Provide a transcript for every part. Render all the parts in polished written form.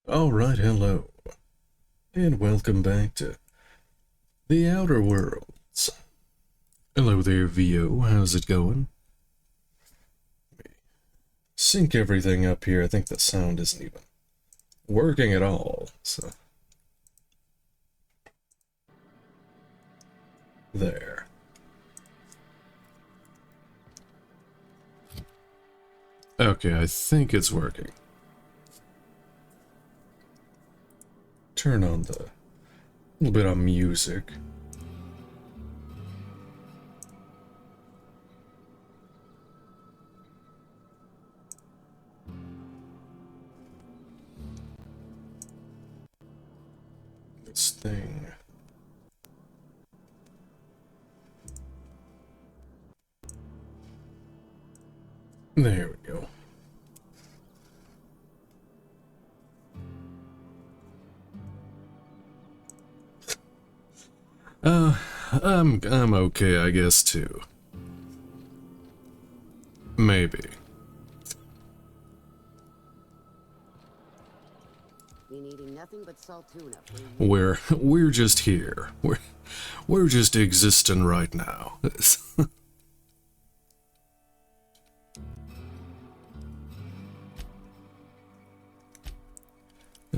Alright, hello, and welcome back to The Outer Worlds. Hello there, VO, how's it going? Sync everything up here. I think the sound isn't even working at all, so... There. Okay, I think it's working. Turn on the little bit of music. This thing. There we go. I'm okay, I guess, too. Maybe. Been eating nothing but salt tuna. We're just here. We're just existing right now. Let's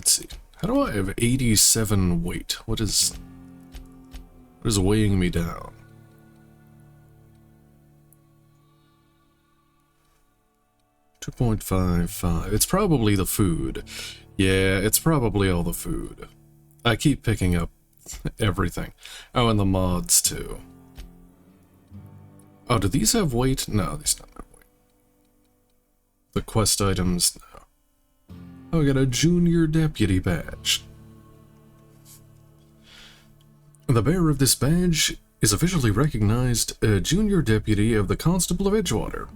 see. How do I have 87 weight? What is weighing me down? $2.55. It's probably the food. Yeah, it's probably all the food. I keep picking up everything. Oh, and the mods too. Oh, do these have weight? No, these don't have weight. The quest items, no. Oh, I got a junior deputy badge. The bearer of this badge is officially recognized a junior deputy of the Constable of Edgewater,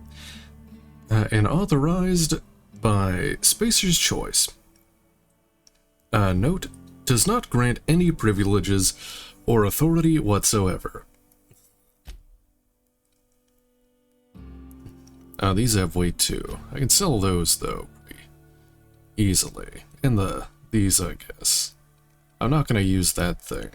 and authorized by Spacer's Choice. Note, does not grant any privileges or authority whatsoever. These have weight too. I can sell those though pretty easily. And these, I guess. I'm not gonna use that thing.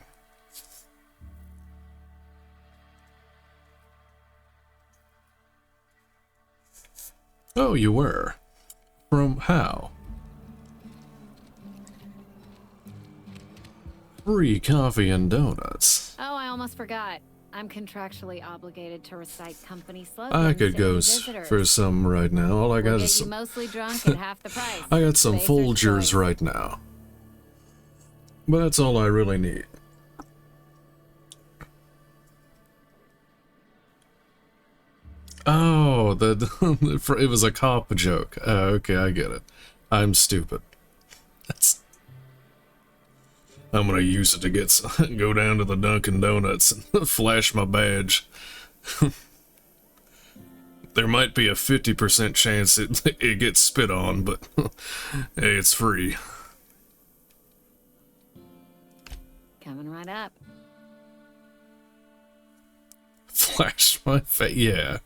Oh, you were? From how? Free coffee and donuts. Oh, I almost forgot. I'm contractually obligated to recite company slogans. I could to go any visitors. for some right now. All I got We'll is get you some... mostly drunk at half the price. I got some Spacer's Folgers Choice. right now. But that's all I really need. Oh, it was a cop joke. Okay, I get it. I'm stupid. I'm gonna use it to go down to the Dunkin' Donuts and flash my badge. There might be a 50% chance it gets spit on, but hey, it's free. Coming right up. Flash my face, yeah.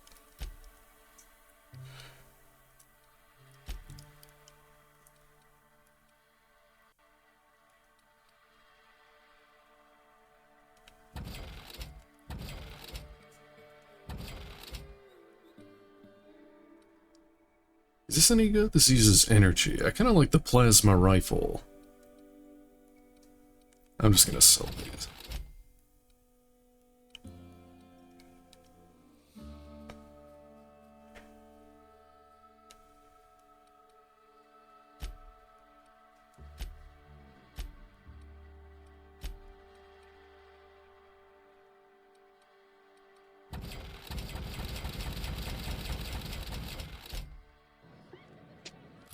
Is this any good? This uses energy. I kind of like the plasma rifle. I'm just gonna sell these.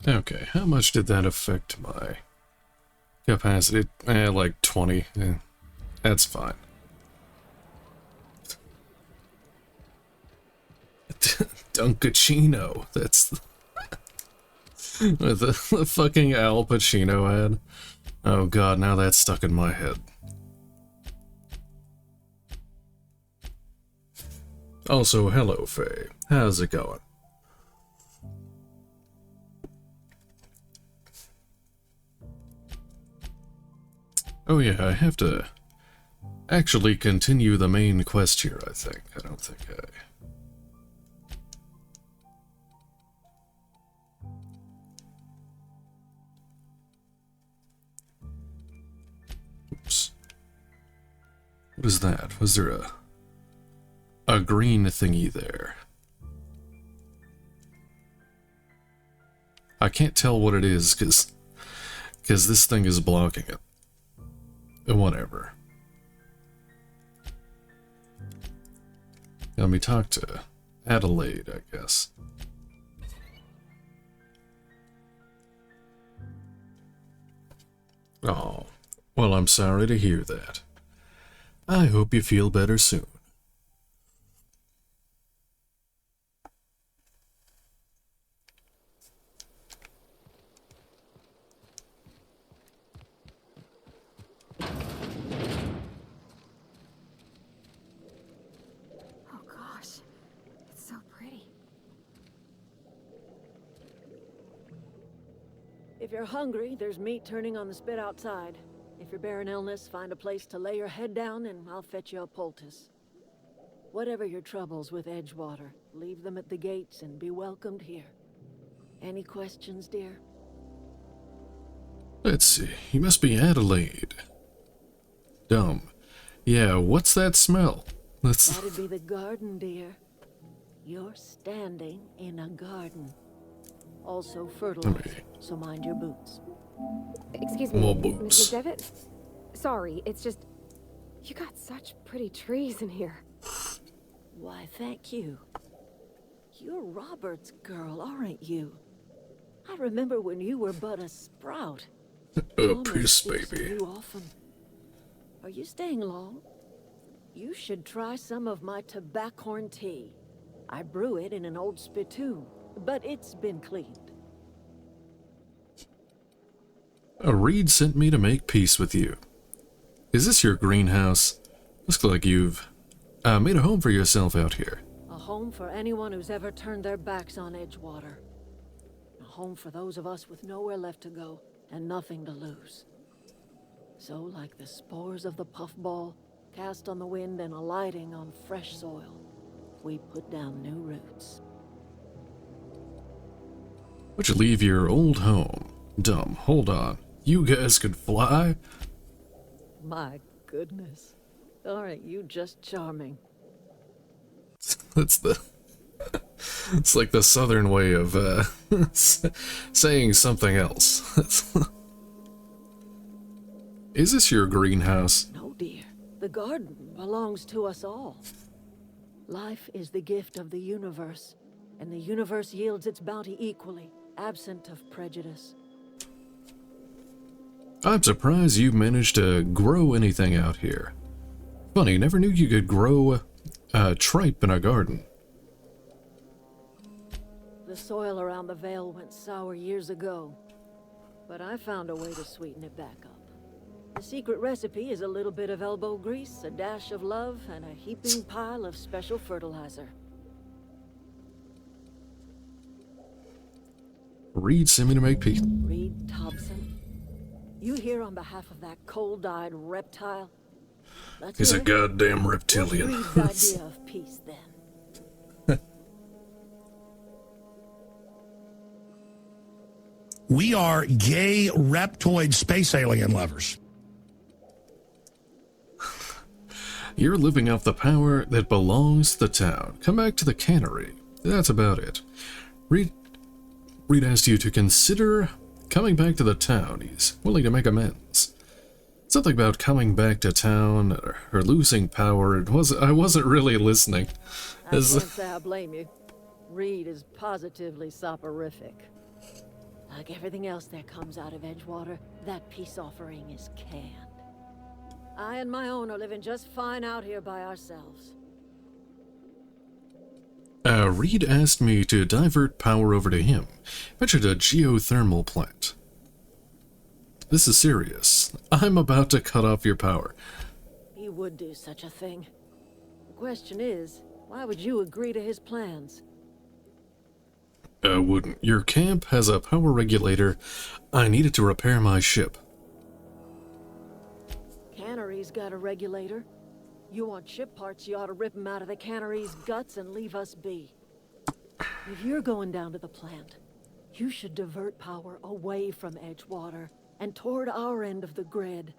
Okay, how much did that affect my capacity? Like 20. That's fine. Dunkachino. That's the fucking Al Pacino ad. Oh god, now that's stuck in my head. Also, hello, Faye. How's it going? Oh yeah, I have to actually continue the main quest here, I think. I don't think I... Oops. What is that? Was there a green thingy there? I can't tell what it is because this thing is blocking it. Whatever. Let me talk to Adelaide, I guess. Oh, well, I'm sorry to hear that. I hope you feel better soon. Oh gosh, it's so pretty. If you're hungry, there's meat turning on the spit outside. If you're bearing illness, find a place to lay your head down and I'll fetch you a poultice. Whatever your troubles with Edgewater, leave them at the gates and be welcomed here. Any questions, dear? Let's see, you must be Adelaide. Dumb. Yeah, what's that smell? That'd be the garden, dear. You're standing in a garden. Also fertilized, so mind your boots. Excuse me, More Miss boots. McDevitt? Sorry, it's just... You got such pretty trees in here. Why, thank you. You're Robert's girl, aren't you? I remember when you were but a sprout. Mama Peace, speaks of baby. you often. Are you staying long? You should try some of my tobaccorn tea. I brew it in an old spittoon, but it's been cleaned. Reed sent me to make peace with you. Is this your greenhouse? Looks like you've made a home for yourself out here. A home for anyone who's ever turned their backs on Edgewater. A home for those of us with nowhere left to go and nothing to lose. So, like the spores of the puffball, cast on the wind and alighting on fresh soil, we put down new roots. Would you leave your old home? Dumb, hold on. You guys could fly? My goodness. Aren't you just charming? That's the... It's like the southern way of, saying something else. Is this your greenhouse? No, dear. The garden belongs to us all. Life is the gift of the universe, and the universe yields its bounty equally, absent of prejudice. I'm surprised you managed to grow anything out here. Funny, never knew you could grow tripe in a garden. The soil around the Vale went sour years ago, but I found a way to sweeten it back up. The secret recipe is a little bit of elbow grease, a dash of love, and a heaping pile of special fertilizer. Reed sent me to make peace. Reed Thompson, you here on behalf of that cold-eyed reptile? Let's He's hear a it. goddamn reptilian. What's Reed's idea of peace, then? We are gay reptoid space alien lovers. You're living off the power that belongs to the town. Come back to the cannery. That's about it. Reed asked you to consider coming back to the town. He's willing to make amends. Something about coming back to town or losing power. I wasn't really listening. I can't say I blame you. Reed is positively soporific. Like everything else that comes out of Edgewater, that peace offering is canned. I and my own are living just fine out here by ourselves. Reed asked me to divert power over to him. Mentioned a geothermal plant. This is serious. I'm about to cut off your power. He would do such a thing. The question is, why would you agree to his plans? Wouldn't. Your camp has a power regulator. I needed to repair my ship. cannery's got a regulator. You want ship parts, you ought to rip them out of the cannery's guts and leave us be. If you're going down to the plant, you should divert power away from Edgewater and toward our end of the grid.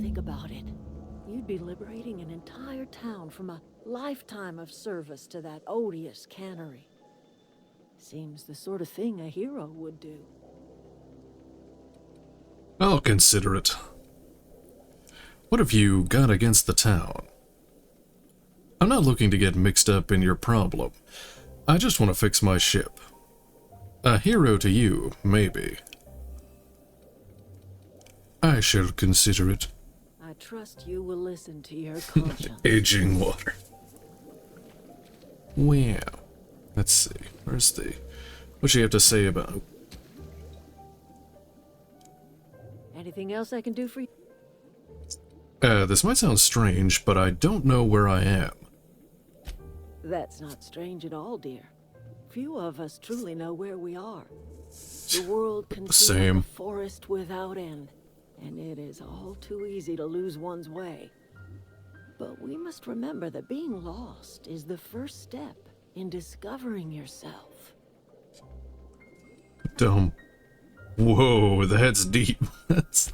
Think about it. You'd be liberating an entire town from a lifetime of service to that odious cannery. Seems the sort of thing a hero would do. I'll consider it. What have you got against the town? I'm not looking to get mixed up in your problem. I just want to fix my ship. A hero to you, maybe. I shall consider it. I trust you will listen to your conscience. Aging water. Wow. Let's see. Where's the... What do you have to say about... Anything else I can do for you? This might sound strange, but I don't know where I am. That's not strange at all, dear. Few of us truly know where we are. The world can be like a forest without end, and it is all too easy to lose one's way. But we must remember that being lost is the first step in discovering yourself. Dumb. Whoa, that's deep. That's...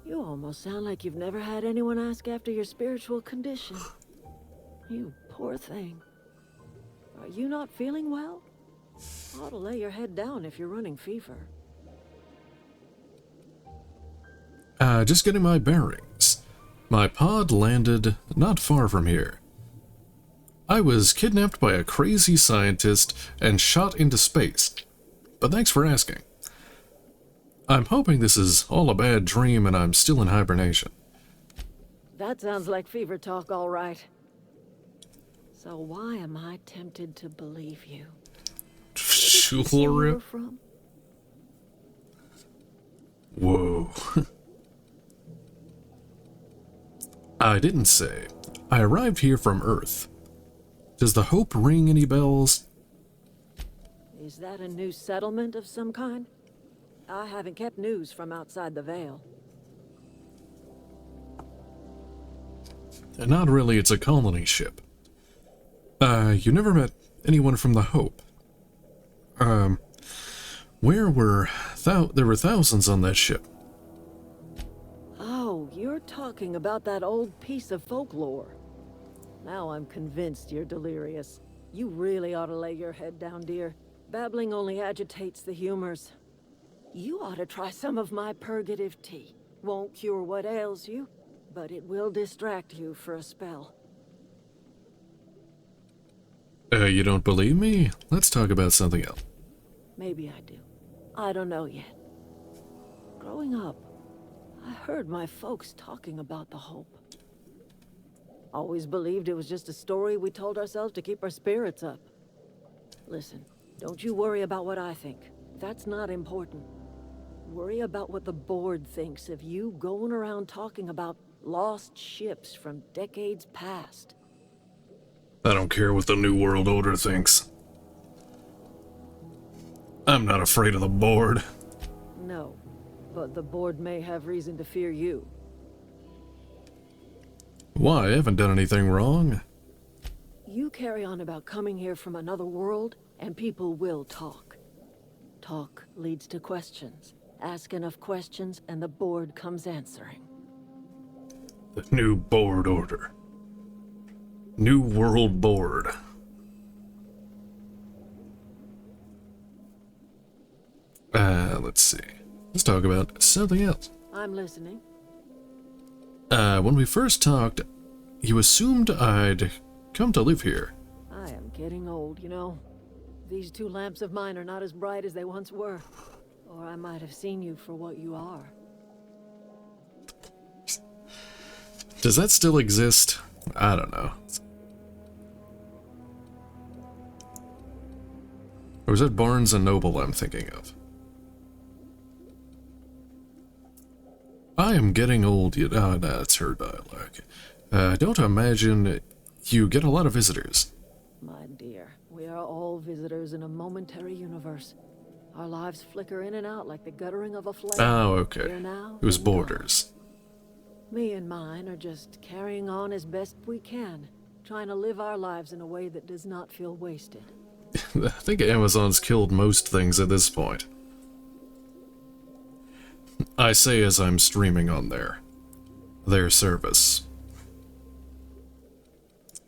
You almost sound like you've never had anyone ask after your spiritual condition. You poor thing. Are you not feeling well? Ought to lay your head down if you're running fever. Just getting my bearings. My pod landed not far from here. I was kidnapped by a crazy scientist and shot into space. But thanks for asking. I'm hoping this is all a bad dream and I'm still in hibernation. That sounds like fever talk, all right. So why am I tempted to believe you? Sure. From? Whoa. I didn't say. I arrived here from Earth. Does the Hope ring any bells? Is that a new settlement of some kind? I haven't kept news from outside the Veil. Not really, it's a colony ship. You never met anyone from the Hope. Where were... there were thousands on that ship. Oh, you're talking about that old piece of folklore. Now I'm convinced you're delirious. You really ought to lay your head down, dear. Babbling only agitates the humors. You ought to try some of my purgative tea. Won't cure what ails you, but it will distract you for a spell. You don't believe me? Let's talk about something else. Maybe I do. I don't know yet. Growing up, I heard my folks talking about the Hope. Always believed it was just a story we told ourselves to keep our spirits up. Listen, don't you worry about what I think. That's not important. Worry about what the board thinks of you going around talking about lost ships from decades past. I don't care what the New World Order thinks. I'm not afraid of the board. No, but the board may have reason to fear you. Why? I haven't done anything wrong. You carry on about coming here from another world, and people will talk. Talk leads to questions. Ask enough questions, and the board comes answering. The new board order. New World Board. Let's see. Let's talk about something else. I'm listening. When we first talked, you assumed I'd come to live here. I am getting old, you know. These two lamps of mine are not as bright as they once were. Or I might have seen you for what you are. Does that still exist? I don't know. Or was it Barnes & Noble I'm thinking of? I am getting old. Oh, no, that's her dialogue. Don't imagine you get a lot of visitors. My dear, we are all visitors in a momentary universe. Our lives flicker in and out like the guttering of a flame. Oh, okay. Here now, It was then Borders. gone. Me and mine are just carrying on as best we can, trying to live our lives in a way that does not feel wasted. I think Amazon's killed most things at this point. I say as I'm streaming on their service.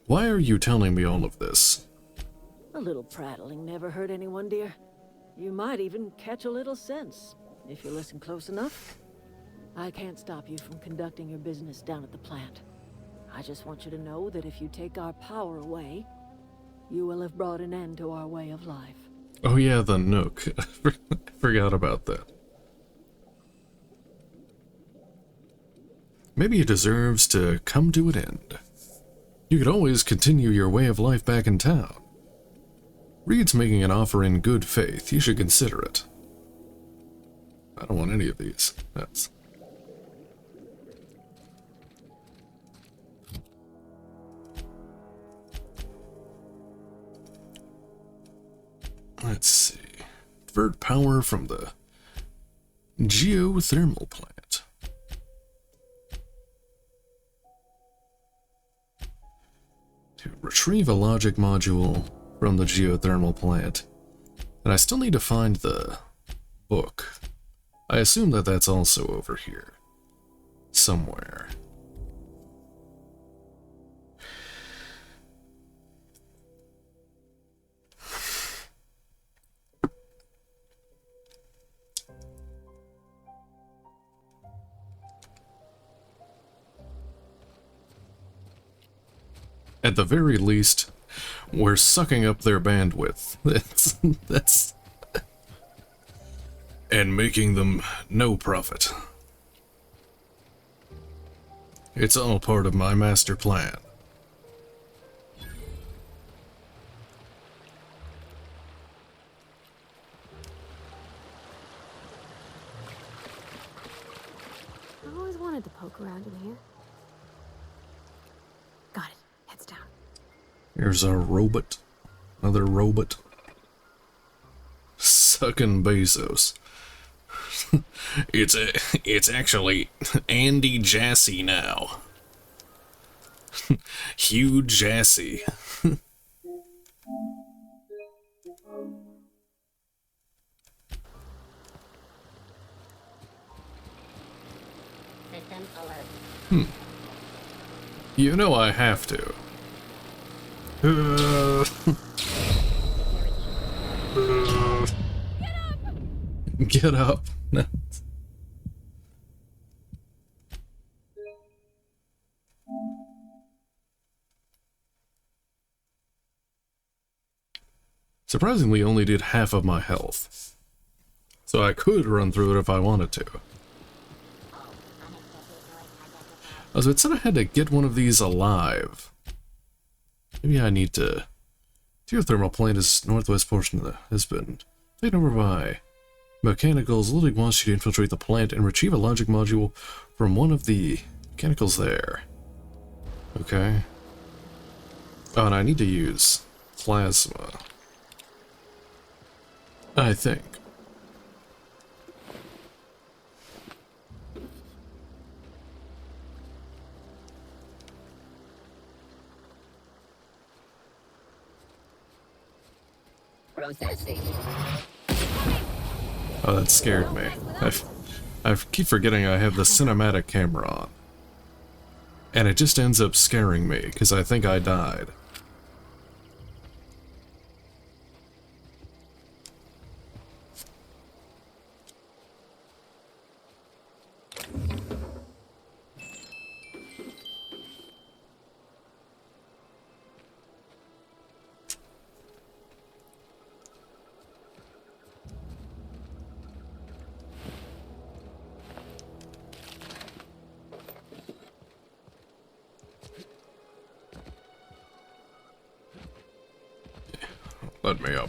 Why are you telling me all of this? A little prattling never hurt anyone, dear. You might even catch a little sense, if you listen close enough. I can't stop you from conducting your business down at the plant. I just want you to know that if you take our power away, you will have brought an end to our way of life. Oh yeah, the Nook. I forgot about that. Maybe it deserves to come to an end. You could always continue your way of life back in town. Reed's making an offer in good faith. You should consider it. I don't want any of these. That's... Let's see. Divert power from the geothermal plant. To retrieve a logic module from the geothermal plant. And I still need to find the book. I assume that that's also over here. Somewhere. At the very least, we're sucking up their bandwidth. That's and making them no profit. It's all part of my master plan. I always wanted to poke around in here. Got it. Heads down. Here's our robot. Another robot. Sucking Bezos. It's actually Andy Jassy now. Hugh Jassy. System alert. You know I have to. Get up. Surprisingly, only did half of my health. So I could run through it if I wanted to. So it said I had to get one of these alive. Maybe I need to... Geothermal plant is northwest portion of the... has been taken over by mechanicals. Ludwig wants you to infiltrate the plant and retrieve a logic module from one of the mechanicals there. Okay. Oh, and I need to use plasma. I think. Processing. Oh, that scared me. I keep forgetting I have the cinematic camera on. And it just ends up scaring me, because I think I died. Let me up.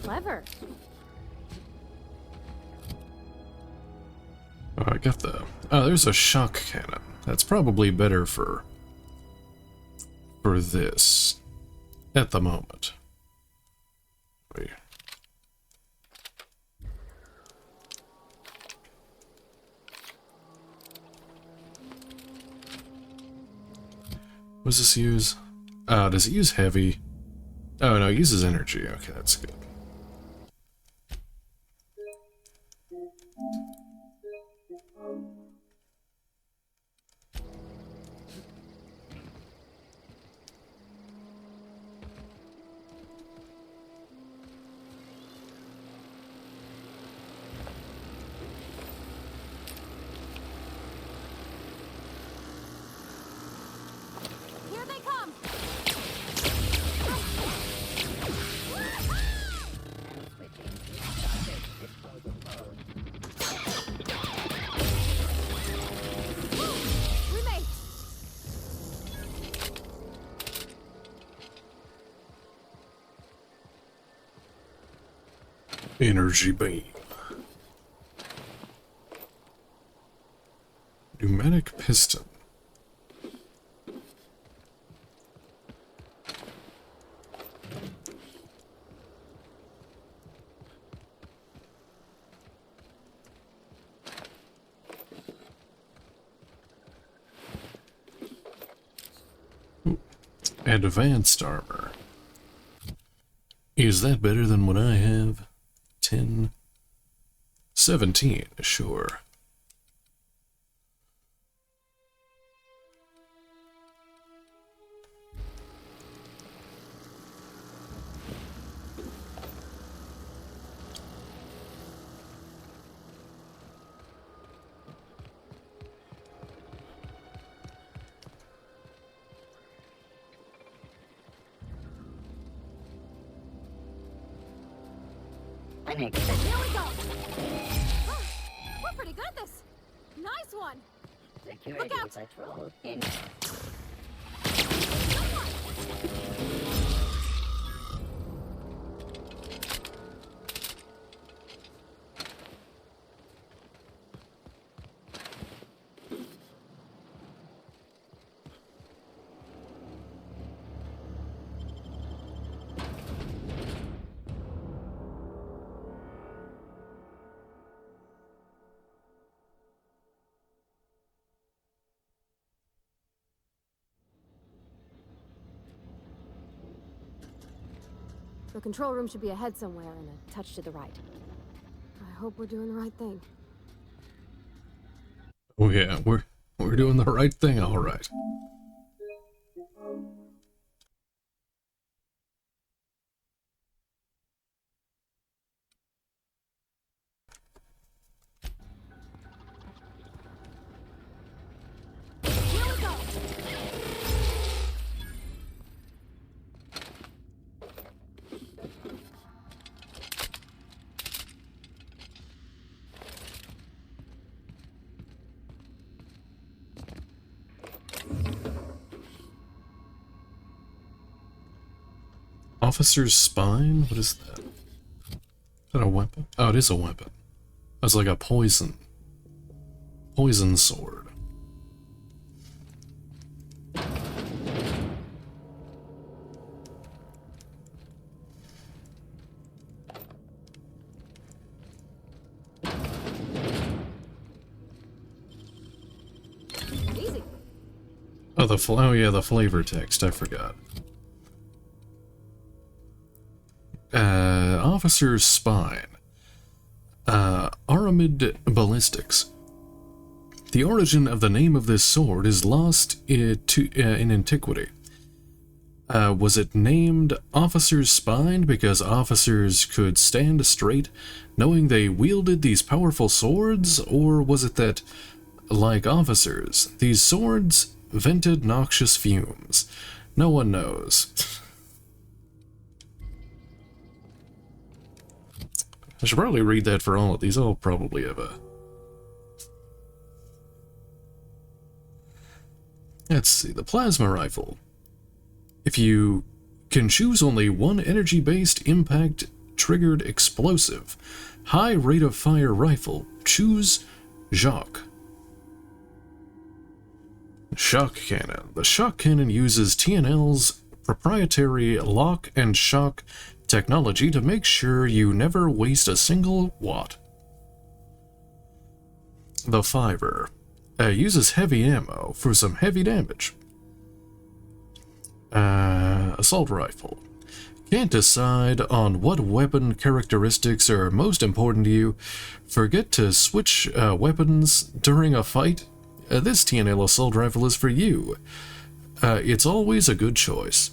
Clever. Oh, I got the... Oh, there's a shock cannon. That's probably better for this at the moment. Wait. What does this use? Does it use heavy? Oh no, it uses energy. Okay, that's good. Here they come! We made. Energy beam. Pneumatic piston. Advanced armor. Is that better than what I have? 10, 17, sure. Panic. Here we go! Oh, we're pretty good at this! Nice one! Security Look out. patrol in. The control room should be ahead somewhere and a touch to the right. I hope we're doing the right thing. Oh yeah, we're doing the right thing, all right. Here we go! Officer's spine? What is that? Is that a weapon? Oh, it is a weapon. That's like a poison sword. Easy. Oh, oh yeah, the flavor text. I forgot. Officer's spine. Aramid ballistics. The origin of the name of this sword is lost in antiquity. Was it named Officer's Spine because officers could stand straight knowing they wielded these powerful swords, or was it that, like officers, these swords vented noxious fumes? No one knows. I should probably read that for all of these. I'll probably have a... Let's see, the plasma rifle. If you can choose only one energy-based impact-triggered explosive, high rate of fire rifle, choose Jacques. Shock cannon. The shock cannon uses TNL's proprietary lock and shock technology to make sure you never waste a single watt. The Fiver uses heavy ammo for some heavy damage. Assault rifle. Can't decide on what weapon characteristics are most important to you? Forget to switch weapons during a fight? This TNL assault rifle is for you. It's always a good choice.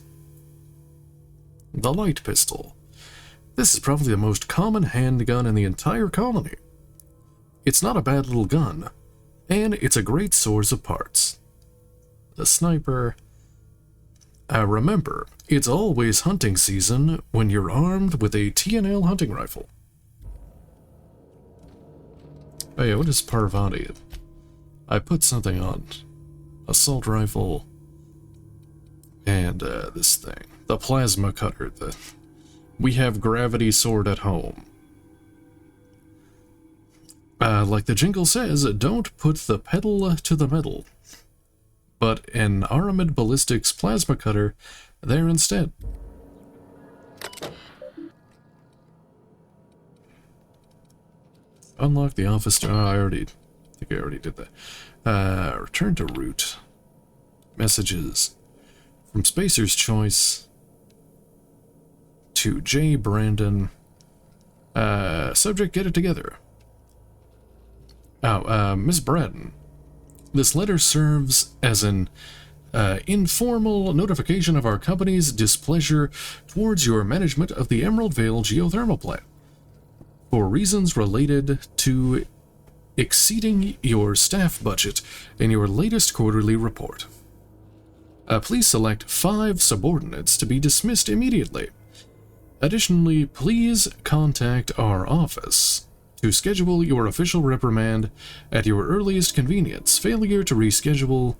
The light pistol. This is probably the most common handgun in the entire colony. It's not a bad little gun, and it's a great source of parts. The sniper. Remember, it's always hunting season when you're armed with a TNL hunting rifle. Oh yeah, what is Parvati? I put something on. Assault rifle. And this thing. The plasma cutter. We have gravity sword at home. Like the jingle says, don't put the pedal to the metal. But an Aramid Ballistics plasma cutter there instead. Unlock the office door. Oh, I think I already did that. Return to root. Messages. From Spacer's Choice to J. Brandon. Subject, get it together. Oh, Miss Braddon. This letter serves as an informal notification of our company's displeasure towards your management of the Emerald Vale geothermal plant for reasons related to exceeding your staff budget in your latest quarterly report. Please select 5 subordinates to be dismissed immediately. Additionally, please contact our office to schedule your official reprimand at your earliest convenience. Failure to reschedule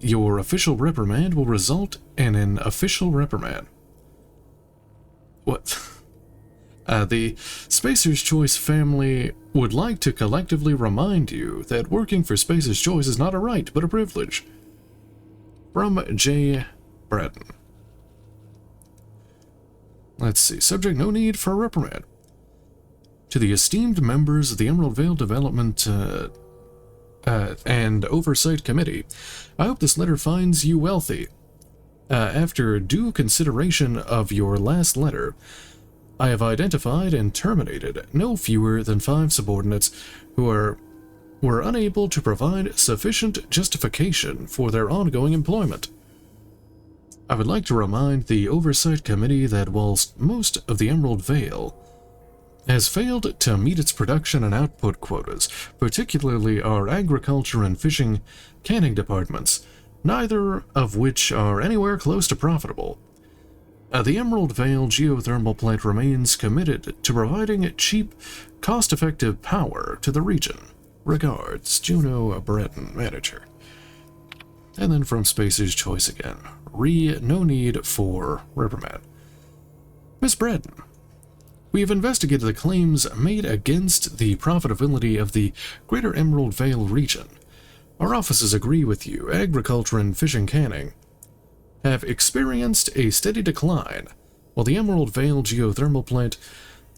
your official reprimand will result in an official reprimand. What? The Spacer's Choice family would like to collectively remind you that working for Spacer's Choice is not a right, but a privilege. From J. Braddon. Let's see. Subject, no need for a reprimand. To the esteemed members of the Emerald Vale Development and Oversight Committee, I hope this letter finds you wealthy. After due consideration of your last letter, I have identified and terminated no fewer than 5 subordinates who were unable to provide sufficient justification for their ongoing employment. I would like to remind the Oversight Committee that whilst most of the Emerald Vale has failed to meet its production and output quotas, particularly our agriculture and fishing canning departments, neither of which are anywhere close to profitable. The Emerald Vale geothermal plant remains committed to providing cheap, cost-effective power to the region. Regards, Juno Breton, manager. And then from Spacer's Choice again. No need for reprimand. Miss Breton, we have investigated the claims made against the profitability of the Greater Emerald Vale region. Our offices agree with you. Agriculture and fishing canning have experienced a steady decline, while the Emerald Vale geothermal plant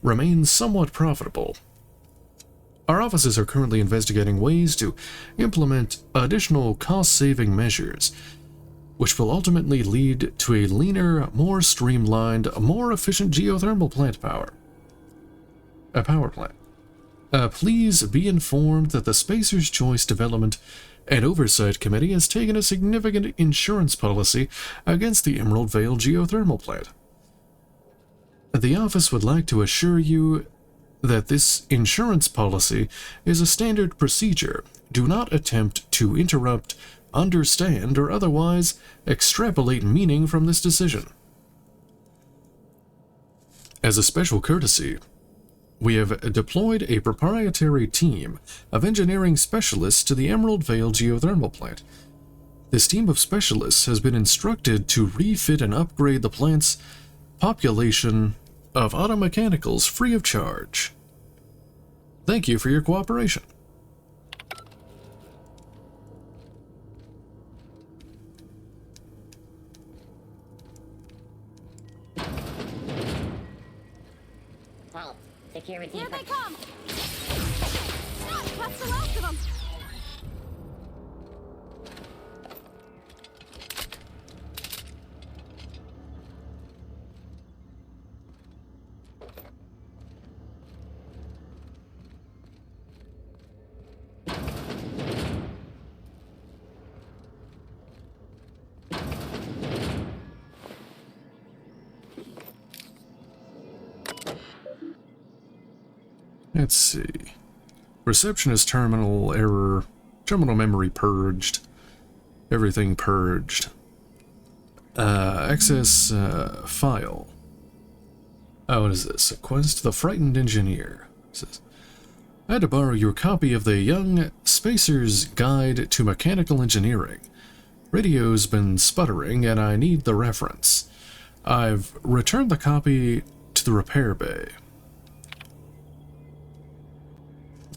remains somewhat profitable. Our offices are currently investigating ways to implement additional cost-saving measures, which will ultimately lead to a leaner, more streamlined, more efficient geothermal plant power plant. Please be informed that the Spacer's Choice Development and Oversight Committee has taken a significant insurance policy against the Emerald Vale geothermal plant. The office would like to assure you that this insurance policy is a standard procedure. Do not attempt to interrupt, understand, or otherwise extrapolate meaning from this decision. As a special courtesy, we have deployed a proprietary team of engineering specialists to the Emerald Vale geothermal plant. This team of specialists has been instructed to refit and upgrade the plant's population of automechanicals free of charge. Thank you for your cooperation. 「 Thank Let's see. Receptionist terminal error. Terminal memory purged. Everything purged. Access file. Oh, what is this? A quest to the frightened engineer. It says, I had to borrow your copy of the Young Spacer's Guide to Mechanical Engineering. Radio's been sputtering, and I need the reference. I've returned the copy to the repair bay.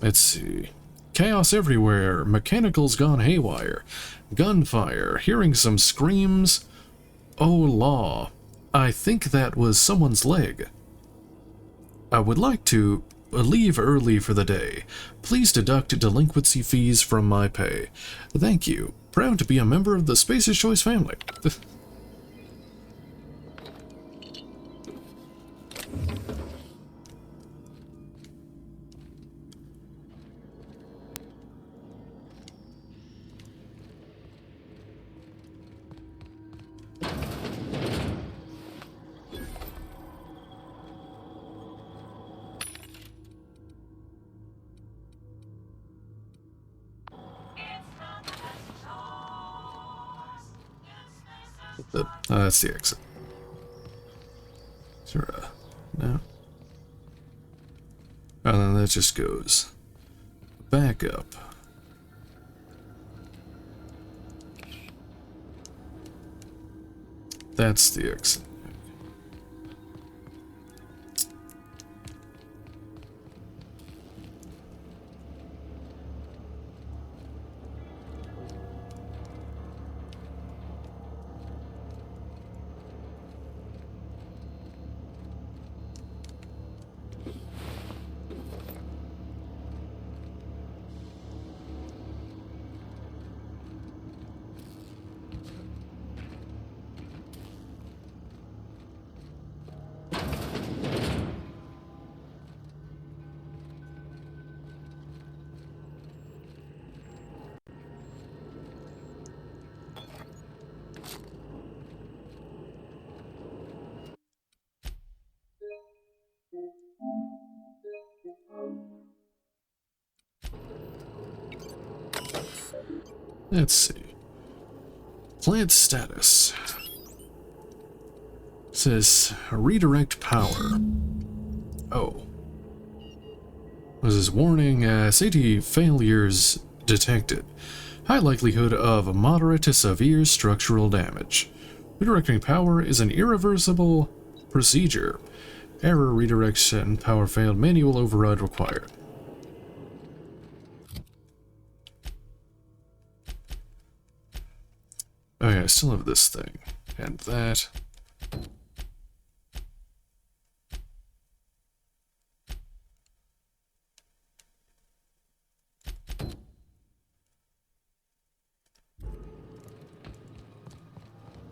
Let's see. Chaos everywhere. Mechanical's gone haywire. Gunfire. Hearing some screams. Oh, law. I think that was someone's leg. I would like to leave early for the day. Please deduct delinquency fees from my pay. Thank you. Proud to be a member of the Spacer's Choice family. That's the exit. Sure, no. And then that just goes back up. That's the exit. Let's see. Plant status. It says redirect power. Oh. What is this? Warning, safety failures detected. High likelihood of moderate to severe structural damage. Redirecting power is an irreversible procedure. Error redirection, power failed, manual override required. Oh yeah, I still have this thing. And that.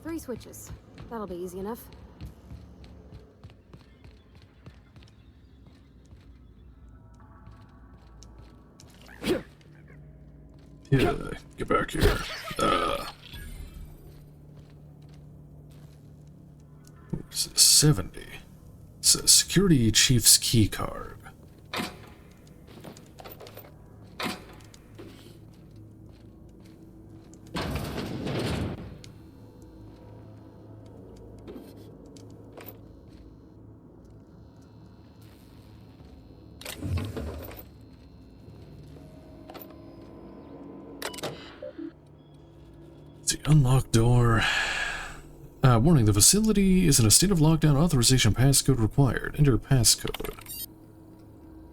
Three switches. That'll be easy enough. Yeah, get back here. 70. It's a security chief's key card. The unlocked door. Warning, the facility is in a state of lockdown. Authorization passcode required. Enter passcode.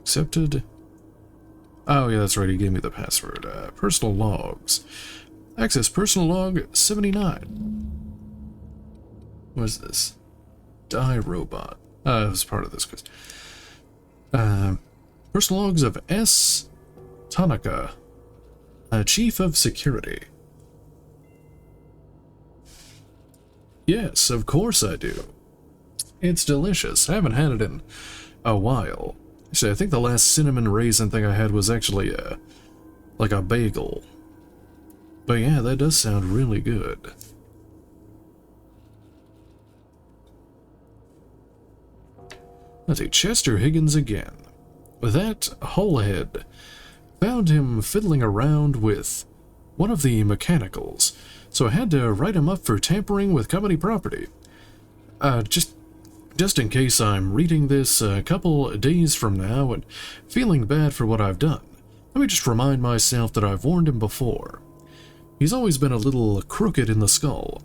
Accepted. Oh, yeah, that's right. He gave me the password. Personal logs. Access personal log 79. What is this? Die robot. It was part of this quest. Personal logs of S. Tanaka, Chief of Security. Yes, of course I do. It's delicious. I haven't had it in a while. Actually, I think the last cinnamon raisin thing I had was actually like a bagel. But yeah, that does sound really good. Let's see, Chester Higgins again. that hullhead found him fiddling around with one of the mechanicals, so I had to write him up for tampering with company property. Just in case I'm reading this a couple days from now and feeling bad for what I've done, let me just remind myself that I've warned him before. He's always been a little crooked in the skull.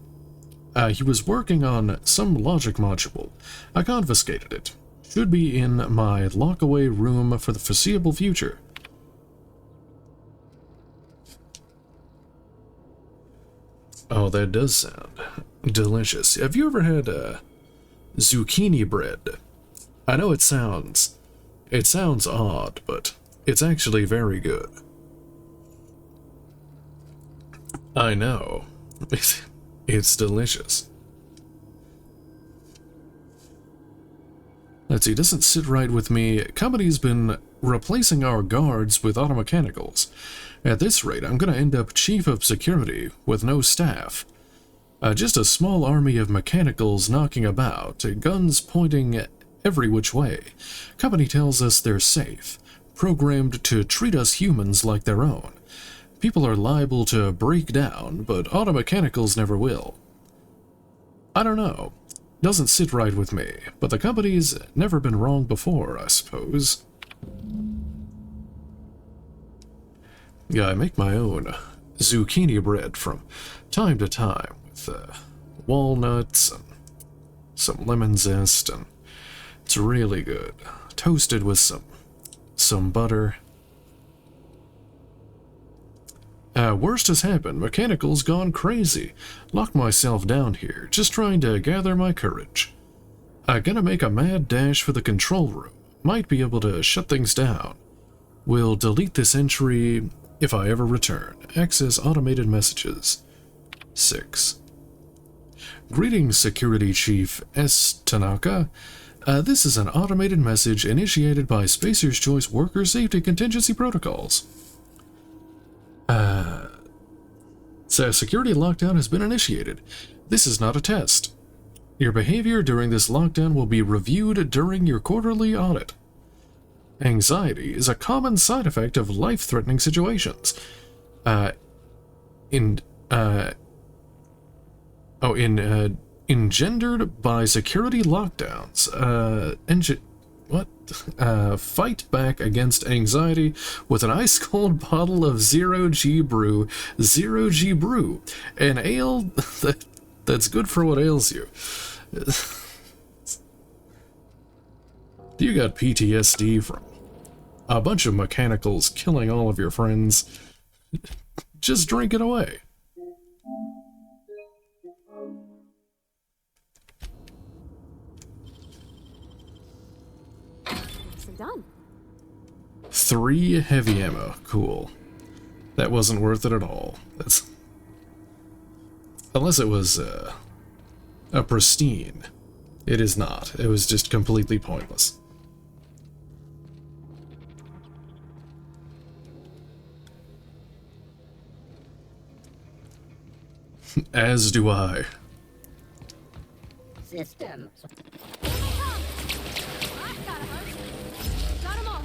He was working on some logic module. I confiscated it. Should be in my lock-away room for the foreseeable future. Oh, that does sound delicious. Have you ever had zucchini bread? I know it sounds odd, but it's actually very good. I know. It's delicious. Let's see, it doesn't sit right with me. Company's been replacing our guards with automechanicals. At this rate, I'm gonna end up chief of security with no staff. Just a small army of mechanicals knocking about, guns pointing every which way. Company tells us they're safe, programmed to treat us humans like their own. People are liable to break down, but automechanicals never will. I don't know. Doesn't sit right with me, but the company's never been wrong before, I suppose. Yeah, I make my own zucchini bread from time to time with walnuts and some lemon zest, and it's really good. Toasted with some butter. Worst has happened. Mechanical's gone crazy. Locked myself down here, just trying to gather my courage. Gonna make a mad dash for the control room. Might be able to shut things down. Will delete this entry if I ever return. Access automated messages. 6. Greetings, Security Chief S. Tanaka. This is an automated message initiated by Spacer's Choice Worker Safety Contingency Protocols. So security lockdown has been initiated. This is not a test. Your behavior during this lockdown will be reviewed during your quarterly audit. Anxiety is a common side effect of life-threatening situations. Engendered by security lockdowns. Fight back against anxiety with an ice-cold bottle of Zero-G Brew. Zero-G Brew. An ale that's good for what ails you. You got PTSD from a bunch of mechanicals killing all of your friends. Just drink it away. Done. 3 heavy ammo. Cool. That wasn't worth it at all. That's... Unless it was, a pristine. It is not. It was just completely pointless. As do I. System. Got 'em all.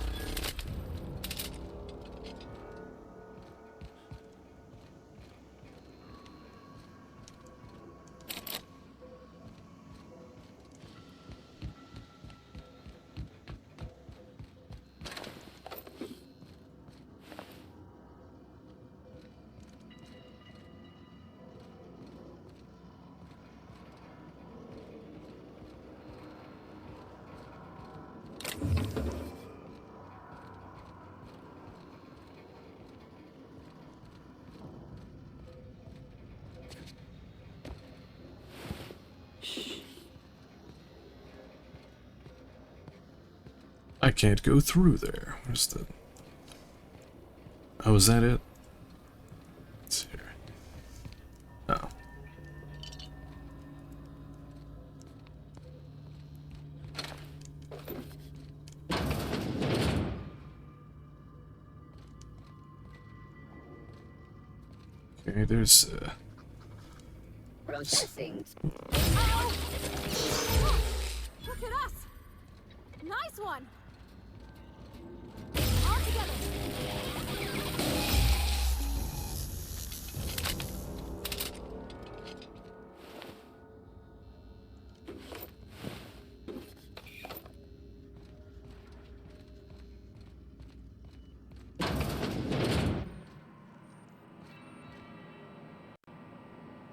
I can't go through there. Where's the... Oh, is that it? It's here. Oh. Okay, there's, Processing. Oh! Look at us! Nice one!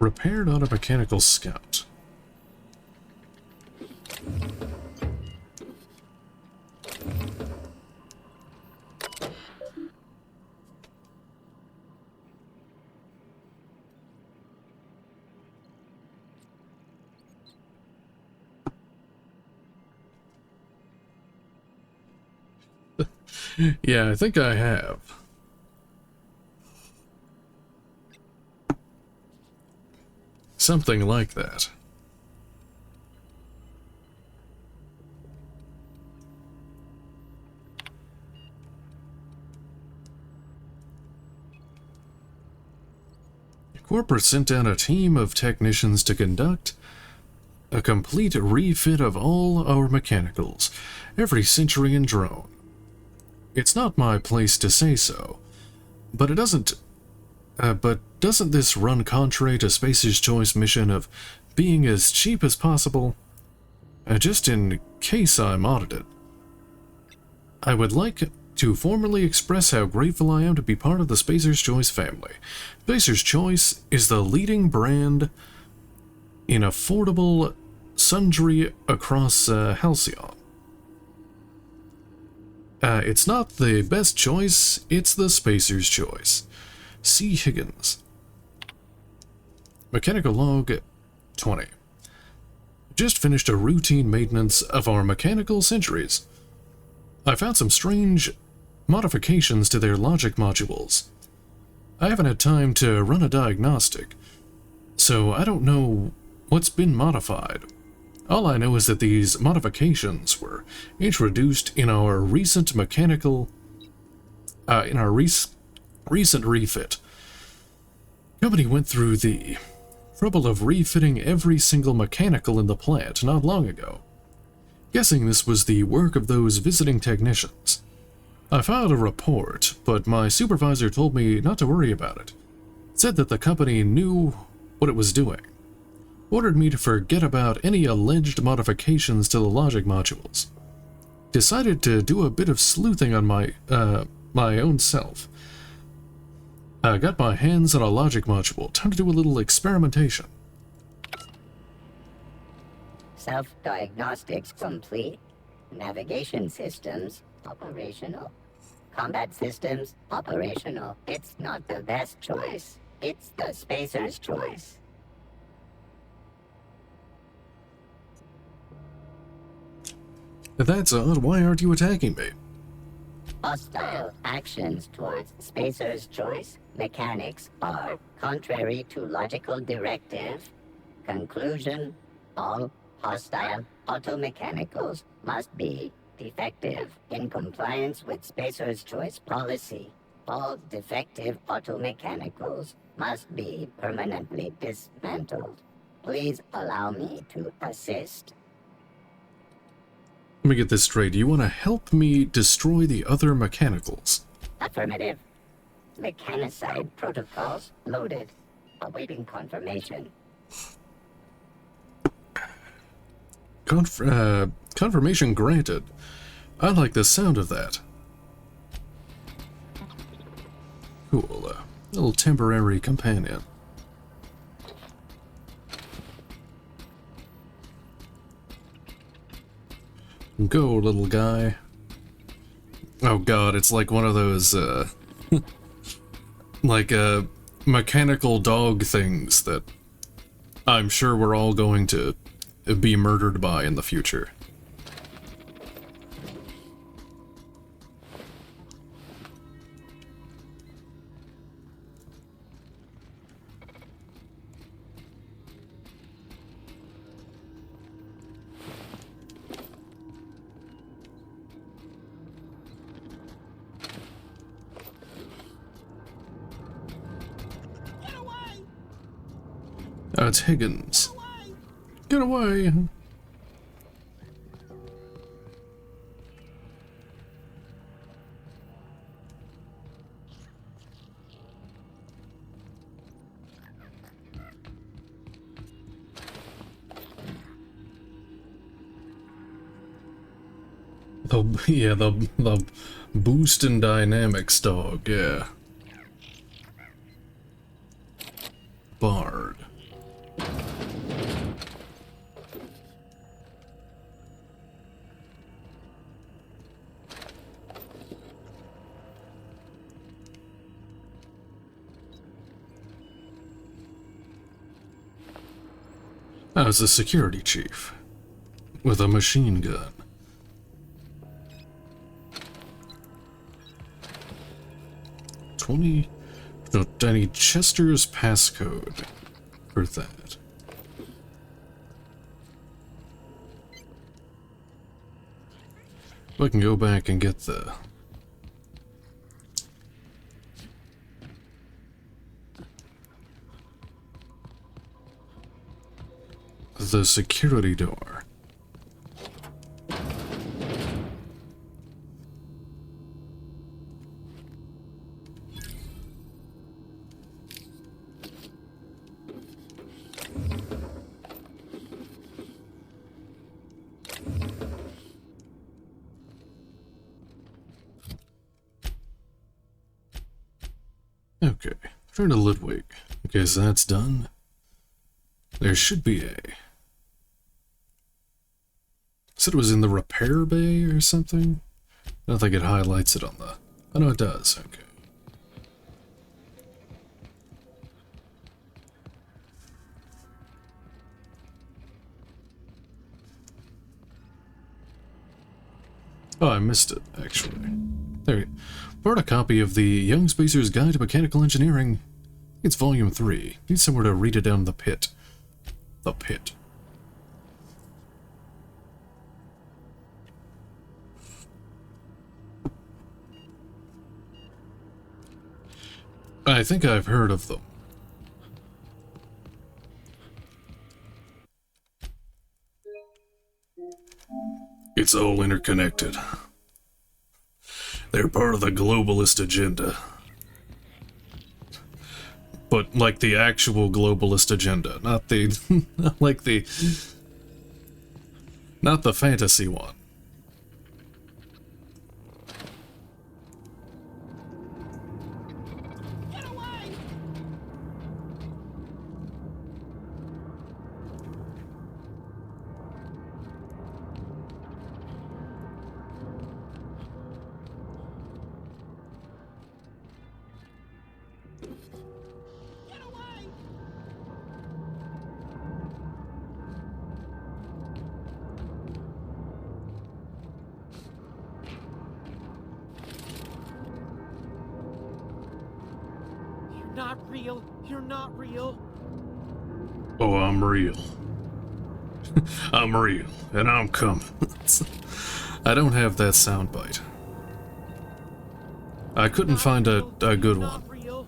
Repaired auto-mechanical scout. Yeah, I think I have. Something like that. Corporate sent out a team of technicians to conduct a complete refit of all our mechanicals, every Centurion drone. It's not my place to say so, but it doesn't. But doesn't this run contrary to Spacer's Choice mission of being as cheap as possible? Just in case I'm audited. I would like to formally express how grateful I am to be part of the Spacer's Choice family. Spacer's Choice is the leading brand in affordable sundry across Halcyon. It's not the best choice, it's the Spacer's Choice. C. Higgins. Mechanical log 20. Just finished a routine maintenance of our mechanical sentries. I found some strange modifications to their logic modules. I haven't had time to run a diagnostic, so I don't know what's been modified. All I know is that these modifications were introduced in our recent mechanical, recent refit. Company went through the trouble of refitting every single mechanical in the plant not long ago. Guessing this was the work of those visiting technicians. I filed a report, but my supervisor told me not to worry about it. Said that the company knew what it was doing. Ordered me to forget about any alleged modifications to the logic modules. Decided to do a bit of sleuthing on my own self. I got my hands on a logic module. Time to do a little experimentation. Self-diagnostics complete. Navigation systems operational. Combat systems operational. It's not the best choice. It's the Spacer's Choice. That's odd. Why aren't you attacking me? Hostile actions towards Spacer's Choice mechanics are contrary to logical directive. Conclusion: all hostile automechanicals must be defective in compliance with Spacer's Choice policy. All defective automechanicals must be permanently dismantled. Please allow me to assist. Let me get this straight. Do you want to help me destroy the other mechanicals? Affirmative. Mechanicide protocols loaded. Awaiting confirmation. Confirmation granted. I like the sound of that. Cool. Little temporary companion. Go, little guy. Oh god, it's like one of those, like, mechanical dog things that I'm sure we're all going to be murdered by in the future. It's Higgins. Get away! The boost in dynamics dog, yeah. Bard. I was a security chief with a machine gun. No, I need Chester's passcode for that. I can go back and get the security door. Okay, turn to Ludwig. Okay, so that's done. There should be a... Said it was in the repair bay or something? I don't think it highlights it on the... Oh, no, it does. Okay. Oh, I missed it, actually. There you go. Brought a copy of the Young Spacer's Guide to Mechanical Engineering. It's Volume 3. Need somewhere to read it down the pit. The pit. I think I've heard of them. It's all interconnected. They're part of the globalist agenda. But like the actual globalist agenda, not the not like the not the fantasy one. Not real. You're not real. Oh, I'm real. I'm real, and I'm coming. I don't have that soundbite. I couldn't find a good one. Real.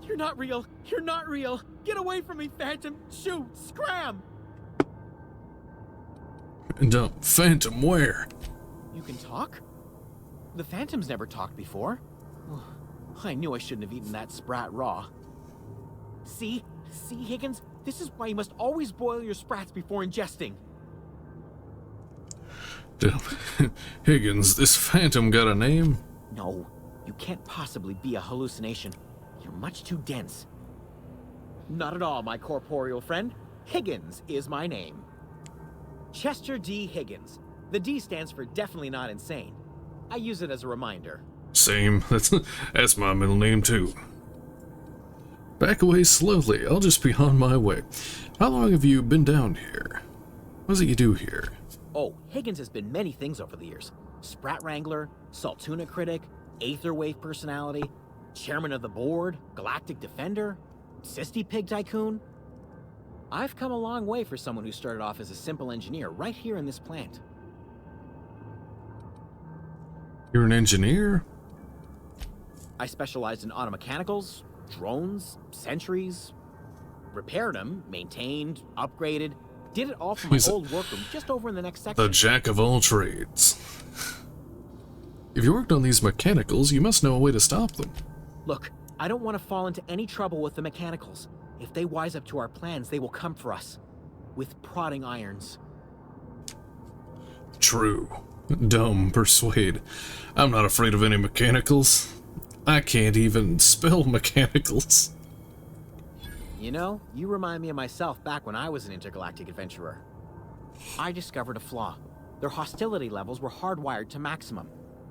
You're not real. You're not real. Get away from me, Phantom. Shoot. Scram. Dump Phantom where? You can talk? The Phantoms never talked before. I knew I shouldn't have eaten that sprat raw. See, Higgins? This is why you must always boil your sprats before ingesting. Dump. Higgins, this Phantom got a name? No, you can't possibly be a hallucination. You're much too dense. Not at all, my corporeal friend. Higgins is my name. Chester D. Higgins. The D stands for definitely not insane. I use it as a reminder. Same. That's my middle name too. Back away slowly. I'll just be on my way. How long have you been down here? What is it you do here? Oh, Higgins has been many things over the years. Sprat Wrangler, Saltuna Critic, Aetherwave Personality, Chairman of the Board, Galactic Defender, Sisty Pig Tycoon. I've come a long way for someone who started off as a simple engineer right here in this plant. You're an engineer? I specialized in automechanicals, drones, sentries, repaired them, maintained, upgraded, did it all from my old workroom just over in the next section. The jack of all trades. If you worked on these mechanicals, you must know a way to stop them. Look, I don't want to fall into any trouble with the mechanicals. If they wise up to our plans, they will come for us. With prodding irons. True. Dumb persuade. I'm not afraid of any mechanicals. I can't even spell mechanicals. You know, you remind me of myself back when I was an intergalactic adventurer. I discovered a flaw. Their hostility levels were hardwired to maximum.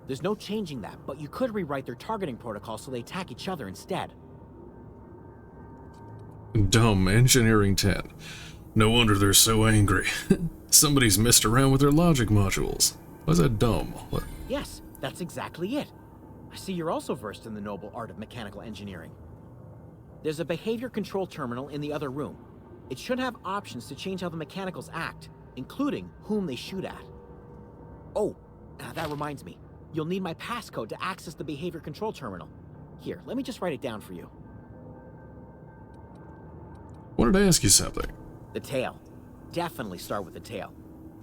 There's no changing that, but you could rewrite their targeting protocol so they attack each other instead. Dumb Engineering 10. No wonder they're so angry. Somebody's messed around with their logic modules. Why's that dumb? What? Yes, that's exactly it. I see you're also versed in the noble art of mechanical engineering. There's a behavior control terminal in the other room. It should have options to change how the mechanicals act, including whom they shoot at. Oh, that reminds me. You'll need my passcode to access the behavior control terminal. Here, let me just write it down for you. Wanted to ask you something. The tail. Definitely start with the tail.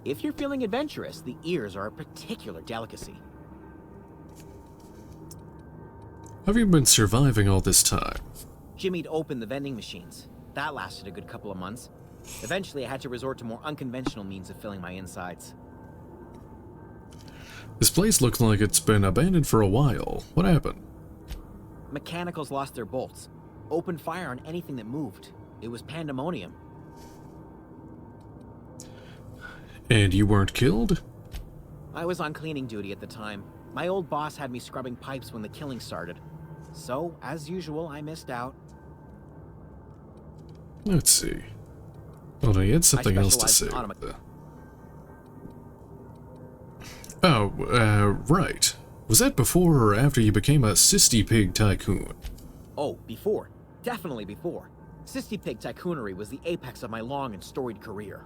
If you're feeling adventurous, the ears are a particular delicacy. Have you been surviving all this time? Jimmy'd opened the vending machines. That lasted a good couple of months. Eventually, I had to resort to more unconventional means of filling my insides. This place looks like it's been abandoned for a while. What happened? Mechanicals lost their bolts. Opened fire on anything that moved. It was pandemonium. And you weren't killed? I was on cleaning duty at the time. My old boss had me scrubbing pipes when the killing started. So, as usual, I missed out. Let's see. Oh no, you had something else to say. Right. Was that before or after you became a Sisty Pig tycoon? Oh, before. Definitely before. Sisty Pig tycoonery was the apex of my long and storied career.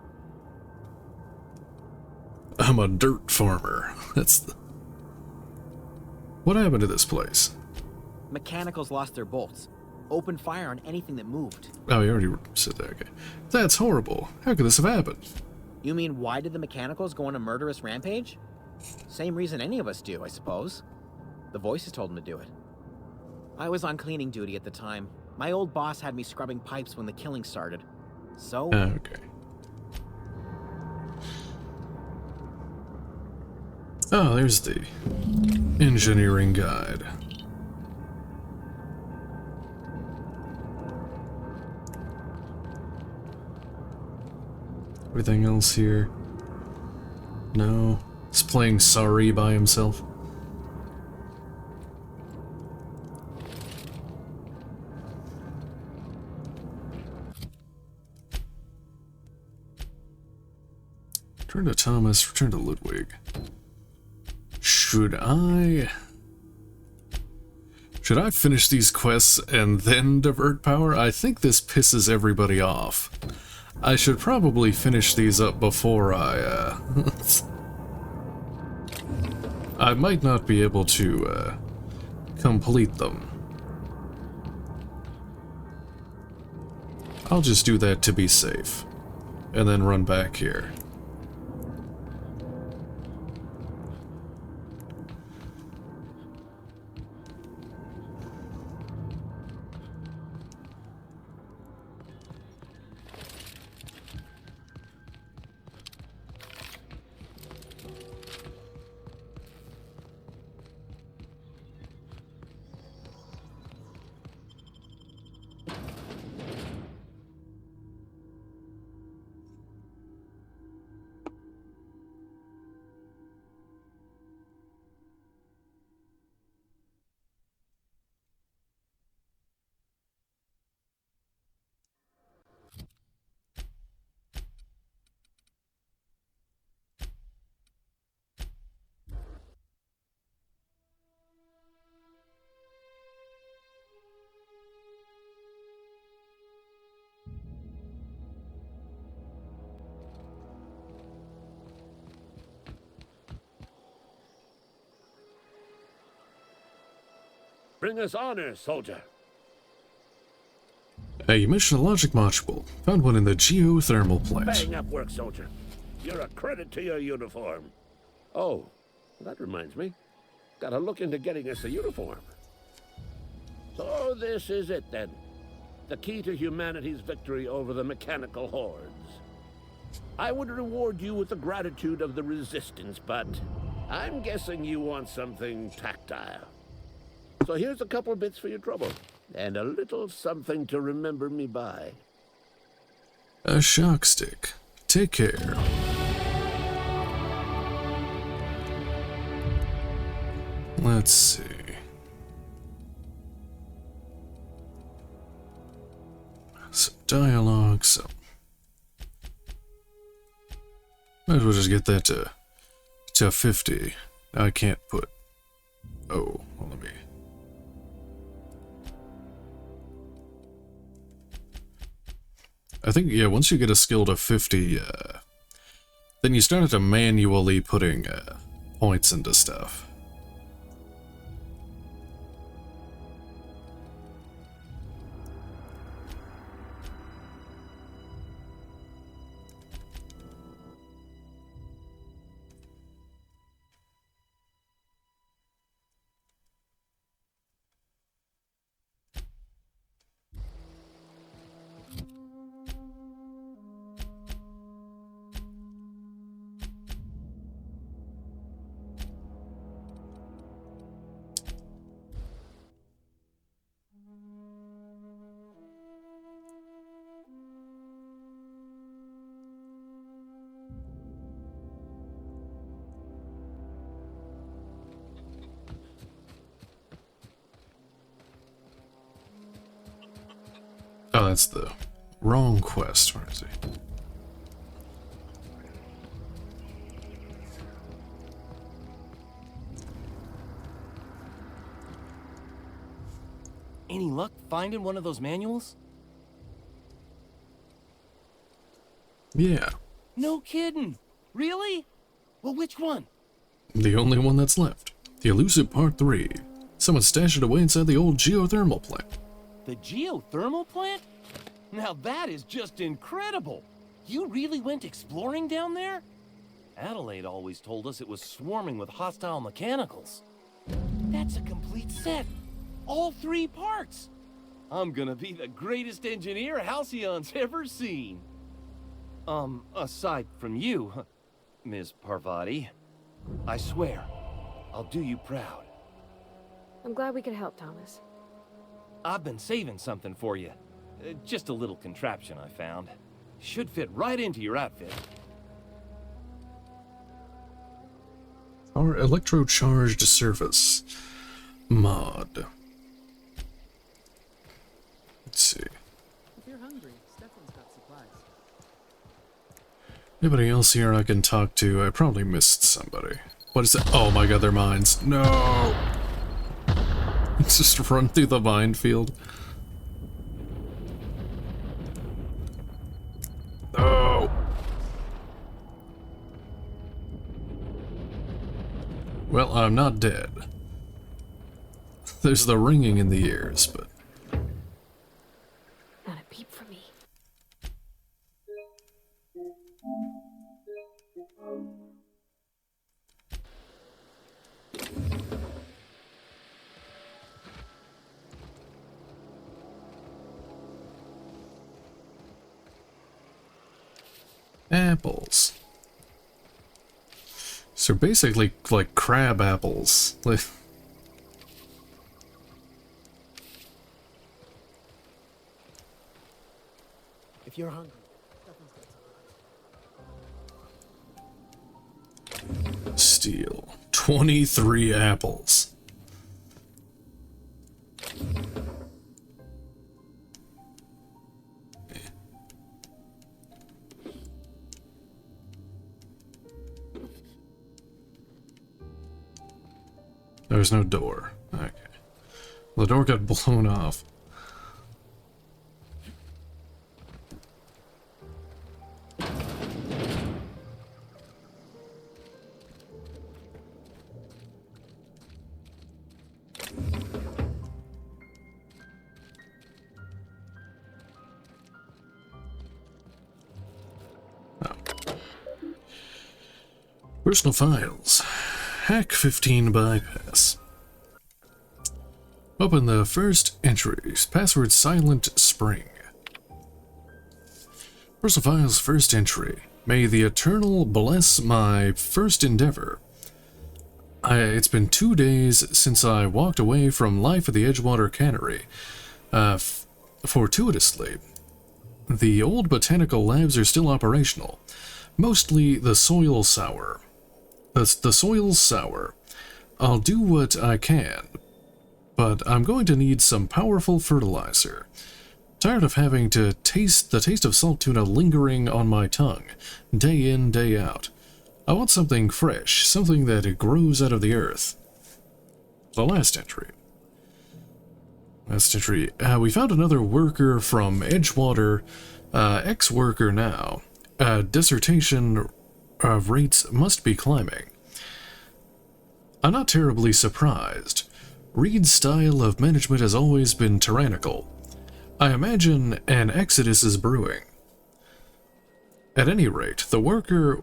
I'm a dirt farmer. That's the... What happened to this place? Mechanicals lost their bolts. Opened fire on anything that moved. Oh, you already said that, okay. That's horrible. How could this have happened? You mean, why did the mechanicals go on a murderous rampage? Same reason any of us do, I suppose. The voices told them to do it. I was on cleaning duty at the time. My old boss had me scrubbing pipes when the killing started. So... Okay. Oh, there's the engineering guide. Everything else here? No. He's playing Sorry by himself. Return to Thomas, return to Ludwig. Should I finish these quests and then divert power? I think this pisses everybody off. I should probably finish these up before I I might not be able to complete them. I'll just do that to be safe, and then run back here. Bring us honor, soldier. Hey, you mentioned a logic module. Found one in the geothermal plant. Bang up work, soldier. You're a credit to your uniform. Oh, that reminds me. Gotta look into getting us a uniform. So this is it then. The key to humanity's victory over the mechanical hordes. I would reward you with the gratitude of the Resistance, but I'm guessing you want something tactile. So here's a couple bits for your trouble. And a little something to remember me by. A shock stick. Take care. Let's see. Some dialogue, so might as well just get that to 50. I can't put. Oh, well, let me. I think, yeah, once you get a skill to 50, then you start to manually putting points into stuff. Oh, that's the wrong quest. Where is he? Any luck finding one of those manuals? Yeah. No kidding. Really? Well, which one? The only one that's left. The elusive part 3. Someone stashed it away inside the old geothermal plant. The geothermal plant? Now that is just incredible. You really went exploring down there? Adelaide always told us it was swarming with hostile mechanicals. That's a complete set. All 3 parts. I'm gonna be the greatest engineer Halcyon's ever seen. Aside from you, Ms. Parvati. I swear, I'll do you proud. I'm glad we could help, Thomas. I've been saving something for you. Just a little contraption I found. Should fit right into your outfit. Our electrocharged surface mod. Let's see. If you're hungry, Stefan's got supplies. Anybody else here I can talk to? I probably missed somebody. What is that? Oh my god, they're mines. No! Just run through the minefield. No! Well, I'm not dead. There's the ringing in the ears, but... Not a peep for me. Apples. So basically, like crab apples. Like, If you're hungry, Stefan's got supplies. steel. 23 apples. There's no door. Okay. The door got blown off. Personal files. Hack 15 bypass. Open the first entries. Password silent spring. Personal files first entry. May the Eternal bless my first endeavor. It's been 2 days since I walked away from life at the Edgewater Cannery. Fortuitously, the old botanical labs are still operational. Mostly the soil's sour. The soil's sour. I'll do what I can, but I'm going to need some powerful fertilizer. Tired of having to taste the taste of salt tuna lingering on my tongue, day in, day out. I want something fresh, something that grows out of the earth. The last entry. We found another worker from Edgewater, ex-worker now. Dissertation rates must be climbing. I'm not terribly surprised. Reed's style of management has always been tyrannical. I imagine an exodus is brewing. At any rate, the worker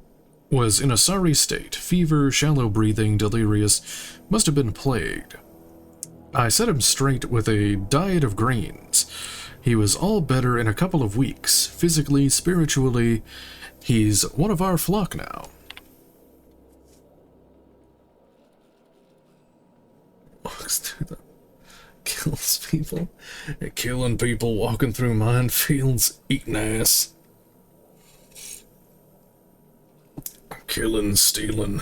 was in a sorry state. Fever, shallow breathing, delirious, must have been plagued. I set him straight with a diet of greens. He was all better in a couple of weeks. Physically, spiritually, he's one of our flock now. Walks through the... kills people. Killing people, walking through minefields, eating ass. Killing, stealing.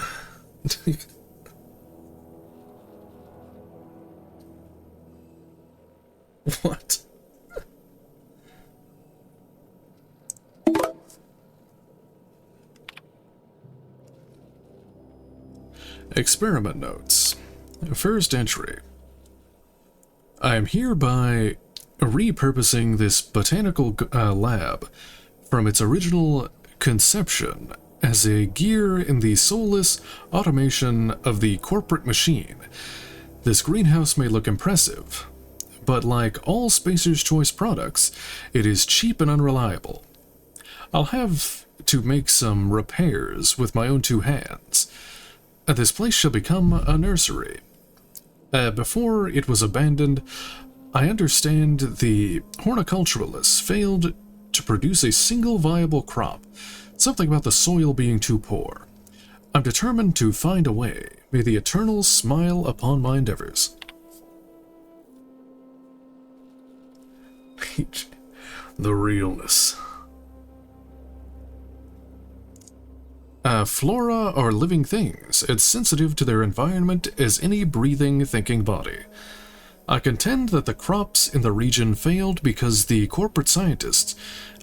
What? Experiment notes. First entry. I am hereby repurposing this botanical lab from its original conception as a gear in the soulless automation of the corporate machine. This greenhouse may look impressive, but like all Spacer's Choice products, it is cheap and unreliable. I'll have to make some repairs with my own two hands. This place shall become a nursery. Before it was abandoned, I understand the horticulturalists failed to produce a single viable crop. Something about the soil being too poor. I'm determined to find a way. May the Eternal smile upon my endeavors. The realness. Flora are living things, as sensitive to their environment as any breathing, thinking body. I contend that the crops in the region failed because the corporate scientists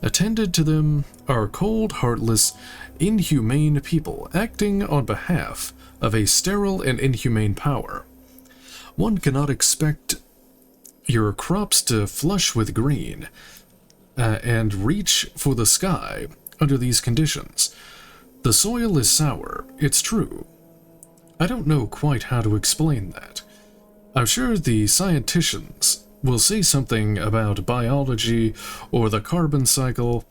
attended to them are cold, heartless, inhumane people acting on behalf of a sterile and inhumane power. One cannot expect your crops to flush with green and reach for the sky under these conditions. The soil is sour, it's true. I don't know quite how to explain that. I'm sure the scienticians will say something about biology or the carbon cycle,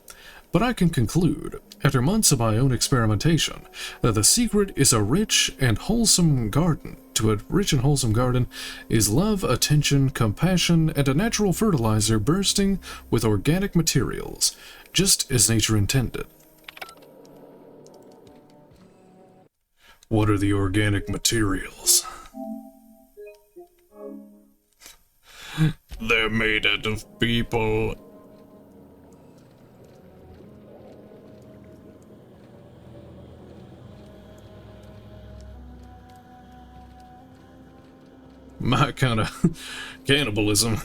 but I can conclude, after months of my own experimentation, that the secret is a rich and wholesome garden. To a rich and wholesome garden is love, attention, compassion, and a natural fertilizer bursting with organic materials, just as nature intended. What are the organic materials? They're made out of people. My kind of cannibalism.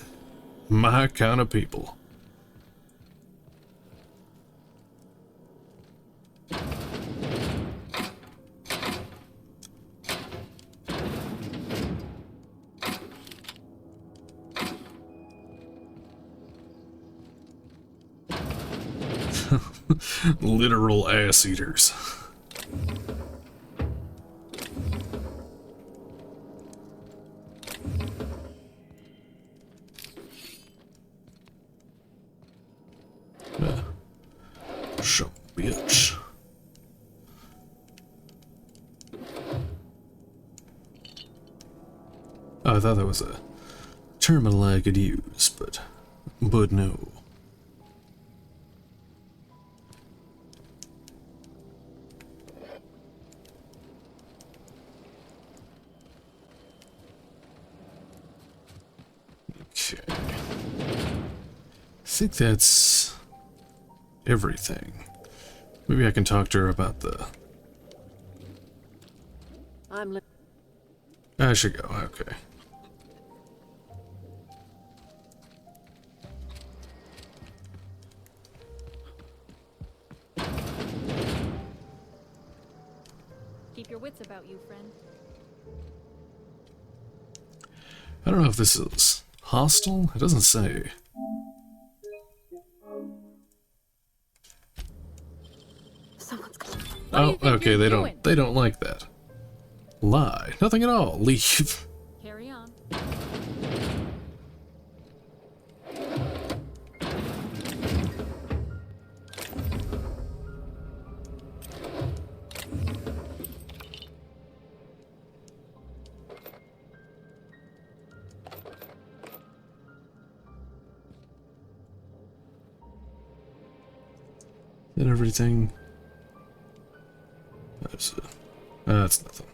My kind of people. Literal ass eaters. Some bitch. Oh, I thought that was a terminal I could use, but no. Okay. think that's everything. Maybe I can talk to her about the... I should go, okay. Keep your wits about you, friend. I don't know if this is hostile. It doesn't say. Oh, okay, they don't like that. Lie. Nothing at all. Leave. Carry on. And everything. That's nothing.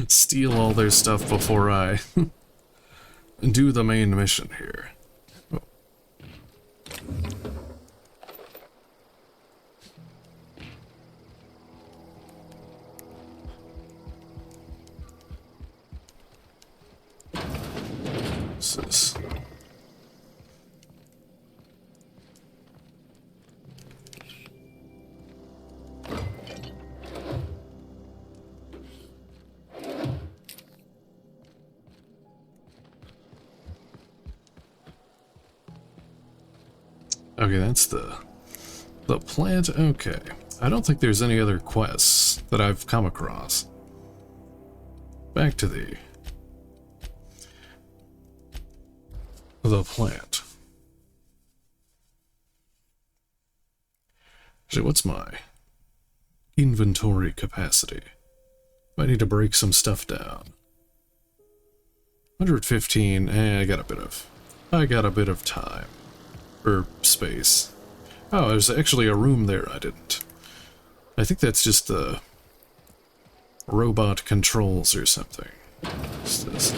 Steal all their stuff before I do the main mission here. Oh. What's this? Okay, that's the plant. Okay. I don't think there's any other quests that I've come across. Back to the plant. Actually, what's my inventory capacity? Might need to break some stuff down. 115. I got a bit of time. Or space. Oh, there's actually a room there I didn't. I think that's just the robot controls or something. What's this?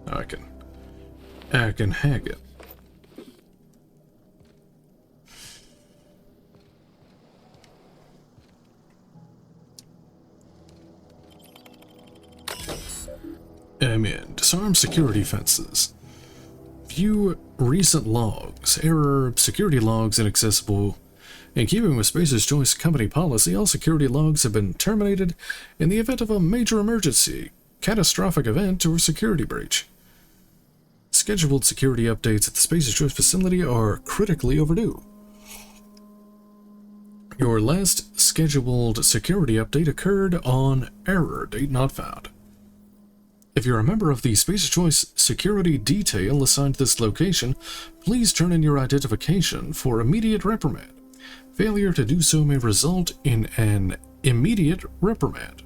Oh, I can hack it. Disarm security fences. View recent logs. Error. Security logs inaccessible. In keeping with Spacer's Choice company policy, all security logs have been terminated in the event of a major emergency, catastrophic event, or security breach. Scheduled security updates at the Spacer's Choice facility are critically overdue. Your last scheduled security update occurred on error date not found. If you're a member of the Spacer's Choice security detail assigned to this location, please turn in your identification for immediate reprimand. Failure to do so may result in an immediate reprimand.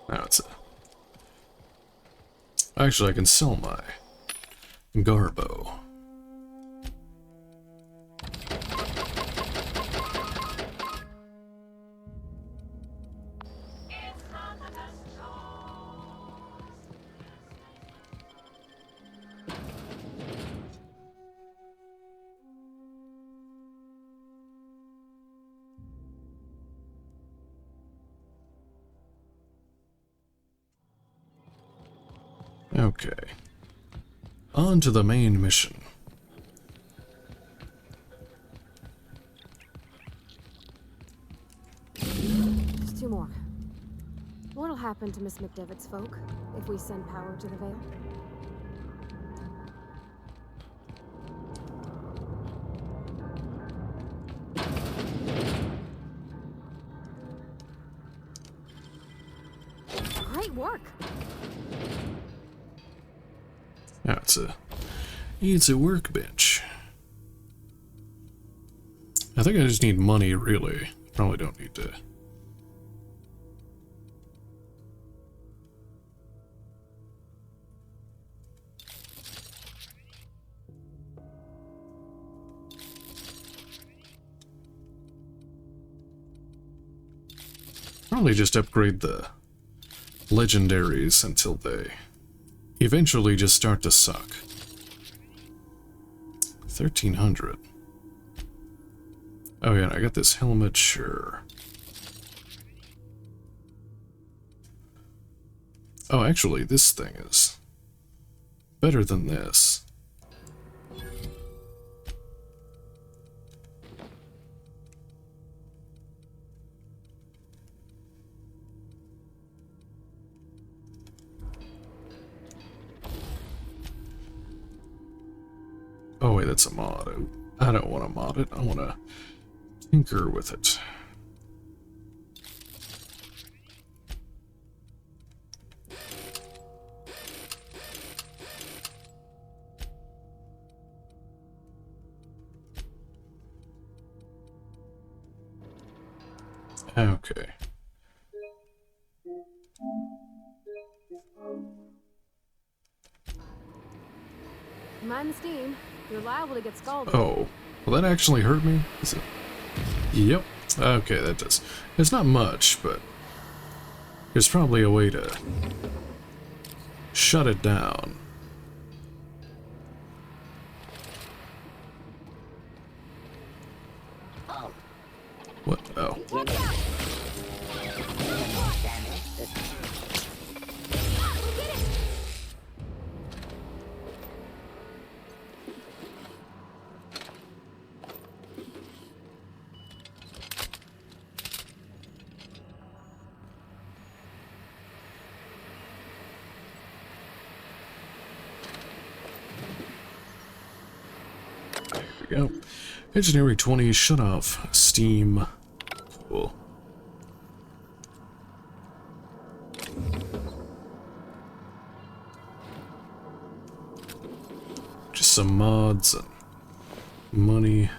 Now it's actually, I can sell my Garbo. Okay. On to the main mission. happen to Miss McDevitt's folk if we send power to the Vale? Great work. Now it's a workbench. I think I just need money, really. Probably don't need to. Probably just upgrade the legendaries until they eventually just start to suck. 1300. Oh yeah, I got this helmet, sure. Oh, actually, this thing is better than this. Oh wait, that's a mod. I don't want to mod it. I want to tinker with it. Okay. Mind the steam. You're liable to get scalded. Oh, well that actually hurt me? Is it? Yep. Okay, that does. It's not much, but there's probably a way to shut it down. What? Oh. There we go. Engineering 20, shut off. Steam. Cool. Just some mods and money.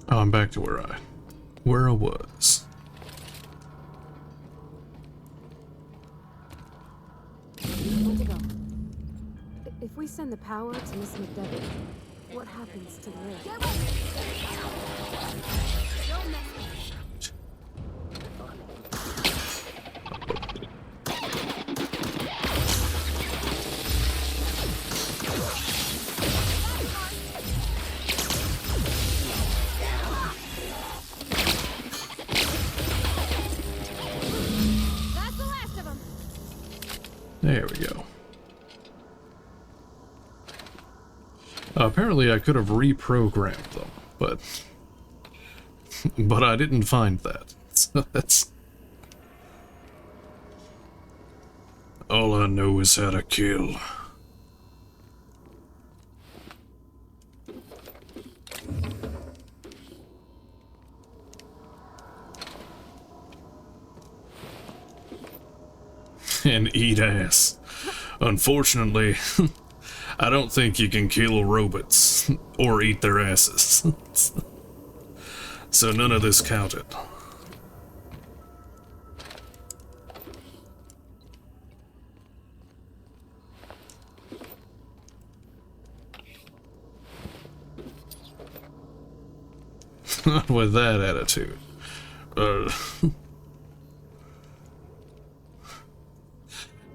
Oh, I'm back to where I was. Where to go? If we send the power to Miss McDevitt, what happens to the rig? Don't mess with me. There we go. Apparently I could have reprogrammed them, but I didn't find that. So that's all I know is how to kill. And eat ass. Unfortunately, I don't think you can kill robots or eat their asses. So none of this counted. Not with that attitude.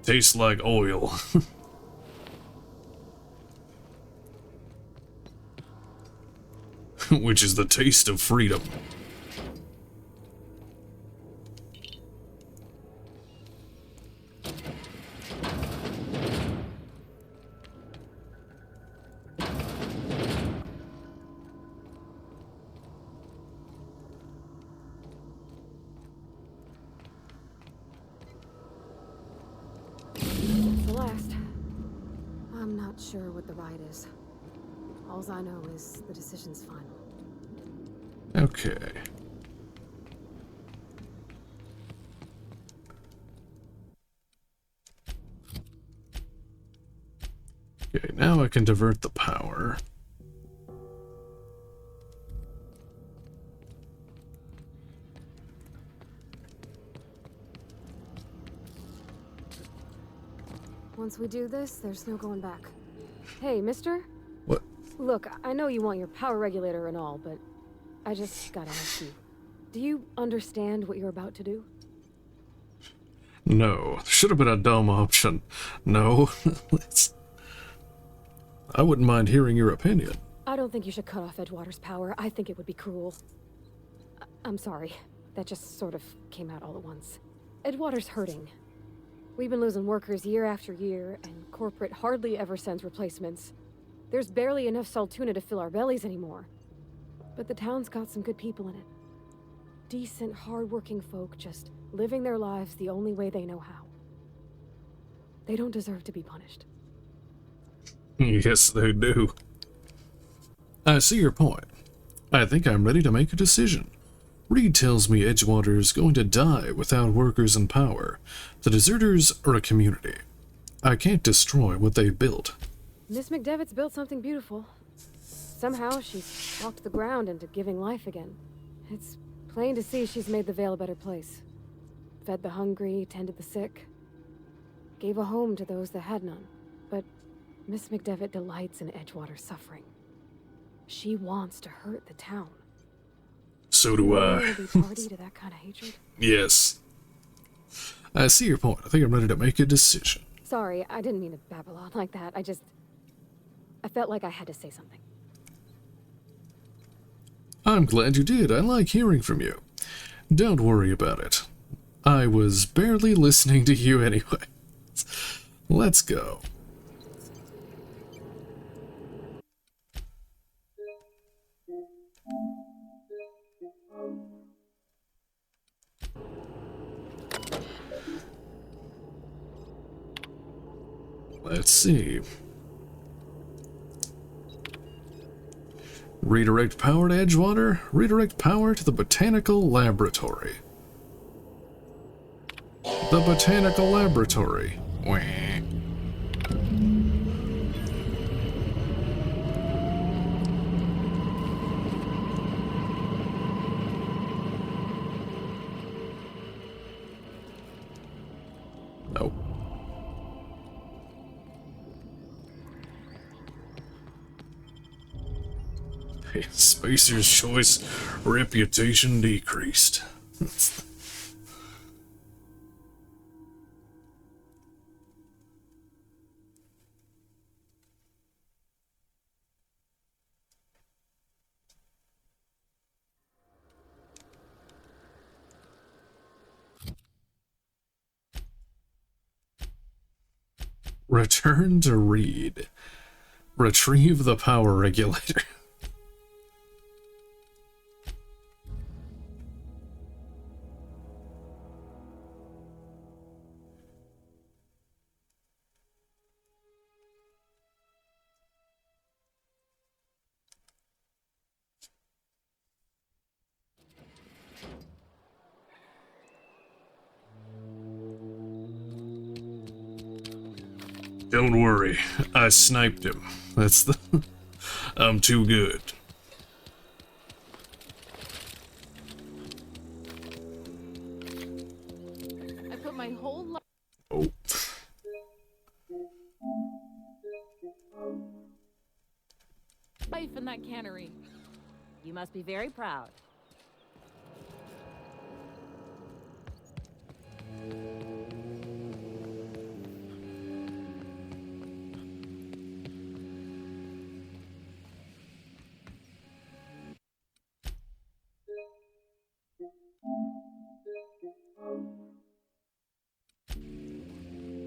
Tastes like oil. Which is the taste of freedom. sure what the right is. All I know is the decision's final. Okay. Okay, now I can divert the power. Once we do this, there's no going back. Hey, mister? What? Look, I know you want your power regulator and all, but I just gotta ask you. Do you understand what you're about to do? No. Should have been a dumb option. No. I wouldn't mind hearing your opinion. I don't think you should cut off Edgewater's power. I think it would be cruel. I'm sorry. That just sort of came out all at once. Edgewater's hurting. We've been losing workers year after year, and corporate hardly ever sends replacements. There's barely enough Saltuna to fill our bellies anymore. But the town's got some good people in it. Decent, hard-working folk just living their lives the only way they know how. They don't deserve to be punished. Yes, they do. I see your point. I think I'm ready to make a decision. Reed tells me Edgewater's going to die without workers in power. The deserters are a community. I can't destroy what they've built. Miss McDevitt's built something beautiful. Somehow she's talked the ground into giving life again. It's plain to see she's made the Vale a better place. Fed the hungry, tended the sick. Gave a home to those that had none. But Miss McDevitt delights in Edgewater's suffering. She wants to hurt the town. So do I. You be party to that kind of hatred? Yes. I see your point. I think I'm ready to make a decision. Sorry, I didn't mean to babble on like that. I felt like I had to say something. I'm glad you did. I like hearing from you. Don't worry about it. I was barely listening to you anyway. Let's go. Let's see. Redirect power to Edgewater. Redirect power to the Botanical Laboratory. The Botanical Laboratory. Wah. Nope. Spacer's choice reputation decreased. Return to Reed. Retrieve the power regulator. Don't worry, I sniped him. That's the... I'm too good. I put my whole life... Oh. in that cannery. You must be very proud.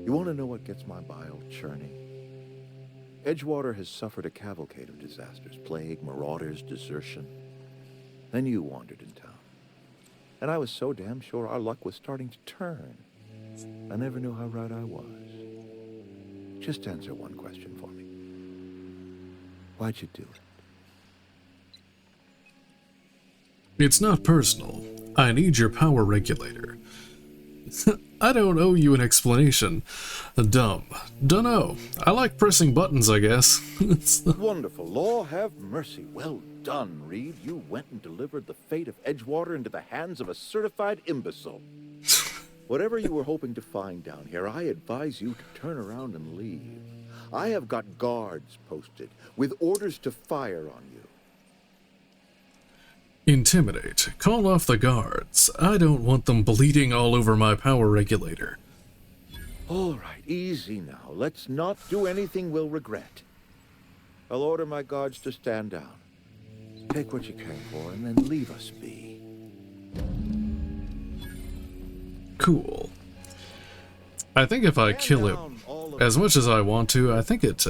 You want to know what gets my bile churning? Edgewater has suffered a cavalcade of disasters, plague, marauders, desertion. Then you wandered in town. And I was so damn sure our luck was starting to turn. I never knew how right I was. Just answer one question for me. Why'd you do it? It's not personal. I need your power regulator. I don't owe you an explanation. Dumb. Dunno. I like pressing buttons, I guess. Wonderful. Law have mercy. Well done, Reed. You went and delivered the fate of Edgewater into the hands of a certified imbecile. Whatever you were hoping to find down here, I advise you to turn around and leave. I have got guards posted with orders to fire on you. Intimidate. Call off the guards. I don't want them bleeding all over my power regulator. All right, easy now. Let's not do anything we'll regret. I'll order my guards to stand down. Take what you came for and then leave us be. Cool. I think if I kill him, as much as I want to, I think it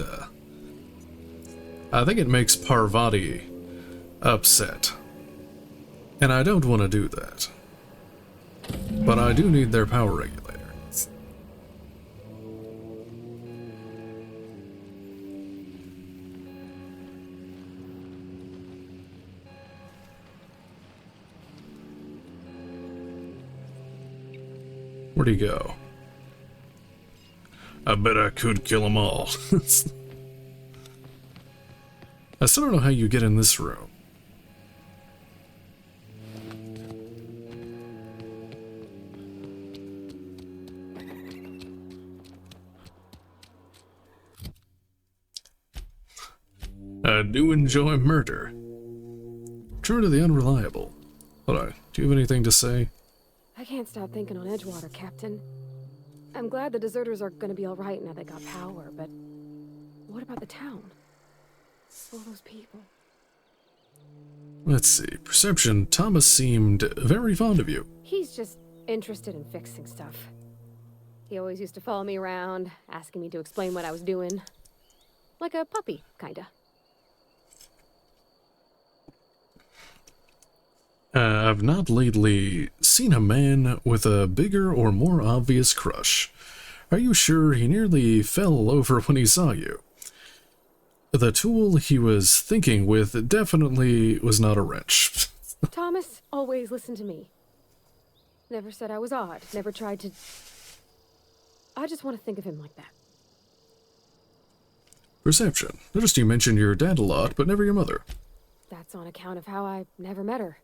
makes Parvati upset. And I don't want to do that. But I do need their power regulator. Where'd he go? I bet I could kill them all. I still don't know how you get in this room. I do enjoy murder. True to the unreliable. Hold on, do you have anything to say? I can't stop thinking on Edgewater, Captain. I'm glad the deserters are gonna be alright now they got power, but what about the town? All those people. Let's see. Perception. Thomas seemed very fond of you. He's just interested in fixing stuff. He always used to follow me around, asking me to explain what I was doing. Like a puppy, kinda. I've not lately seen a man with a bigger or more obvious crush. Are you sure he nearly fell over when he saw you? The tool he was thinking with definitely was not a wrench. Thomas always listened to me. Never said I was odd, never tried to... I just want to think of him like that. Perception. Noticed you mentioned your dad a lot, but never your mother. That's on account of how I never met her.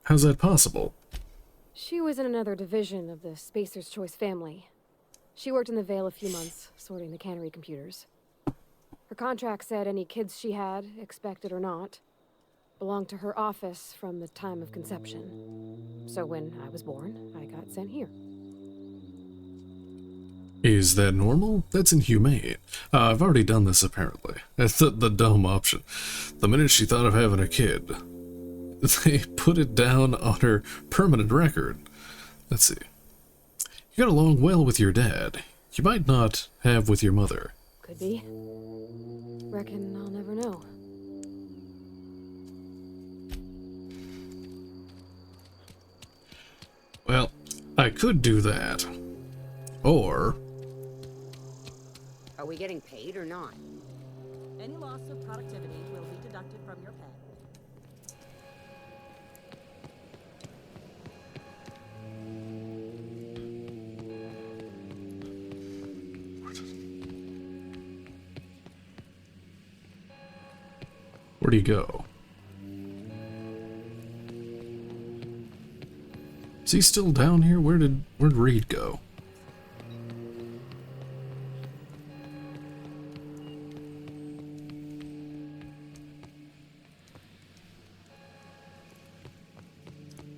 How's that possible? She was in another division of the Spacer's Choice family. She worked in the Vale a few months, sorting the cannery computers. Her contract said any kids she had, expected or not, belonged to her office from the time of conception. So when I was born, I got sent here. Is that normal? That's inhumane. I've already done this, apparently. That's the dumb option. The minute she thought of having a kid, they put it down on her permanent record. Let's see. You got along well with your dad. You might not have with your mother. Could be. Reckon I'll never know. Well, I could do that. Or... Are we getting paid or not? Any loss of productivity will be deducted from your pay. Where'd he go? Is he still down here? Where'd Reed go?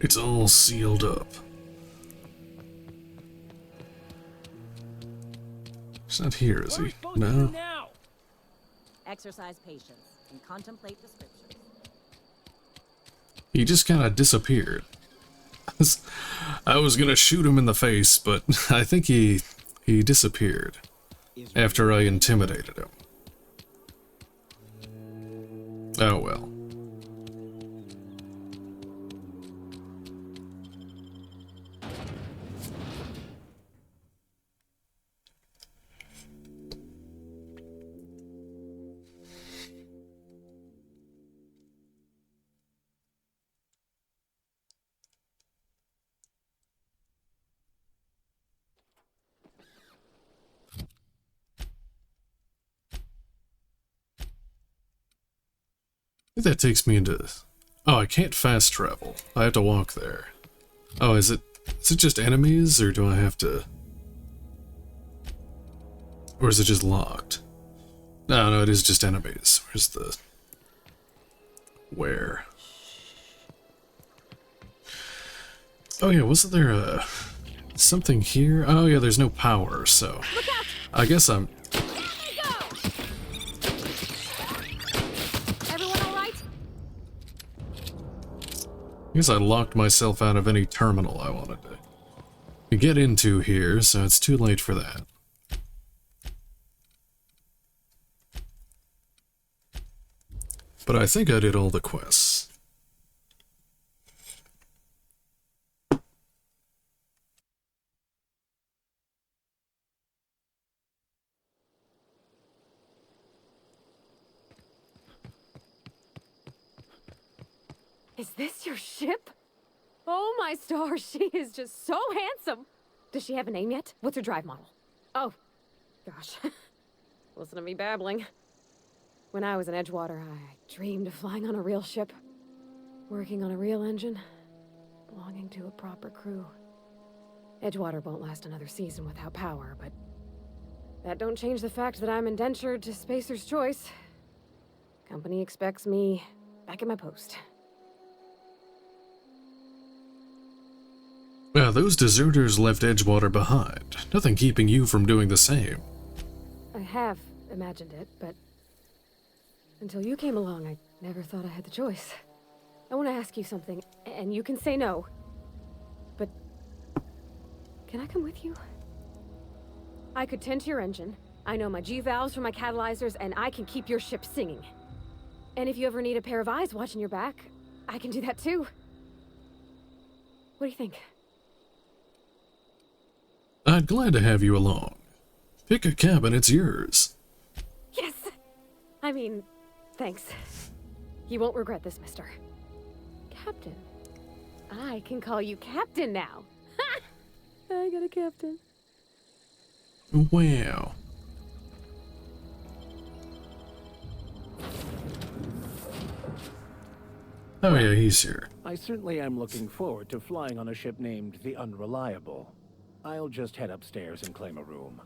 It's all sealed up. He's not here, is he? No. Exercise patience and contemplate descriptions. He just kind of disappeared. I was gonna shoot him in the face, but I think he disappeared after I intimidated him. Oh well. think that takes me into... Oh, I can't fast travel. I have to walk there. Oh, is it just enemies, or do I have to... Or is it just locked? No, it is just enemies. Where's the... Where? Oh yeah, wasn't there something here? Oh yeah, there's no power, so... I guess I'm... I guess I locked myself out of any terminal I wanted to get into here, so it's too late for that. But I think I did all the quests. Is this your ship? Oh my stars, she is just so handsome. Does she have a name yet? What's her drive model? Oh, gosh. Listen to me babbling. When I was in Edgewater, I dreamed of flying on a real ship, working on a real engine, belonging to a proper crew. Edgewater won't last another season without power, but that don't change the fact that I'm indentured to Spacer's Choice. Company expects me back at my post. Those deserters left Edgewater behind. Nothing keeping you from doing the same. I have imagined it, but until you came along, I never thought I had the choice. I want to ask you something, and you can say no. But can I come with you? I could tend to your engine. I know my G-valves from my catalyzers, and I can keep your ship singing. And if you ever need a pair of eyes watching your back, I can do that too. What do you think? I'd glad to have you along. Pick a cabin, it's yours. Yes! I mean, thanks. You won't regret this, mister. Captain. I can call you Captain now. Ha! I got a captain. Wow. Oh yeah, he's here. I certainly am looking forward to flying on a ship named the Unreliable. I'll just head upstairs and claim a room.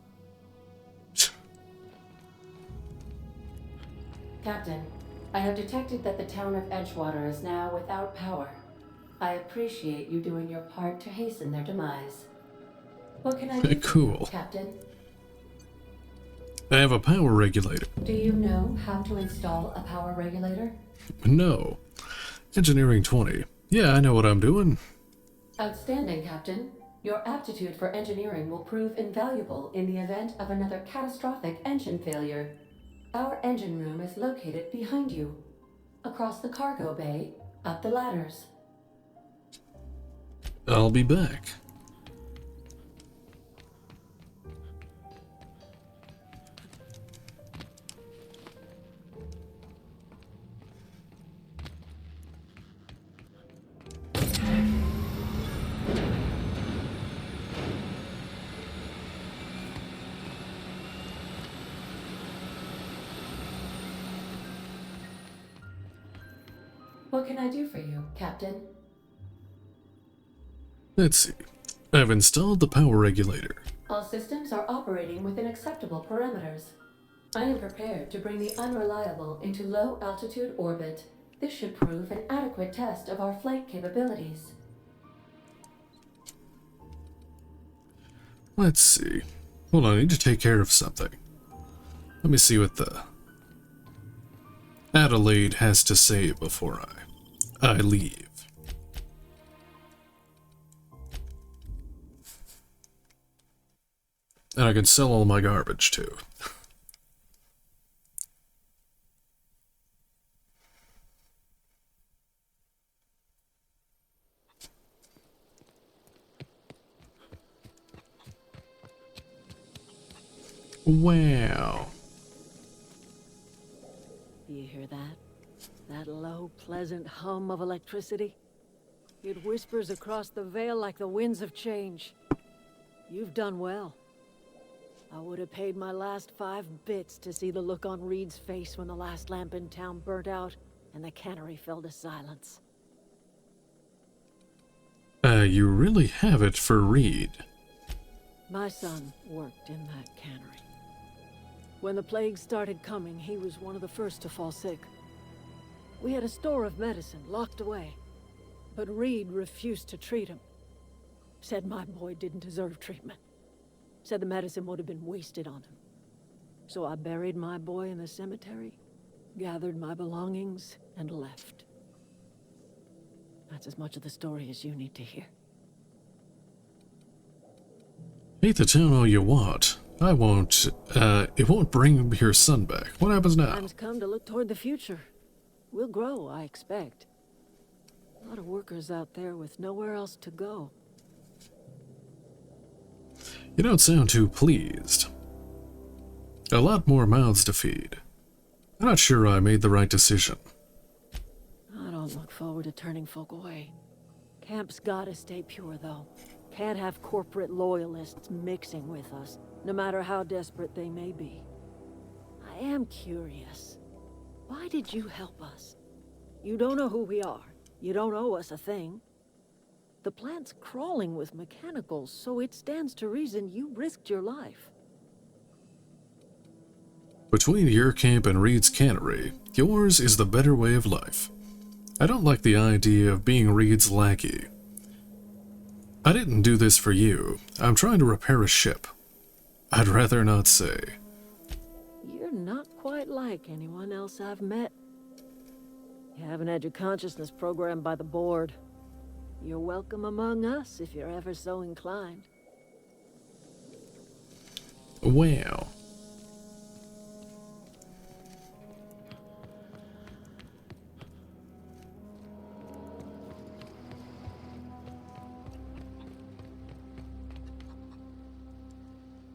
Captain, I have detected that the town of Edgewater is now without power. I appreciate you doing your part to hasten their demise. What can I do Cool. Captain? I have a power regulator. Do you know how to install a power regulator? No. Engineering 20. Yeah, I know what I'm doing. Outstanding, Captain. Your aptitude for engineering will prove invaluable in the event of another catastrophic engine failure. Our engine room is located behind you. Across the cargo bay, up the ladders. I'll be back. What can I do for you, Captain? Let's see. I've installed the power regulator. All systems are operating within acceptable parameters. I am prepared to bring the Unreliable into low-altitude orbit. This should prove an adequate test of our flight capabilities. Let's see. Hold on, I need to take care of something. Let me see what the Adelaide has to say before I leave. And I can sell all my garbage too. Wow. You hear that? That low, pleasant hum of electricity? It whispers across the veil like the winds of change. You've done well. I would have paid my last 5 bits to see the look on Reed's face when the last lamp in town burnt out, and the cannery fell to silence. You really have it for Reed. My son worked in that cannery. When the plague started coming, he was one of the first to fall sick. We had a store of medicine locked away, but Reed refused to treat him. Said my boy didn't deserve treatment. Said the medicine would have been wasted on him. So I buried my boy in the cemetery, gathered my belongings, and left. That's as much of the story as you need to hear. Hate the town all you want. I won't, it won't bring your son back. What happens now? Time's come to look toward the future. We'll grow, I expect. A lot of workers out there with nowhere else to go. You don't sound too pleased. A lot more mouths to feed. I'm not sure I made the right decision. I don't look forward to turning folk away. Camp's gotta stay pure, though. Can't have corporate loyalists mixing with us, no matter how desperate they may be. I am curious. Why did you help us? You don't know who we are. You don't owe us a thing. The plant's crawling with mechanicals, so it stands to reason you risked your life. Between your camp and Reed's cannery, yours is the better way of life. I don't like the idea of being Reed's lackey. I didn't do this for you. I'm trying to repair a ship. I'd rather not say. You're not quite like anyone else I've met. You haven't had your consciousness programmed by the board. You're welcome among us if you're ever so inclined. Wow.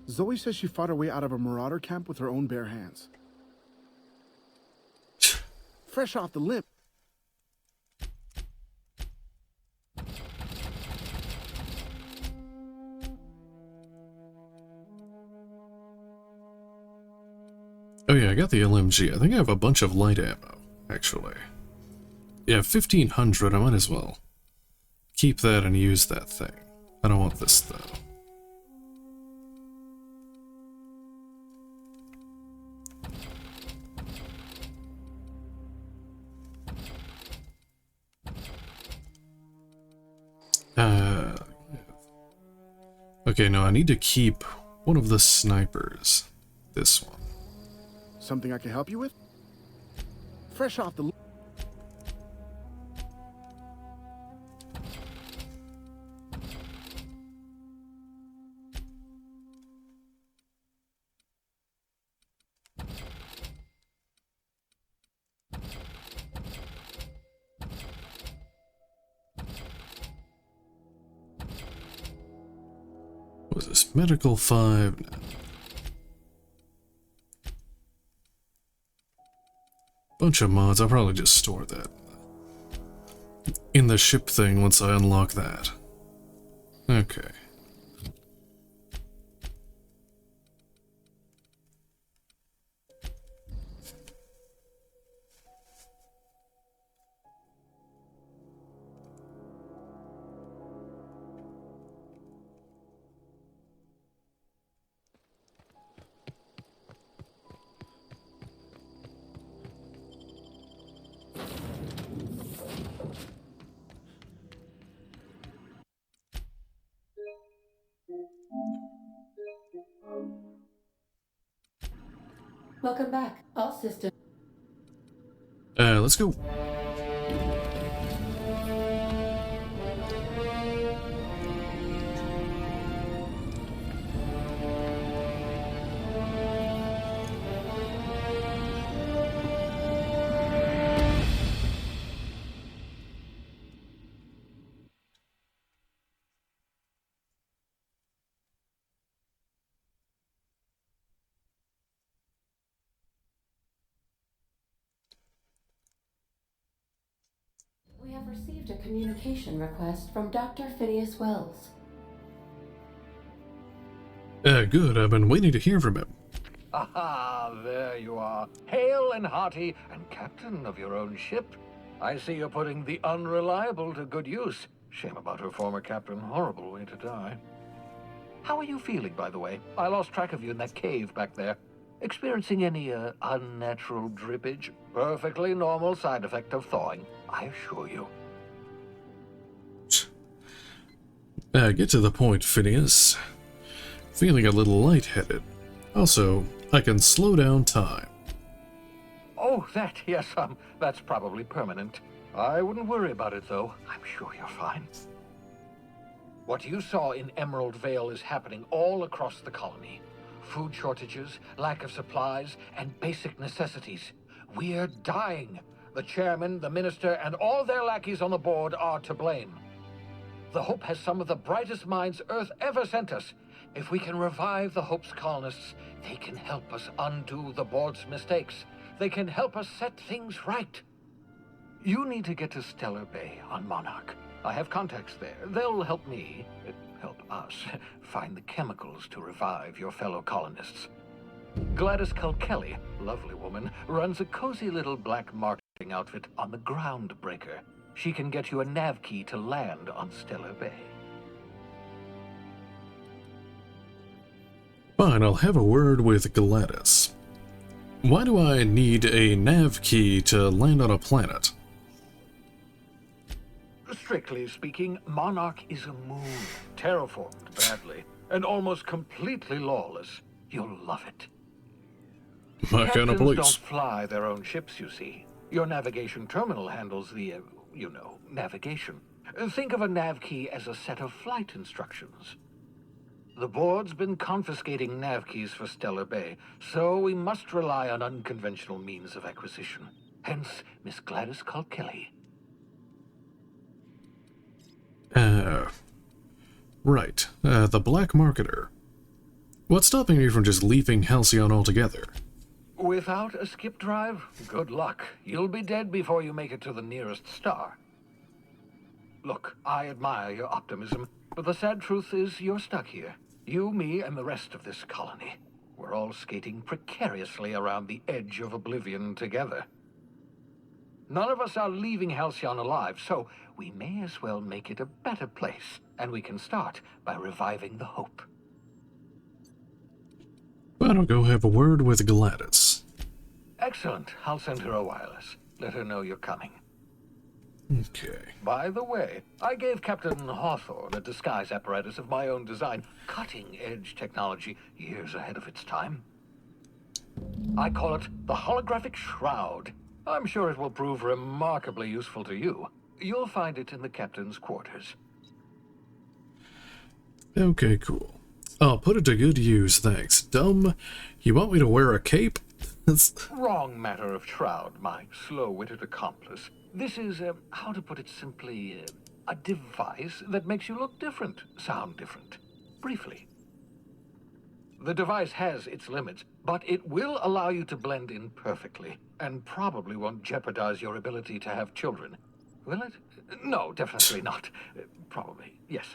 Zoe says she fought her way out of a marauder camp with her own bare hands. Fresh off the limb. Oh yeah, I got the LMG. I think I have a bunch of light ammo, actually. Yeah, 1500, I might as well keep that and use that thing. I don't want this, though. Okay, no, I need to keep one of the snipers. This one. Something I can help you with? Fresh off the... What was this? Medical 5. No. Bunch of mods. I'll probably just store that in the ship thing once I unlock that. Okay. Welcome back. All systems. Let's go. We have received a communication request from Dr. Phineas Wells. Good. I've been waiting to hear from him. Aha, there you are. Hale and hearty, and captain of your own ship. I see you're putting the Unreliable to good use. Shame about her former captain. Horrible way to die. How are you feeling, by the way? I lost track of you in that cave back there. Experiencing any, unnatural drippage? Perfectly normal side effect of thawing, I assure you. Get to the point, Phineas. Feeling a little lightheaded. Also, I can slow down time. Oh, yes, that's probably permanent. I wouldn't worry about it, though. I'm sure you're fine. What you saw in Emerald Vale is happening all across the colony. Food shortages, lack of supplies, and basic necessities. We're dying. The chairman, the minister, and all their lackeys on the board are to blame. The Hope has some of the brightest minds Earth ever sent us. If we can revive the Hope's colonists, they can help us undo the board's mistakes. They can help us set things right. You need to get to Stellar Bay on Monarch. I have contacts there. They'll help help us, find the chemicals to revive your fellow colonists. Gladys Culkelly, lovely woman, runs a cozy little black marketing outfit on the Groundbreaker. She can get you a nav key to land on Stellar Bay. Fine, I'll have a word with Gladys. Why do I need a nav key to land on a planet? Strictly speaking, Monarch is a moon, terraformed badly, and almost completely lawless. You'll love it. My kind of place. Captains don't fly their own ships, you see. Your navigation terminal handles the, navigation. Think of a nav key as a set of flight instructions. The board's been confiscating nav keys for Stellar Bay, so we must rely on unconventional means of acquisition. Hence, Miss Gladys Culkelly. Right. The Black Marketer. What's stopping me from just leaving Halcyon altogether? Without a skip drive, good luck. You'll be dead before you make it to the nearest star. Look, I admire your optimism, but the sad truth is you're stuck here. You, me, and the rest of this colony. We're all skating precariously around the edge of oblivion together. None of us are leaving Halcyon alive, so we may as well make it a better place, and we can start by reviving the Hope. But I'll go have a word with Gladys. Excellent. I'll send her a wireless. Let her know you're coming. Okay. By the way, I gave Captain Hawthorne a disguise apparatus of my own design, cutting-edge technology, years ahead of its time. I call it the Holographic Shroud. I'm sure it will prove remarkably useful to you. You'll find it in the captain's quarters. Okay, cool. I'll put it to good use, thanks. Dumb, you want me to wear a cape? Wrong matter of shroud, my slow-witted accomplice. This is, how to put it simply, a device that makes you look different, sound different. Briefly. The device has its limits, but it will allow you to blend in perfectly, and probably won't jeopardize your ability to have children. Will it? No, definitely not. Probably, yes.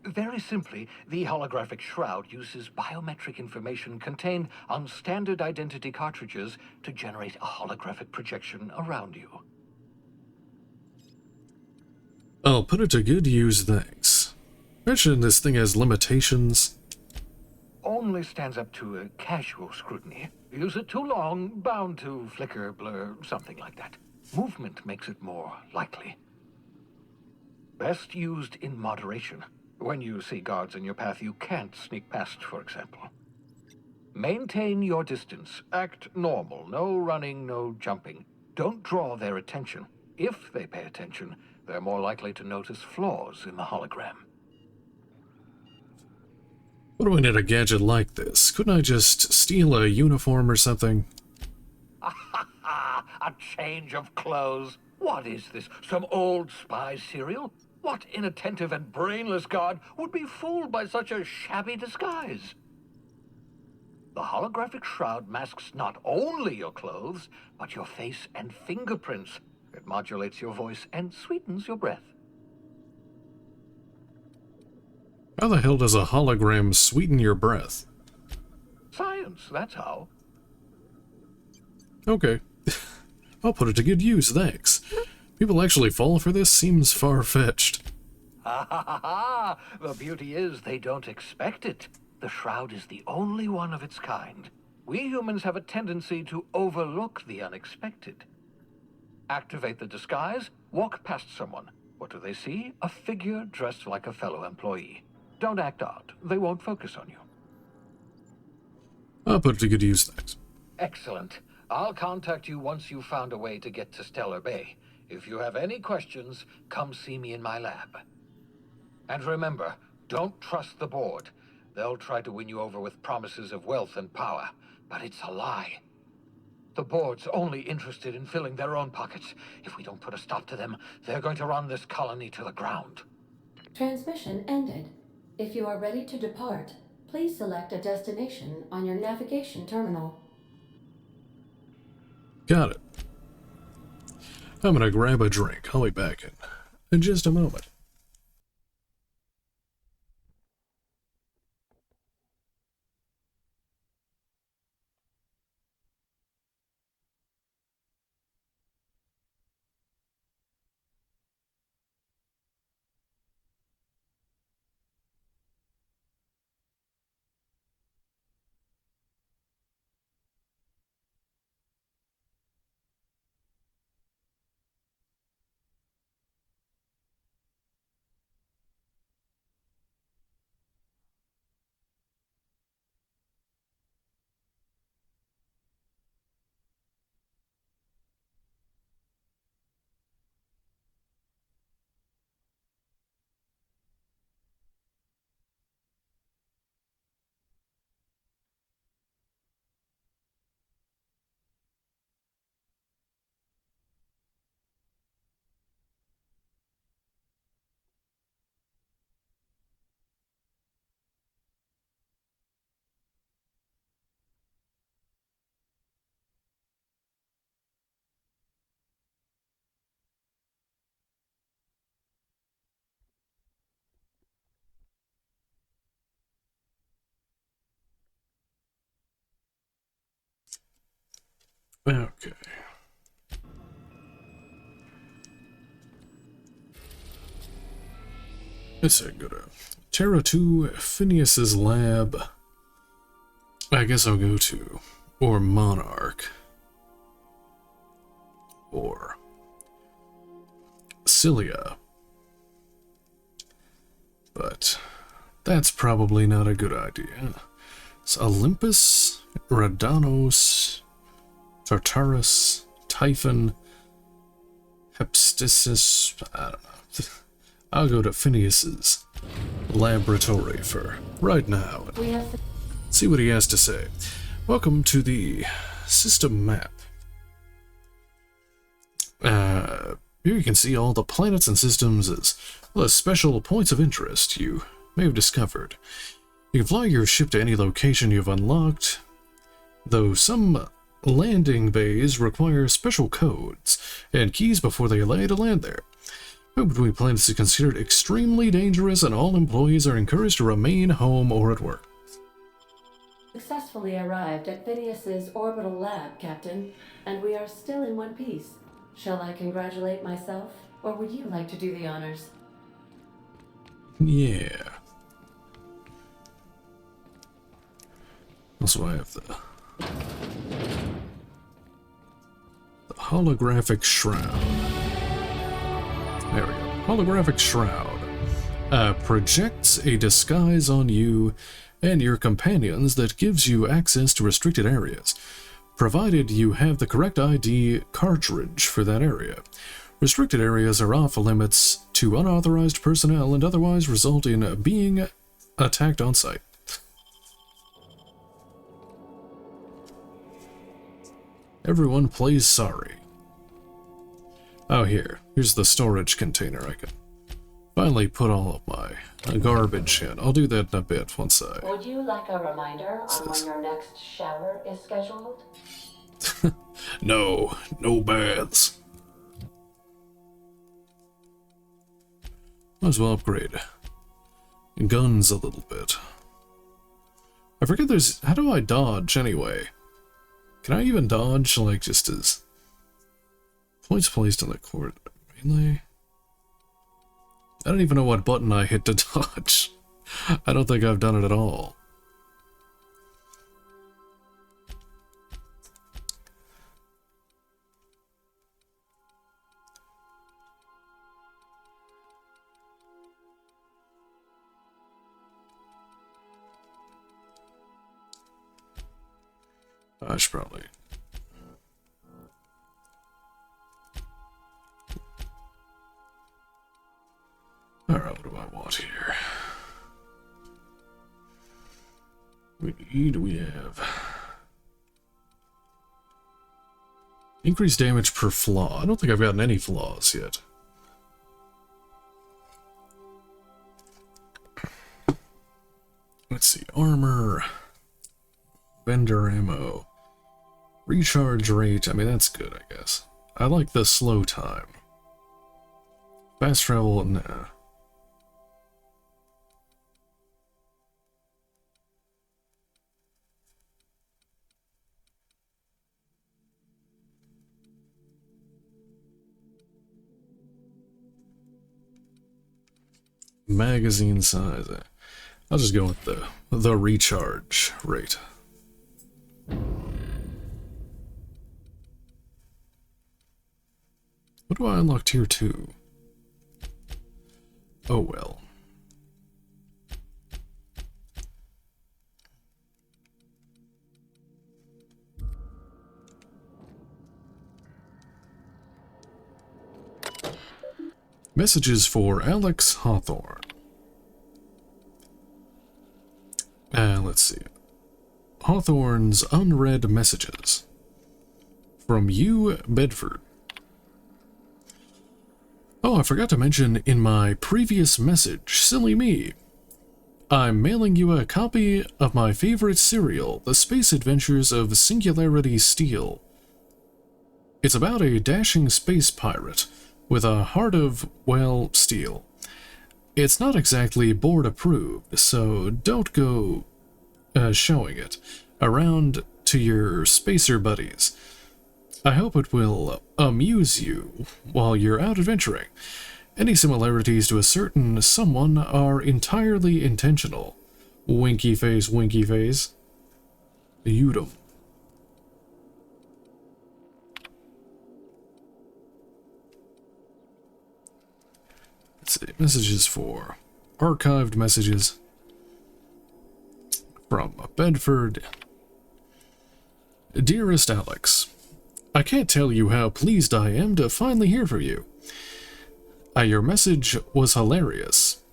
Very simply, the holographic shroud uses biometric information contained on standard identity cartridges to generate a holographic projection around you. I'll put it to good use, thanks. Mention this thing has limitations. Only stands up to a casual scrutiny. Use it too long, bound to flicker, blur, something like that. Movement makes it more likely. Best used in moderation. When you see guards in your path you can't sneak past, for example. Maintain your distance. Act normal. No running, no jumping. Don't draw their attention. If they pay attention, they're more likely to notice flaws in the hologram. What do I need a gadget like this? Couldn't I just steal a uniform or something? A change of clothes. What is this? Some old spy serial? What inattentive and brainless guard would be fooled by such a shabby disguise? The holographic shroud masks not only your clothes, but your face and fingerprints. It modulates your voice and sweetens your breath. How the hell does a hologram sweeten your breath? Science, that's how. Okay. I'll put it to good use, thanks. People actually fall for this seems far-fetched. Ha ha ha ha! The beauty is they don't expect it. The shroud is the only one of its kind. We humans have a tendency to overlook the unexpected. Activate the disguise, walk past someone. What do they see? A figure dressed like a fellow employee. Don't act odd. They won't focus on you. I'll put it to good use, thanks. Excellent. I'll contact you once you've found a way to get to Stellar Bay. If you have any questions, come see me in my lab. And remember, don't trust the board. They'll try to win you over with promises of wealth and power, but it's a lie. The board's only interested in filling their own pockets. If we don't put a stop to them, they're going to run this colony to the ground. Transmission ended. If you are ready to depart, please select a destination on your navigation terminal. Got it. I'm gonna grab a drink. I'll be back in just a moment. Okay. Let's say go to Terra 2, Phineas's lab. I guess I'll go to, or Monarch, or Cilia. But that's probably not a good idea. It's Olympus, Radanos, Tartarus, Typhon, Hepstisis, I don't know. I'll go to Phineas's laboratory for right now and see what he has to say. Welcome to the system map. Here you can see all the planets and systems as well as special points of interest you may have discovered. You can fly your ship to any location you've unlocked, though some landing bays require special codes and keys before they allow you to land there. Movement between planets is considered extremely dangerous and all employees are encouraged to remain home or at work. Successfully arrived at Phineas's orbital lab, Captain, and we are still in one piece. Shall I congratulate myself, or would you like to do the honors? Yeah. Also, I have the holographic shroud. There we go. Holographic shroud projects a disguise on you and your companions that gives you access to restricted areas, provided you have the correct ID cartridge for that area. Restricted areas are off limits to unauthorized personnel and otherwise result in being attacked on sight. Everyone plays sorry. Oh, here's the storage container. I can finally put all of my garbage in. I'll do that in a bit once I... Would you like a reminder on when your next shower is scheduled? No baths. Might as well upgrade guns a little bit. I forget there's... How do I dodge, anyway? Can I even dodge, like, just as... Points placed on the court. Melee? I don't even know what button I hit to dodge. I don't think I've done it at all. I should probably... Alright, what do I want here? We have... Increased damage per flaw. I don't think I've gotten any flaws yet. Let's see, armor... Vendor ammo... Recharge rate, I mean, that's good, I guess. I like the slow time. Fast travel, nah. Magazine size. I'll just go with the recharge rate. What do I unlock tier 2? Oh well. Messages for Alex Hawthorne. Let's see. Hawthorne's unread messages. From you, Bedford. Oh, I forgot to mention in my previous message, silly me. I'm mailing you a copy of my favorite serial, The Space Adventures of Singularity Steel. It's about a dashing space pirate with a heart of, well, steel. It's not exactly board approved, so don't go showing it around to your spacer buddies. I hope it will amuse you while you're out adventuring. Any similarities to a certain someone are entirely intentional. Winky face, winky face. Udom. Let's see, messages for archived messages from Bedford. Dearest Alex, I can't tell you how pleased I am to finally hear from you. Your message was hilarious.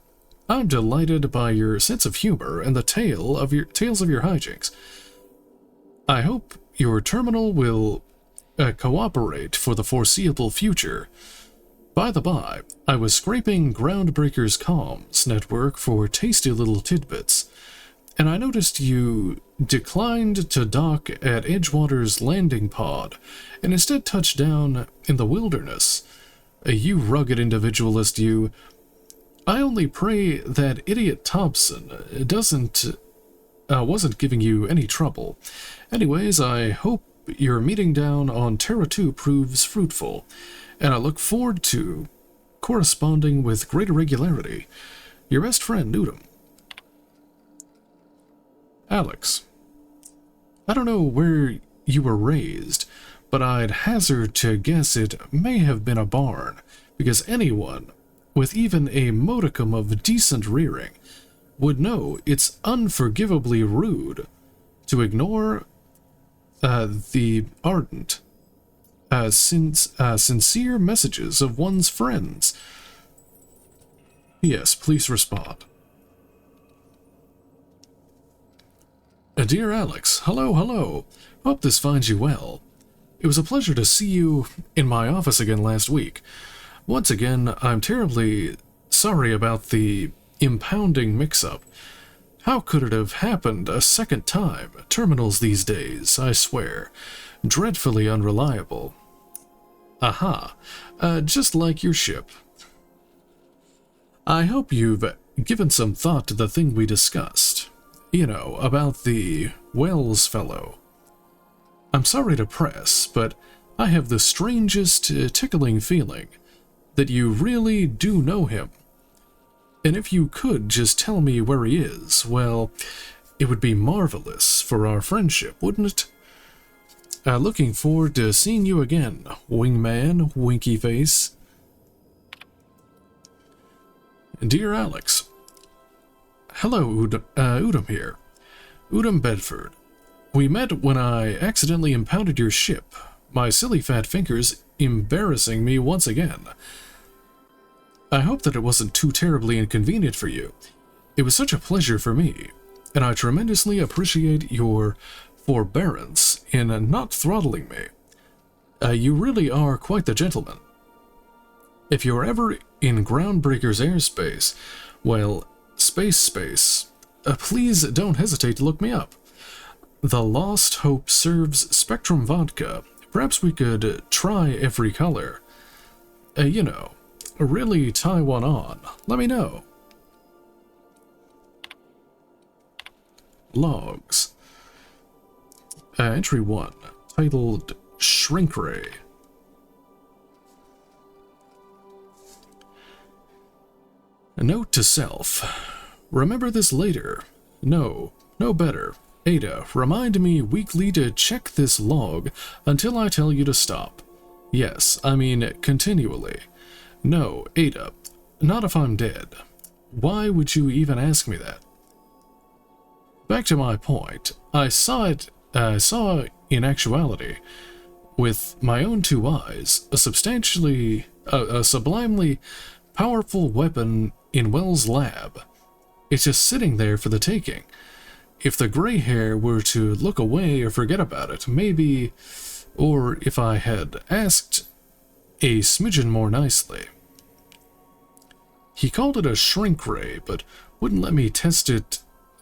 I'm delighted by your sense of humor and the tales of your hijinks. I hope your terminal will cooperate for the foreseeable future. By the by, I was scraping Groundbreaker's comms network for tasty little tidbits, and I noticed you declined to dock at Edgewater's landing pod and instead touched down in the wilderness. You rugged individualist, you. I only pray that idiot Thompson wasn't giving you any trouble. Anyways, I hope your meeting down on Terra 2 proves fruitful, and I look forward to corresponding with greater regularity. Your best friend, Newton. Alex, I don't know where you were raised, but I'd hazard to guess it may have been a barn, because anyone with even a modicum of decent rearing would know it's unforgivably rude to ignore the ardent, sincere messages of one's friends. Yes, please respond. Dear Alex, hello. Hope this finds you well. It was a pleasure to see you in my office again last week. Once again, I'm terribly sorry about the impounding mix-up. How could it have happened a second time? Terminals these days, I swear. Dreadfully unreliable. Aha. Just like your ship. I hope you've given some thought to the thing we discussed. You know, about the Wells fellow. I'm sorry to press, but I have the strangest tickling feeling that you really do know him. And if you could just tell me where he is, well, it would be marvelous for our friendship, wouldn't it? Looking forward to seeing you again, wingman, winky face. Dear Alex. Hello, Udom here. Udom Bedford. We met when I accidentally impounded your ship, my silly fat fingers embarrassing me once again. I hope that it wasn't too terribly inconvenient for you. It was such a pleasure for me, and I tremendously appreciate your forbearance in not throttling me. You really are quite the gentleman. If you're ever in Groundbreaker's airspace, well, space, please don't hesitate to look me up. The Lost Hope serves Spectrum vodka. Perhaps we could try every color. You know, really tie one on. Let me know. Logs. Entry 1, titled Shrink Ray. A note to self. Remember this later. No better. Ada, remind me weekly to check this log until I tell you to stop. Yes, I mean continually. No, Ada, not if I'm dead. Why would you even ask me that? Back to my point. I saw in actuality, with my own two eyes, a sublimely powerful weapon in Wells' lab. It's just sitting there for the taking. If the gray hair were to look away or forget about it, maybe, or if I had asked a smidgen more nicely. He called it a shrink ray, but wouldn't let me test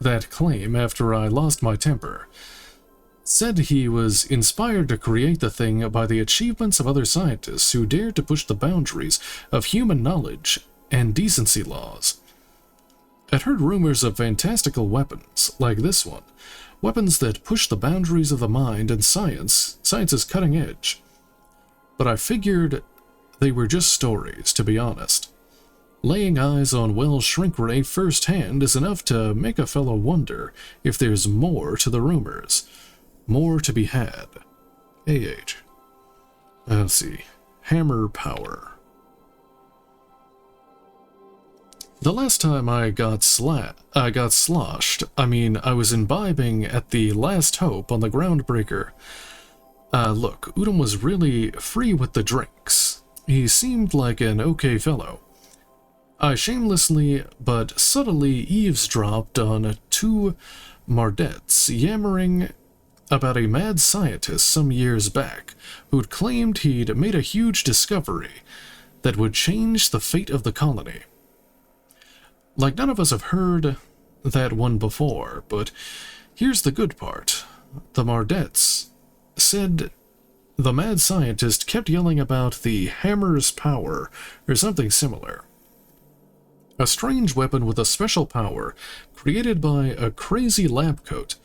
that claim after I lost my temper. Said he was inspired to create the thing by the achievements of other scientists who dared to push the boundaries of human knowledge and decency laws. I'd heard rumors of fantastical weapons, like this one. Weapons that push the boundaries of the mind and science's cutting edge. But I figured they were just stories, to be honest. Laying eyes on Wells' shrink ray firsthand is enough to make a fellow wonder if there's more to the rumors. More to be had. AH. Let's see. Hammer power. The last time I got sloshed, I was imbibing at the Last Hope on the Groundbreaker. Look, Udom was really free with the drinks. He seemed like an okay fellow. I shamelessly but subtly eavesdropped on two Mardettes yammering about a mad scientist some years back who'd claimed he'd made a huge discovery that would change the fate of the colony. Like, none of us have heard that one before, but here's the good part. The Mardettes said the mad scientist kept yelling about the hammer's power, or something similar. A strange weapon with a special power, created by a crazy lab coat.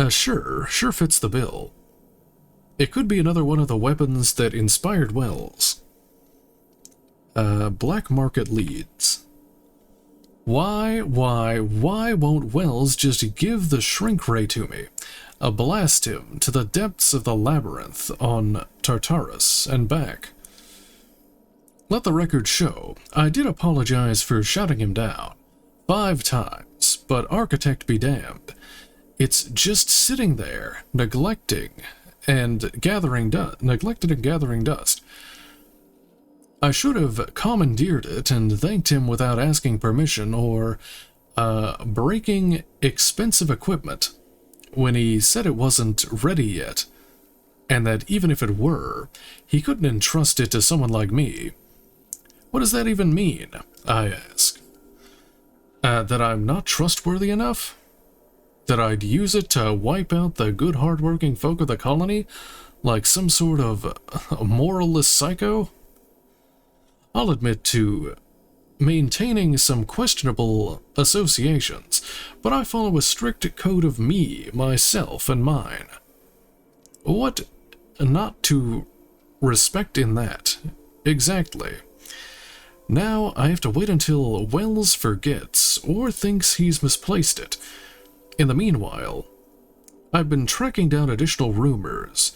Sure fits the bill. It could be another one of the weapons that inspired Wells. Black market leads. Why won't Wells just give the shrink ray to me? Blast him to the depths of the labyrinth on Tartarus and back. Let the record show, I did apologize for shutting him down 5 times, but architect be damned. It's just sitting there, neglected and gathering dust. I should have commandeered it and thanked him without asking permission or breaking expensive equipment when he said it wasn't ready yet, and that even if it were, he couldn't entrust it to someone like me. What does that even mean? I ask. That I'm not trustworthy enough? That I'd use it to wipe out the good hard-working folk of the colony like some sort of moralless psycho? I'll admit to maintaining some questionable associations, but I follow a strict code of me, myself, and mine. What not to respect in that? Exactly. Now I have to wait until Wells forgets or thinks he's misplaced it. In the meanwhile, I've been tracking down additional rumors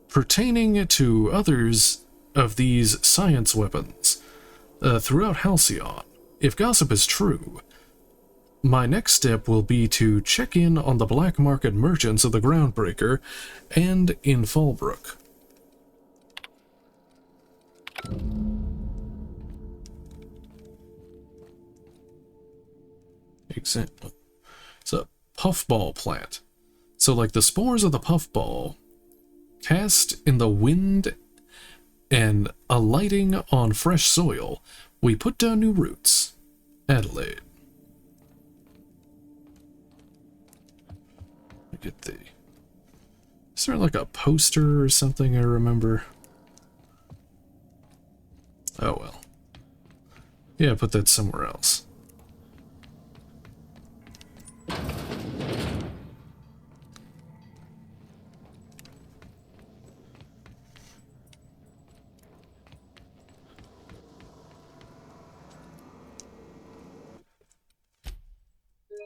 pertaining to others of these science weapons throughout Halcyon. If gossip is true, my next step will be to check in on the black market merchants of the Groundbreaker and in Fallbrook. Example. It's a puffball plant. So like the spores of the puffball cast in the wind and alighting on fresh soil, we put down new roots. Adelaide. Look at the... Is there like a poster or something I remember? Oh well. Yeah, put that somewhere else.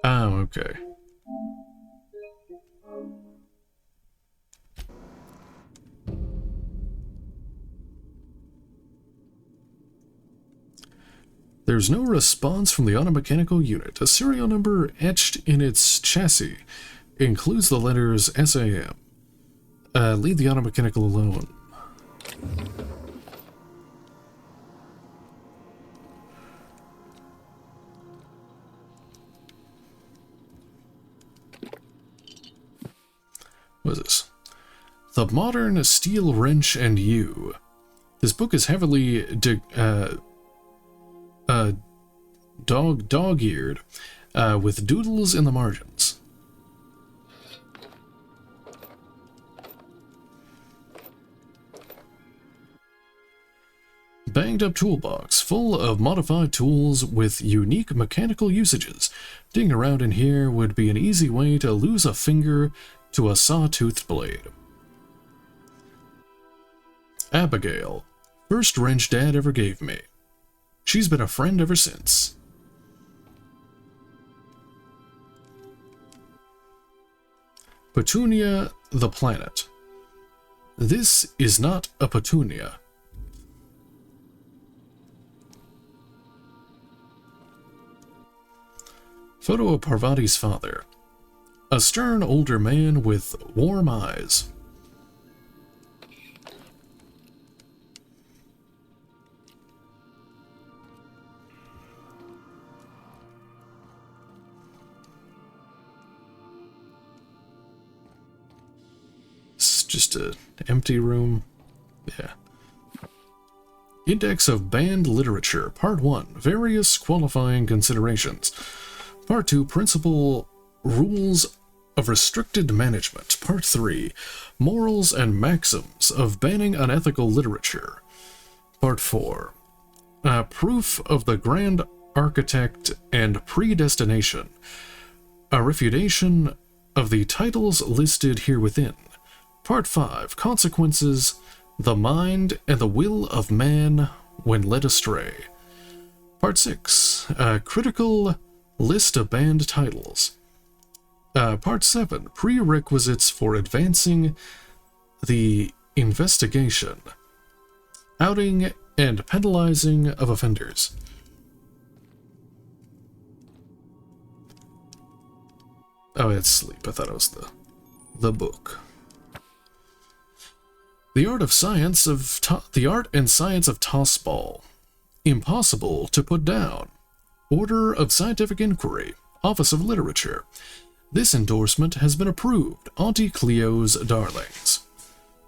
Oh, okay. There's no response from the automechanical unit. A serial number etched in its chassis includes the letters SAM. Leave the automechanical alone. What is this? The Modern Steel Wrench and You. This book is heavily dog-eared, with doodles in the margins. Banged up toolbox, full of modified tools with unique mechanical usages. Digging around in here would be an easy way to lose a finger to a saw-toothed blade. Abigail. First wrench Dad ever gave me. She's been a friend ever since. Petunia the planet. This is not a petunia. Photo of Parvati's father. A stern older man with warm eyes. It's just an empty room. Yeah. Index of Banned Literature. Part 1. Various qualifying considerations. Part 2. Principal Rules of Restricted Management. Part 3. Morals and Maxims of Banning Unethical Literature. Part 4. Proof of the Grand Architect and Predestination. A refutation of the titles listed here within. Part 5. Consequences, the mind and the will of man when led astray. Part 6. Critical list of banned titles. Part 7. Prerequisites for advancing the investigation. Outing and penalizing of offenders. Oh, it's sleep. I thought it was the book. The art and science of tossball. Impossible to put down. Order of Scientific Inquiry. Office of Literature. This endorsement has been approved. Auntie Cleo's darlings.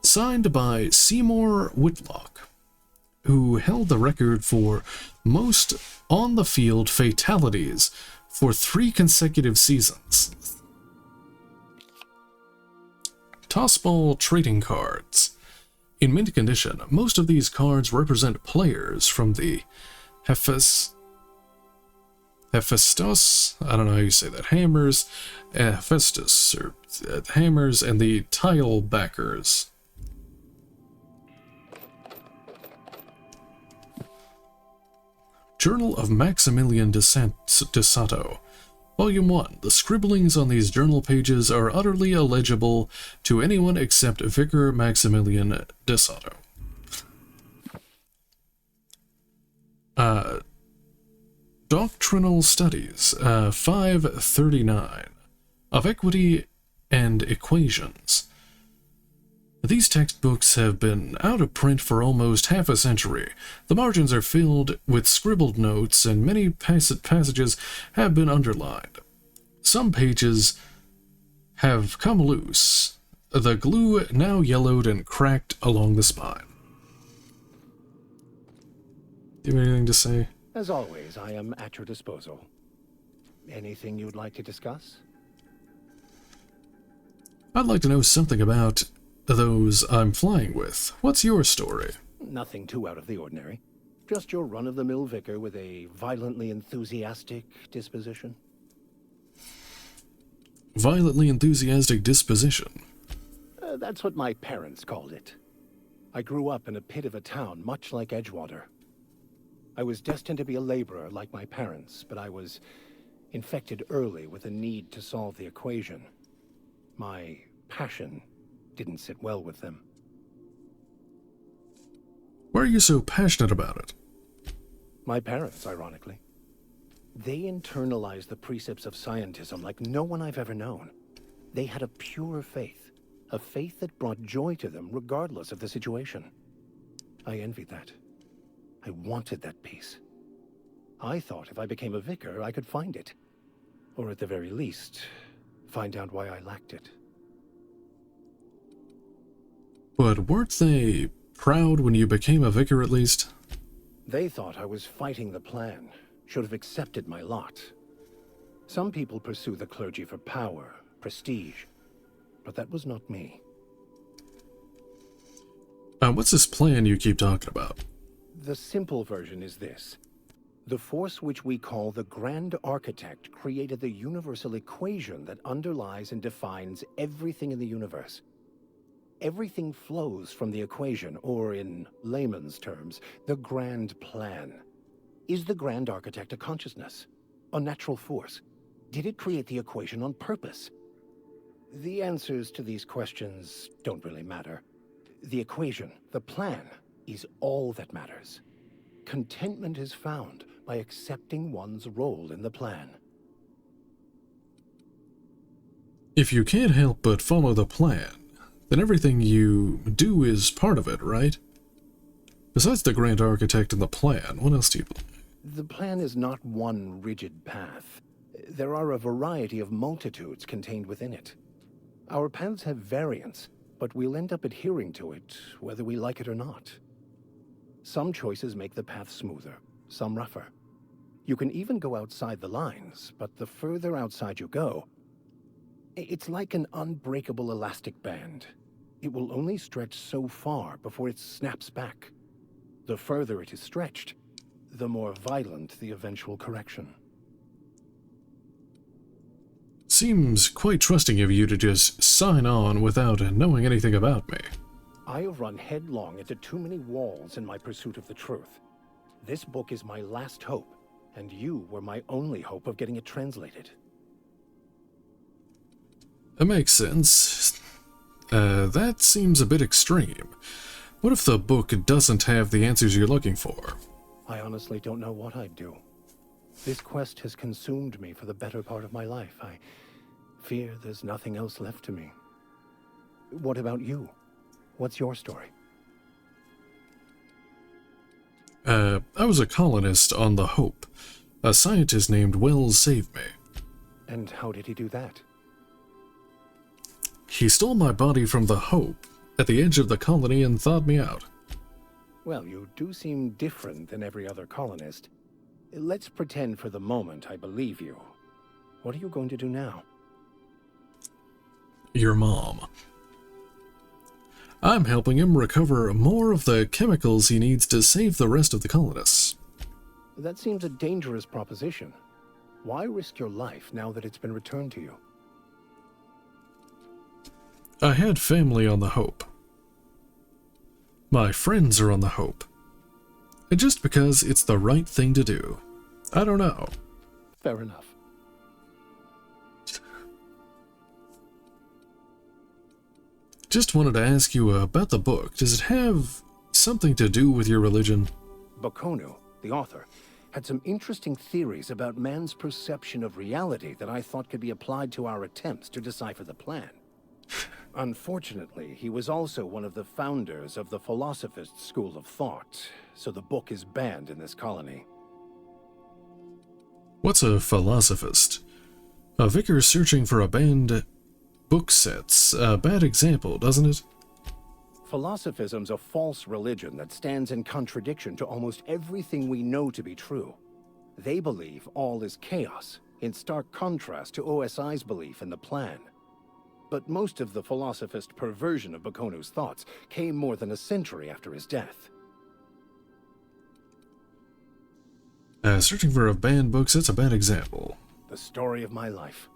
Signed by Seymour Whitlock, who held the record for most on-the-field fatalities for 3 consecutive seasons. Tossball trading cards. In mint condition, most of these cards represent players from the Hephaestus, I don't know how you say that, Hammers, Hephaestus, or Hammers, and the Tile backers. Journal of Maximilian de Sato. Volume 1. The scribblings on these journal pages are utterly illegible to anyone except Vicar Maximilian de Sato. Doctrinal Studies, 539, of Equity and Equations. These textbooks have been out of print for almost half a century. The margins are filled with scribbled notes, and many passages have been underlined. Some pages have come loose, the glue now yellowed and cracked along the spine. Do you have anything to say? As always, I am at your disposal. Anything you'd like to discuss? I'd like to know something about those I'm flying with. What's your story? Nothing too out of the ordinary. Just your run-of-the-mill vicar with a violently enthusiastic disposition. Violently enthusiastic disposition? That's what my parents called it. I grew up in a pit of a town, much like Edgewater. I was destined to be a laborer like my parents, but I was infected early with a need to solve the equation. My passion didn't sit well with them. Why are you so passionate about it? My parents, ironically. They internalized the precepts of scientism like no one I've ever known. They had a pure faith, a faith that brought joy to them regardless of the situation. I envied that. I wanted that peace. I thought if I became a vicar, I could find it. Or at the very least, find out why I lacked it. But weren't they proud when you became a vicar at least? They thought I was fighting the plan, should have accepted my lot. Some people pursue the clergy for power, prestige, but that was not me. What's this plan you keep talking about? The simple version is this. The force which we call the Grand Architect created the universal equation that underlies and defines everything in the universe. Everything flows from the equation, or in layman's terms, the grand plan. Is the Grand Architect a consciousness? A natural force? Did it create the equation on purpose? The answers to these questions don't really matter. The equation, the plan, is all that matters. Contentment is found by accepting one's role in the plan. If you can't help but follow the plan, then everything you do is part of it, right? Besides the Grand Architect and the plan, what else do you believe? The plan is not one rigid path. There are a variety of multitudes contained within it. Our paths have variance, but we'll end up adhering to it, whether we like it or not. Some choices make the path smoother, some rougher. You can even go outside the lines, but the further outside you go, it's like an unbreakable elastic band. It will only stretch so far before it snaps back. The further it is stretched, the more violent the eventual correction. Seems quite trusting of you to just sign on without knowing anything about me. I have run headlong into too many walls in my pursuit of the truth. This book is my last hope, and you were my only hope of getting it translated. That makes sense. That seems a bit extreme. What if the book doesn't have the answers you're looking for? I honestly don't know what I'd do. This quest has consumed me for the better part of my life. I fear there's nothing else left to me. What about you? What's your story? I was a colonist on the Hope. A scientist named Wells saved me. And how did he do that? He stole my body from the Hope at the edge of the colony and thawed me out. Well, you do seem different than every other colonist. Let's pretend for the moment I believe you. What are you going to do now? Your mom. I'm helping him recover more of the chemicals he needs to save the rest of the colonists. That seems a dangerous proposition. Why risk your life now that it's been returned to you? I had family on the Hope. My friends are on the Hope. And just because it's the right thing to do. I don't know. Fair enough. Just wanted to ask you about the book. Does it have something to do with your religion? Bakonu, the author, had some interesting theories about man's perception of reality that I thought could be applied to our attempts to decipher the plan. Unfortunately, he was also one of the founders of the Philosophist school of thought, so the book is banned in this colony. What's a philosophist? A vicar searching for a banned book set's a bad example, doesn't it? Philosophism's a false religion that stands in contradiction to almost everything we know to be true. They believe all is chaos, in stark contrast to OSI's belief in the plan. But most of the philosophist perversion of Bakonu's thoughts came more than a century after his death. Searching for a banned book set's a bad example. The story of my life.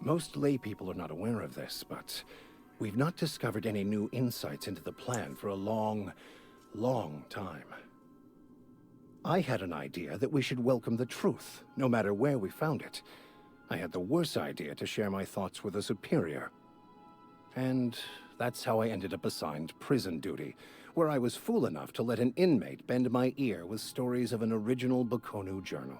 Most lay people are not aware of this, but we've not discovered any new insights into the plan for a long, long time. I had an idea that we should welcome the truth, no matter where we found it. I had the worse idea to share my thoughts with a superior. And that's how I ended up assigned prison duty, where I was fool enough to let an inmate bend my ear with stories of an original Bakonu journal.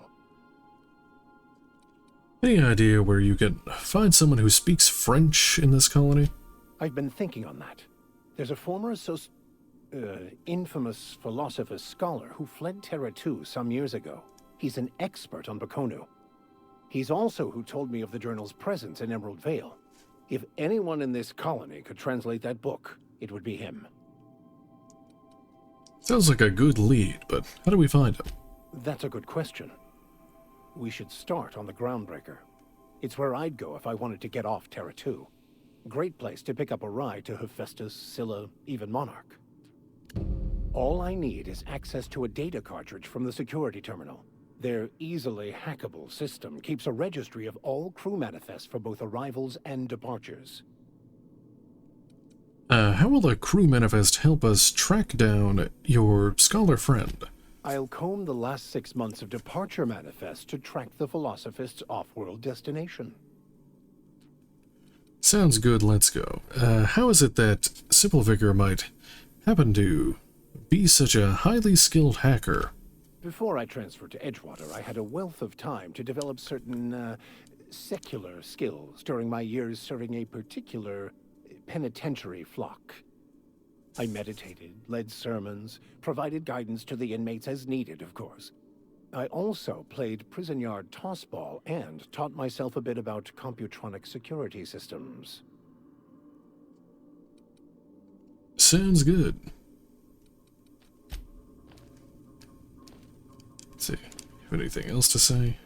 Any idea where you could find someone who speaks French in this colony? I've been thinking on that. There's a former infamous philosopher scholar who fled Terra 2 some years ago. He's an expert on Bakonu. He's also who told me of the journal's presence in Emerald Vale. If anyone in this colony could translate that book, it would be him. Sounds like a good lead, but how do we find him? That's a good question. We should start on the Groundbreaker. It's where I'd go if I wanted to get off Terra 2. Great place to pick up a ride to Hephaestus, Scylla, even Monarch. All I need is access to a data cartridge from the security terminal. Their easily hackable system keeps a registry of all crew manifests for both arrivals and departures. How will the crew manifest help us track down your scholar friend? I'll comb the last 6 months of departure manifests to track the Philosophist's off-world destination. Sounds good, let's go. How is it that Simple Vicar might happen to be such a highly skilled hacker? Before I transferred to Edgewater, I had a wealth of time to develop certain, secular skills during my years serving a particular penitentiary flock. I meditated, led sermons, provided guidance to the inmates as needed, of course. I also played prison yard tossball and taught myself a bit about computronic security systems. Sounds good. Let's see. Have anything else to say?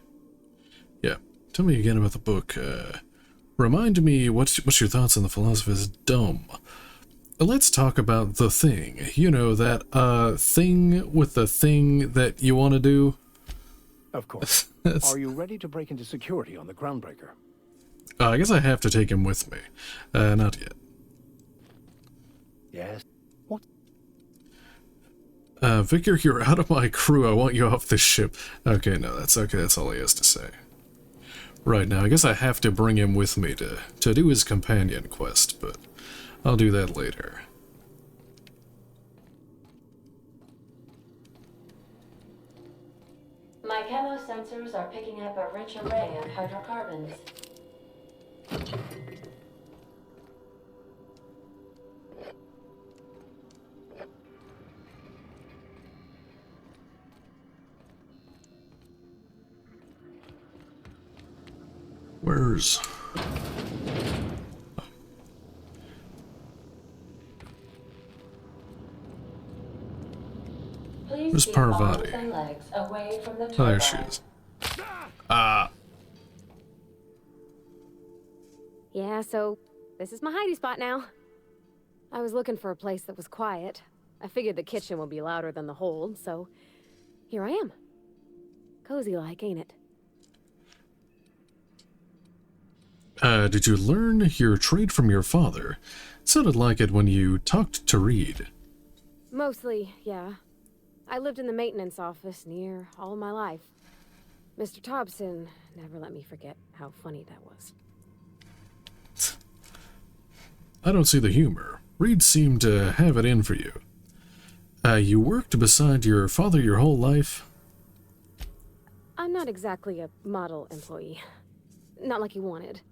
Yeah. Tell me again about the book. Remind me, what's your thoughts on the Philosopher's Dome? Let's talk about the thing. You know, that thing with the thing that you want to do? Of course. Are you ready to break into security on the Groundbreaker? I guess I have to take him with me. Not yet. Yes? What? Vicar, you're out of my crew. I want you off this ship. Okay, no, that's okay. That's all he has to say. Right, now, I guess I have to bring him with me to do his companion quest, but I'll do that later. My camo sensors are picking up a rich array of hydrocarbons. Where's... Where's Parvati? Oh, there she is. Yeah, so this is my hidey spot now. I was looking for a place that was quiet. I figured the kitchen would be louder than the hold, so here I am. Cozy-like, ain't it? Did you learn your trade from your father? Sounded like it when you talked to Reed. Mostly, yeah. I lived in the maintenance office near all my life. Mr. Thompson never let me forget how funny that was. I don't see the humor. Reed seemed to have it in for you. You worked beside your father your whole life? I'm not exactly a model employee. Not like he wanted.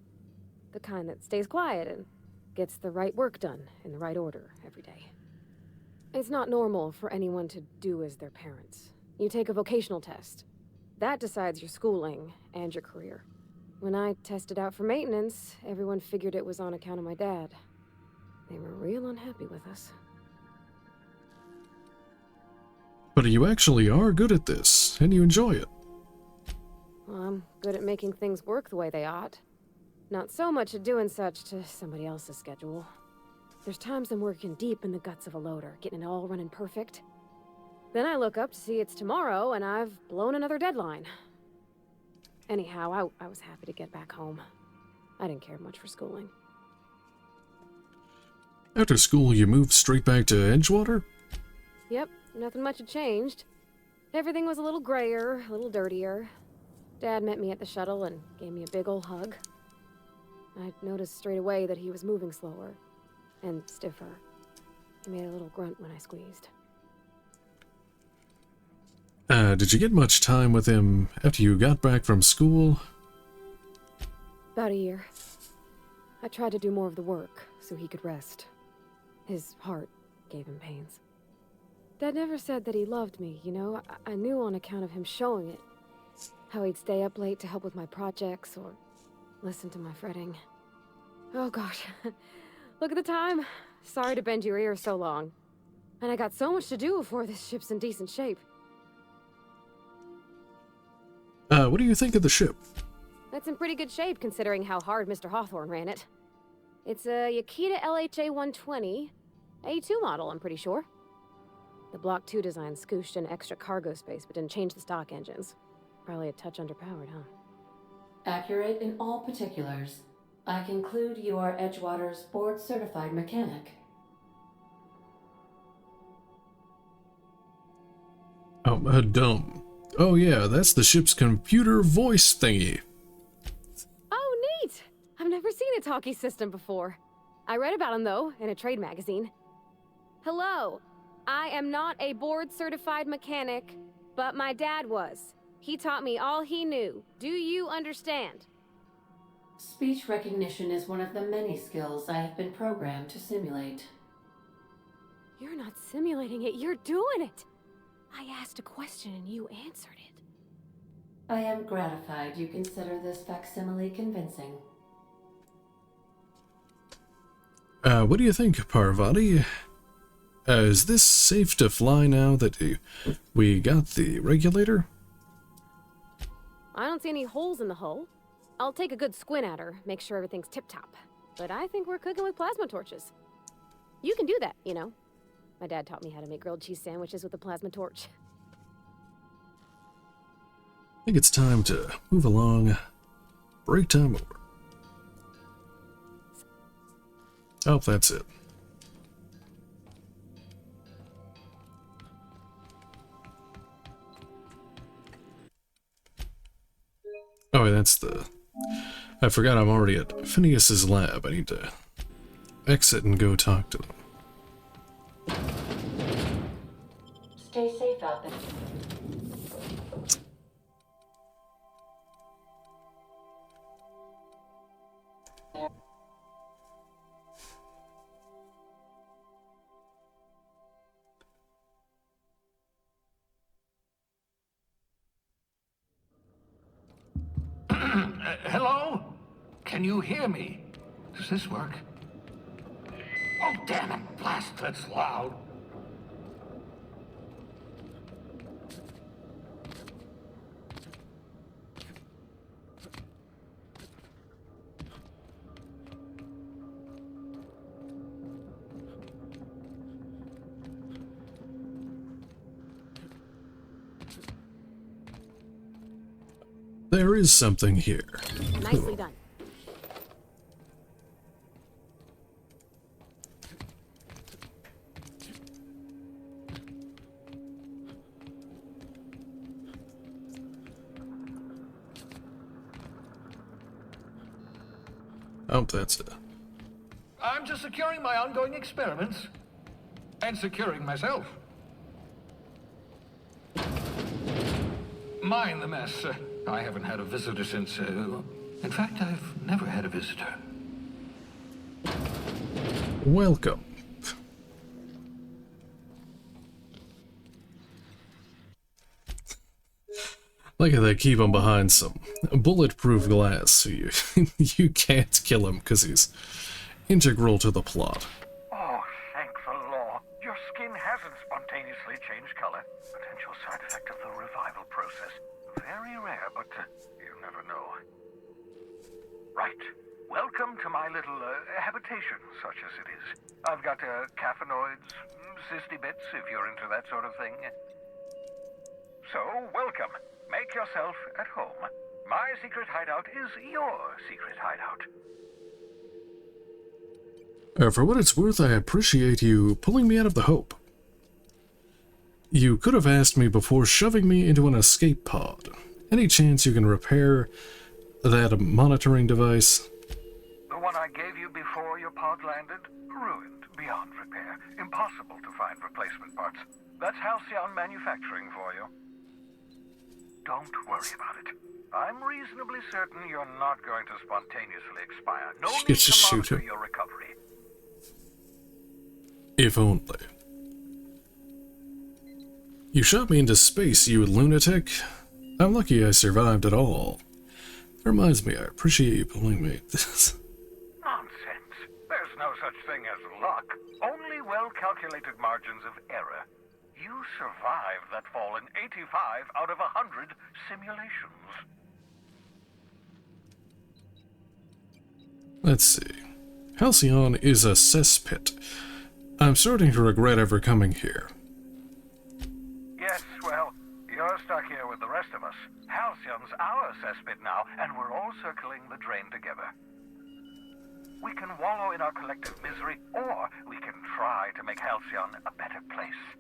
The kind that stays quiet and gets the right work done in the right order every day. It's not normal for anyone to do as their parents. You take a vocational test. That decides your schooling and your career. When I tested out for maintenance, everyone figured it was on account of my dad. They were real unhappy with us. But you actually are good at this, and you enjoy it. Well, I'm good at making things work the way they ought. Not so much at doing such to somebody else's schedule. There's times I'm working deep in the guts of a loader, getting it all running perfect. Then I look up to see it's tomorrow, and I've blown another deadline. Anyhow, I was happy to get back home. I didn't care much for schooling. After school, you moved straight back to Edgewater? Yep, nothing much had changed. Everything was a little grayer, a little dirtier. Dad met me at the shuttle and gave me a big ol' hug. I noticed straight away that he was moving slower and stiffer. He made a little grunt when I squeezed. Did you get much time with him after you got back from school? About a year. I tried to do more of the work so he could rest. His heart gave him pains. Dad never said that he loved me, you know? I knew on account of him showing it. How he'd stay up late to help with my projects or listen to my fretting. Oh gosh, look at the time. Sorry to bend your ear so long. And I got so much to do before this ship's in decent shape. What do you think of the ship? That's in pretty good shape considering how hard Mr. Hawthorne ran it. It's a Yakita LHA 120, A2 model, I'm pretty sure. The Block 2 design scooshed in extra cargo space but didn't change the stock engines. Probably a touch underpowered, huh? Accurate in all particulars. I conclude you are Edgewater's board-certified mechanic. Dumb. Oh yeah, that's the ship's computer voice thingy. Oh, neat! I've never seen a talkie system before. I read about them, though, in a trade magazine. Hello, I am not a board-certified mechanic, but my dad was. He taught me all he knew. Do you understand? Speech recognition is one of the many skills I have been programmed to simulate. You're not simulating it, you're doing it! I asked a question and you answered it. I am gratified you consider this facsimile convincing. What do you think, Parvati? Is this safe to fly now that we got the regulator? I don't see any holes in the hull. I'll take a good squint at her, make sure everything's tip-top. But I think we're cooking with plasma torches. You can do that, you know. My dad taught me how to make grilled cheese sandwiches with a plasma torch. I think it's time to move along. Break time over. Oh, that's it. Oh, that's the... I forgot I'm already at Phineas's lab. I need to exit and go talk to them. Stay safe out there. Hello? Can you hear me? Does this work? Oh, damn it! Blast, that's loud. There is something here. Nicely done. Oh, that's it. I'm just securing my ongoing experiments. And securing myself. Mind the mess. I haven't had a visitor since... in fact, I've never had a visitor. Welcome. Like how they keep him behind some bulletproof glass so you can't kill him because he's integral to the plot. Oh, thank the law. Your skin hasn't spontaneously changed color. Potential side effect of the revival process. Very rare, but you never know. Right. Welcome to my little habitation, such as it is. I've got caffeinoids, cysty bits, if you're into that sort of thing. So, welcome. Make yourself at home. My secret hideout is your secret hideout. For what it's worth, I appreciate you pulling me out of the Hope. You could have asked me before shoving me into an escape pod. Any chance you can repair that monitoring device? The one I gave you before your pod landed? Ruined beyond repair. Impossible to find replacement parts. That's Halcyon Manufacturing for you. Don't worry about it. I'm reasonably certain you're not going to spontaneously expire. No need to monitor your recovery. If only. You shot me into space, you lunatic. I'm lucky I survived at all. That reminds me, I appreciate you pulling me. Nonsense. There's no such thing as luck. Only well-calculated margins of error. You survived that fall in 85 out of 100 simulations. Let's see. Halcyon is a cesspit. I'm starting to regret ever coming here. Yes, well, you're stuck here with the rest of us. Halcyon's our cesspit now, and we're all circling the drain together. We can wallow in our collective misery, or we can try to make Halcyon a better place.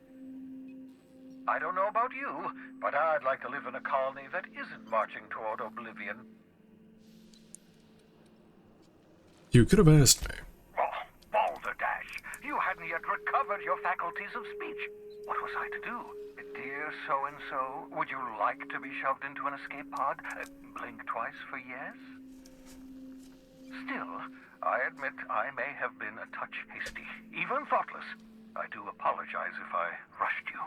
I don't know about you, but I'd like to live in a colony that isn't marching toward oblivion. You could have asked me. Oh, balderdash! You hadn't yet recovered your faculties of speech. What was I to do? Dear so-and-so, would you like to be shoved into an escape pod? Blink twice for yes? Still, I admit I may have been a touch hasty, even thoughtless. I do apologize if I rushed you.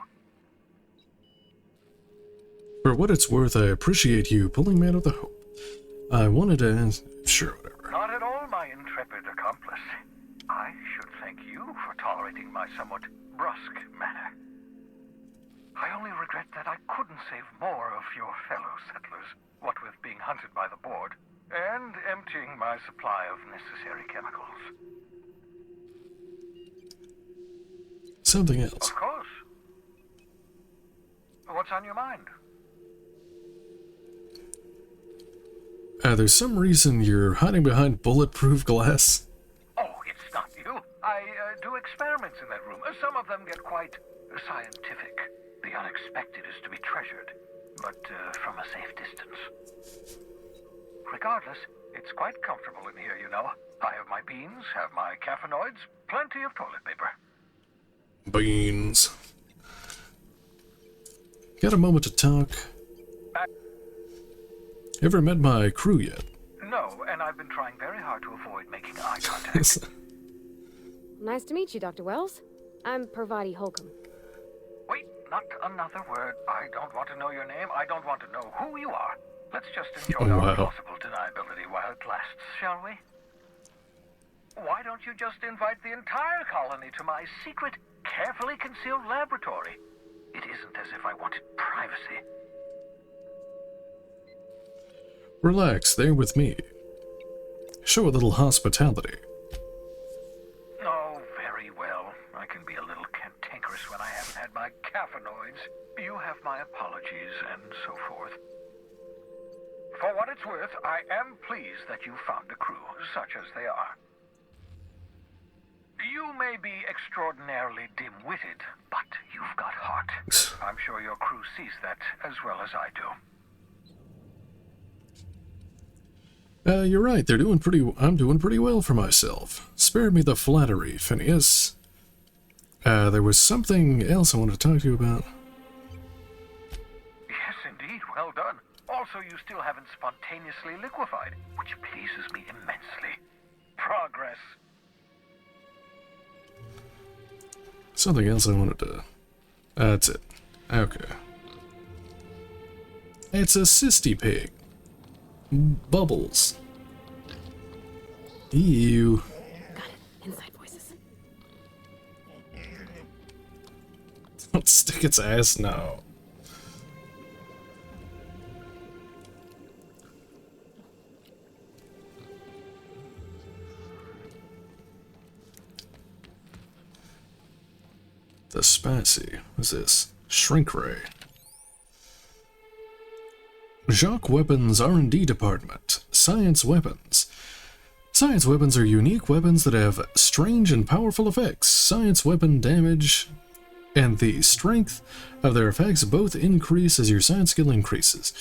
For what it's worth, I appreciate you pulling me out of the Hope. I wanted to ask... Sure, whatever. Not at all, my intrepid accomplice. I should thank you for tolerating my somewhat brusque manner. I only regret that I couldn't save more of your fellow settlers, what with being hunted by the board, and emptying my supply of necessary chemicals. Something else. Of course. What's on your mind? There's some reason you're hiding behind bulletproof glass? Oh, it's not you. I do experiments in that room. Some of them get quite scientific. The unexpected is to be treasured, but from a safe distance. Regardless, it's quite comfortable in here, you know. I have my beans, have my caffeinoids, plenty of toilet paper. Beans. Got a moment to talk? Ever met my crew yet? No, and I've been trying very hard to avoid making eye contact. Nice to meet you, Dr. Wells. I'm Parvati Holcomb. Wait, not another word. I don't want to know your name. I don't want to know who you are. Let's just enjoy our possible deniability while it lasts, shall we? Why don't you just invite the entire colony to my secret, carefully concealed laboratory? It isn't as if I wanted privacy. Relax, they're with me. Show a little hospitality. Oh, very well. I can be a little cantankerous when I haven't had my caffeinoids. You have my apologies and so forth. For what it's worth, I am pleased that you found a crew, such as they are. You may be extraordinarily dim-witted, but you've got heart. I'm sure your crew sees that as well as I do. You're right. I'm doing pretty well for myself. Spare me the flattery, Phineas. There was something else I wanted to talk to you about. Yes, indeed. Well done. Also, you still haven't spontaneously liquefied, which pleases me immensely. Progress. Something else I wanted to... That's it. Okay. It's a cysty pig. Bubbles. Ew. Got it. Inside voices. Don't stick its ass now. The Spassy. What's this? Shrink ray. Jacques Weapons R&D Department. Science weapons. Science weapons are unique weapons that have strange and powerful effects. Science weapon damage and the strength of their effects both increase as your science skill increases.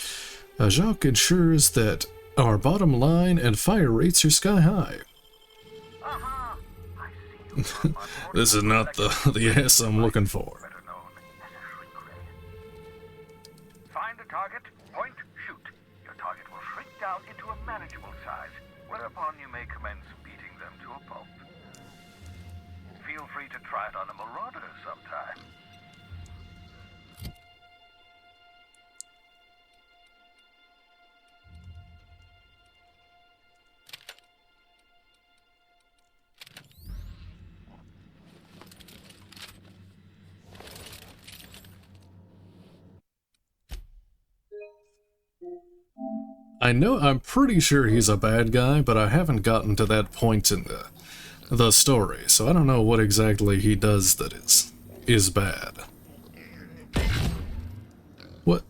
Jacques ensures that our bottom line and fire rates are sky high. This is not the ass I'm looking for. Find a target, point, shoot. Your target will shrink down into a manageable size, whereupon you may commence beating them to a pulp. Feel free to try it on a marauder sometime. I'm pretty sure he's a bad guy, but I haven't gotten to that point in the story, so I don't know what exactly he does that is bad. What?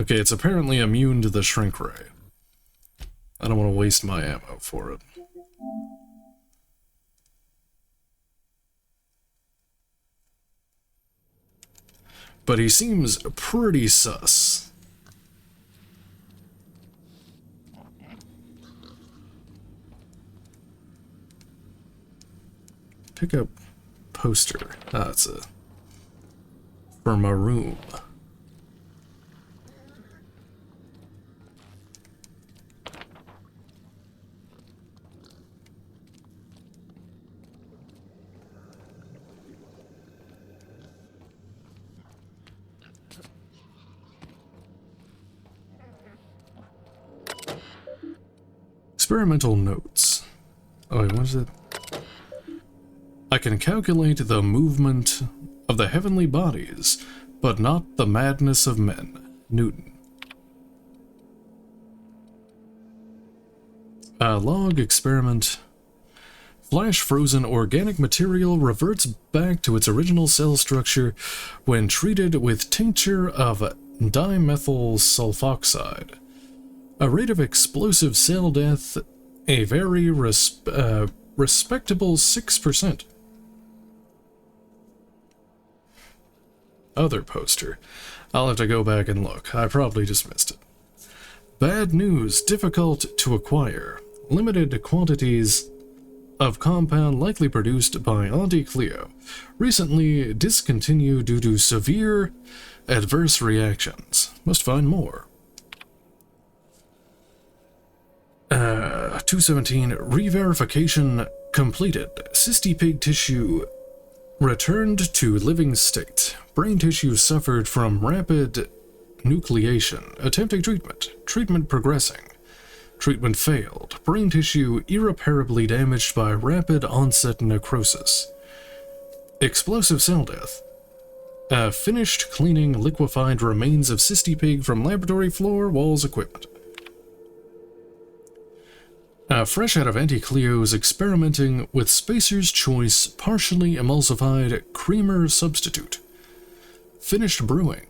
Okay, it's apparently immune to the shrink ray. I don't want to waste my ammo for it. But he seems pretty sus. Pick up poster. Ah, it's a... for my room. Experimental notes. Oh wait, what is it? I can calculate the movement of the heavenly bodies, but not the madness of men. Newton. Log experiment. Flash-frozen organic material reverts back to its original cell structure when treated with tincture of dimethyl sulfoxide. A rate of explosive cell death, a very respectable 6%. Other poster. I'll have to go back and look. I probably just missed it. Bad news, difficult to acquire. Limited quantities of compound likely produced by Auntie Cleo. Recently discontinued due to severe adverse reactions. Must find more. 217, re-verification completed. Cysty pig tissue returned to living state. Brain tissue suffered from rapid nucleation. Attempting treatment. Treatment progressing. Treatment failed. Brain tissue irreparably damaged by rapid onset necrosis. Explosive cell death. Finished cleaning liquefied remains of cysty pig from laboratory floor, walls, equipment. Fresh out of Auntie Cleo's experimenting with Spacer's Choice partially emulsified creamer substitute. Finished brewing.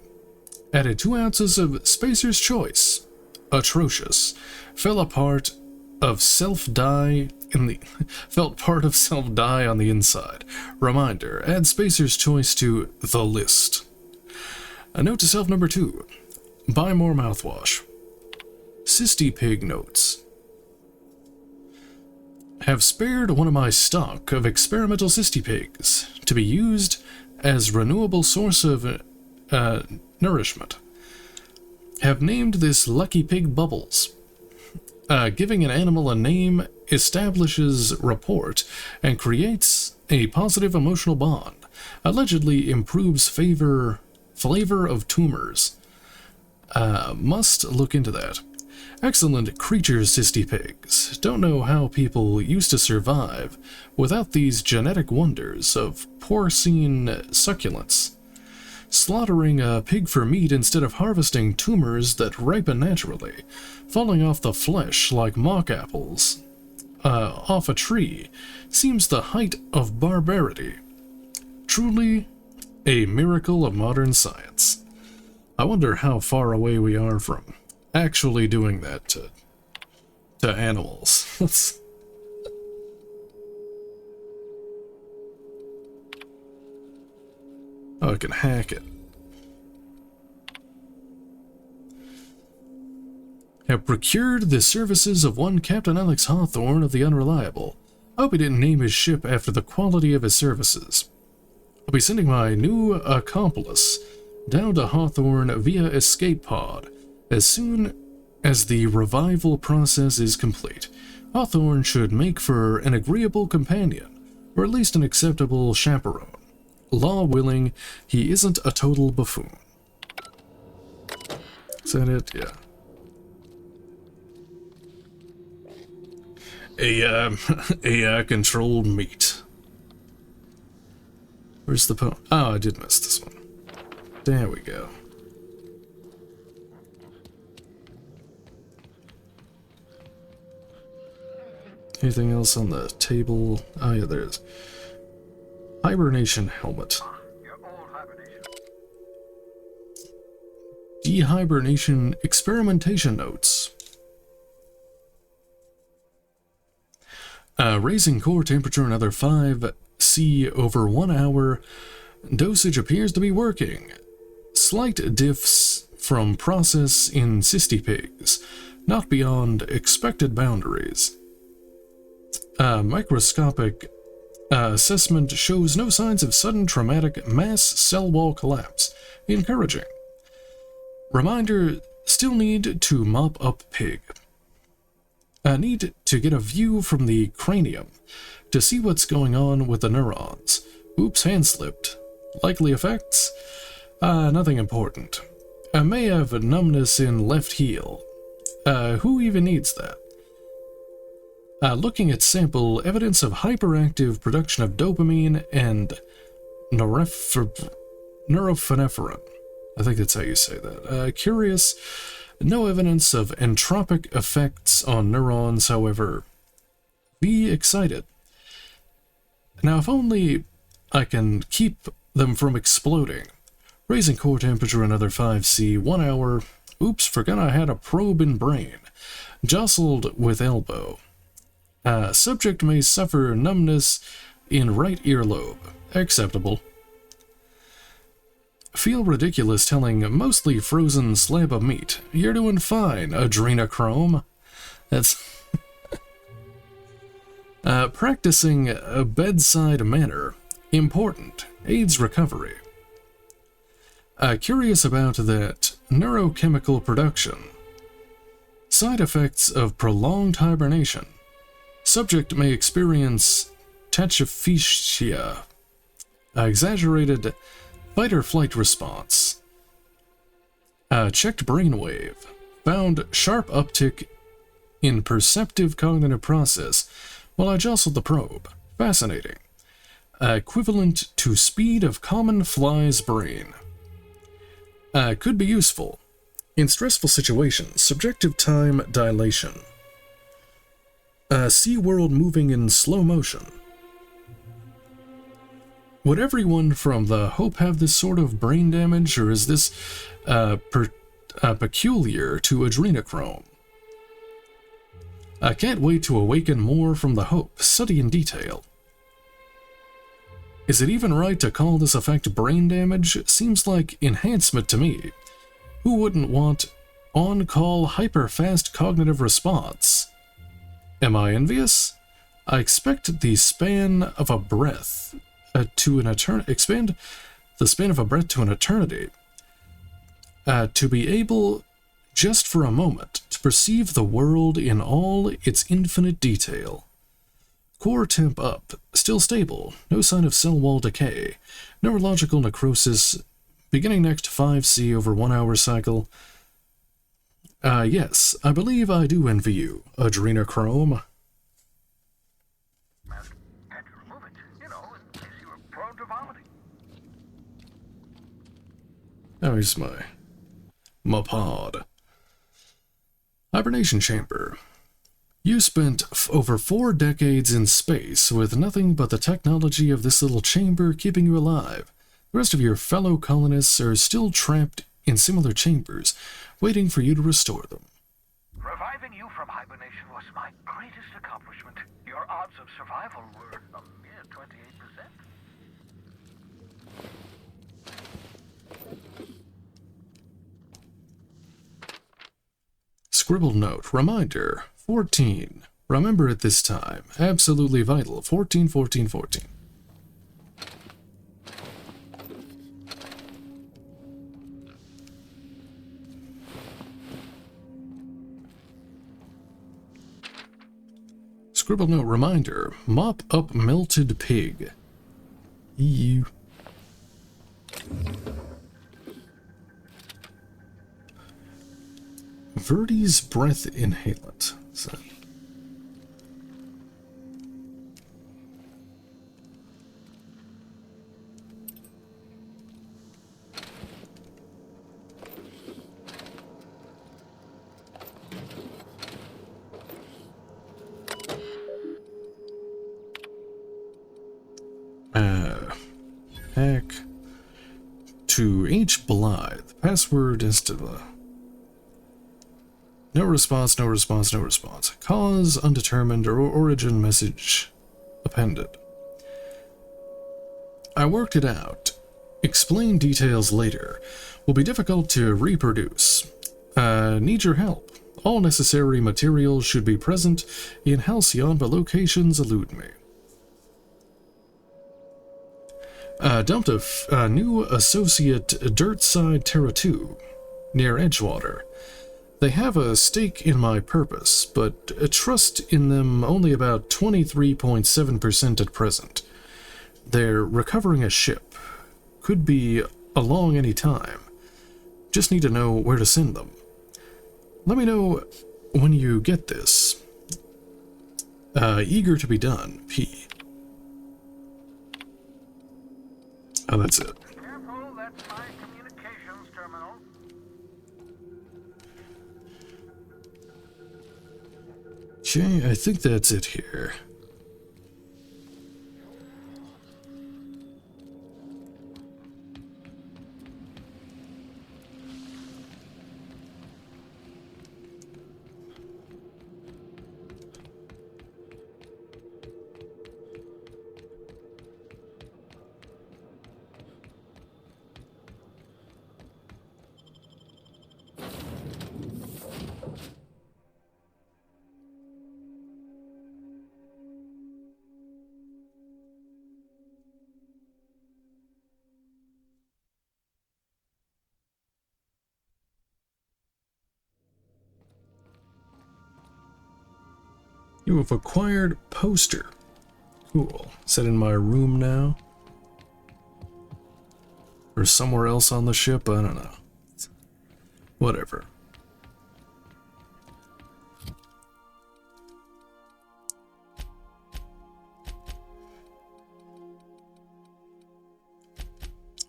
Added 2 ounces of Spacer's Choice. Atrocious. Fell part of self-dye on the inside. Reminder, add Spacer's Choice to the list. A note to self number 2. Buy more mouthwash. Cysty Pig notes. Have spared one of my stock of experimental cysty pigs to be used as renewable source of nourishment. Have named this Lucky Pig Bubbles. Giving an animal a name establishes rapport and creates a positive emotional bond. Allegedly improves flavor of tumors. Must look into that. Excellent creatures, cysty pigs. Don't know how people used to survive without these genetic wonders of porcine succulents. Slaughtering a pig for meat instead of harvesting tumors that ripen naturally, falling off the flesh like mock apples off a tree, seems the height of barbarity. Truly a miracle of modern science. I wonder how far away we are from actually doing that to animals. Oh, I can hack it. Have procured the services of one Captain Alex Hawthorne of the Unreliable. I hope he didn't name his ship after the quality of his services. I'll be sending my new accomplice down to Hawthorne via escape pod as soon as the revival process is complete. Hawthorne should make for an agreeable companion, or at least an acceptable chaperone. Law willing, he isn't a total buffoon. Is that it? Yeah. AI-controlled meat. Where's the Oh, I did miss this one. There we go. Anything else on the table? Oh yeah, there is. Hibernation helmet. Dehibernation experimentation notes. Raising core temperature another 5°C over 1 hour. Dosage appears to be working. Slight diffs from process in cysty pigs, not beyond expected boundaries. Microscopic assessment shows no signs of sudden traumatic mass cell wall collapse. Encouraging. Reminder, still need to mop up pig. Need to get a view from the cranium to see what's going on with the neurons. Oops, hand slipped. Likely effects? Nothing important. I may have a numbness in left heel. Who even needs that? Looking at sample, evidence of hyperactive production of dopamine and norepinephrine. I think that's how you say that. Curious, no evidence of entropic effects on neurons, however. Be excited. Now, if only I can keep them from exploding. Raising core temperature another 5°C, 1 hour. Oops, forgot I had a probe in brain. Jostled with elbow. Subject may suffer numbness in right earlobe. Acceptable. Feel ridiculous telling mostly frozen slab of meat. You're doing fine, adrenochrome. That's... practicing a bedside manner. Important. Aids recovery. Curious about that neurochemical production. Side effects of prolonged hibernation. Subject may experience tachyphysia, exaggerated fight-or-flight response. Checked brainwave. Found sharp uptick in perceptive cognitive process while I jostled the probe. Fascinating. Equivalent to speed of common fly's brain. Could be useful. In stressful situations, subjective time dilation. Sea world moving in slow motion. Would everyone from the Hope have this sort of brain damage, or is this peculiar to adrenochrome? I can't wait to awaken more from the Hope, study in detail. Is it even right to call this effect brain damage? Seems like enhancement to me. Who wouldn't want on-call hyper-fast cognitive response? Am I envious? I expect the span of a breath to an eternity. Expand the span of a breath to an eternity. To be able, just for a moment, to perceive the world in all its infinite detail. Core temp up, still stable, no sign of cell wall decay, neurological necrosis, beginning next 5C over 1 hour cycle. Yes, I believe I do envy you, adrenochrome. Had to remove it, you know, in case you were prone to vomiting. Oh, here's my pod. Hibernation chamber. You spent over 4 decades in space with nothing but the technology of this little chamber keeping you alive. The rest of your fellow colonists are still trapped in similar chambers, waiting for you to restore them. Reviving you from hibernation was my greatest accomplishment. Your odds of survival were a mere 28%. Scribbled note. Reminder. 14. Remember it this time. Absolutely vital. 14, 14, 14. Scribbled note. Reminder. Mop up melted pig. EU. Verdi's breath inhalant. So. Hack to H. Blythe. Password is to no response, no response, no response. Cause undetermined or origin message appended. I worked it out. Explain details later. Will be difficult to reproduce. Need your help. All necessary materials should be present in Halcyon, but locations elude me. Dumped a new associate Dirtside Terra 2 near Edgewater. They have a stake in my purpose, but trust in them only about 23.7% at present. They're recovering a ship. Could be along any time. Just need to know where to send them. Let me know when you get this. Eager to be done, P. Oh, that's it. Careful, that's my communications terminal. Okay, I think that's it here. You have acquired poster. Cool. Is that in my room now? Or somewhere else on the ship? I don't know. Whatever.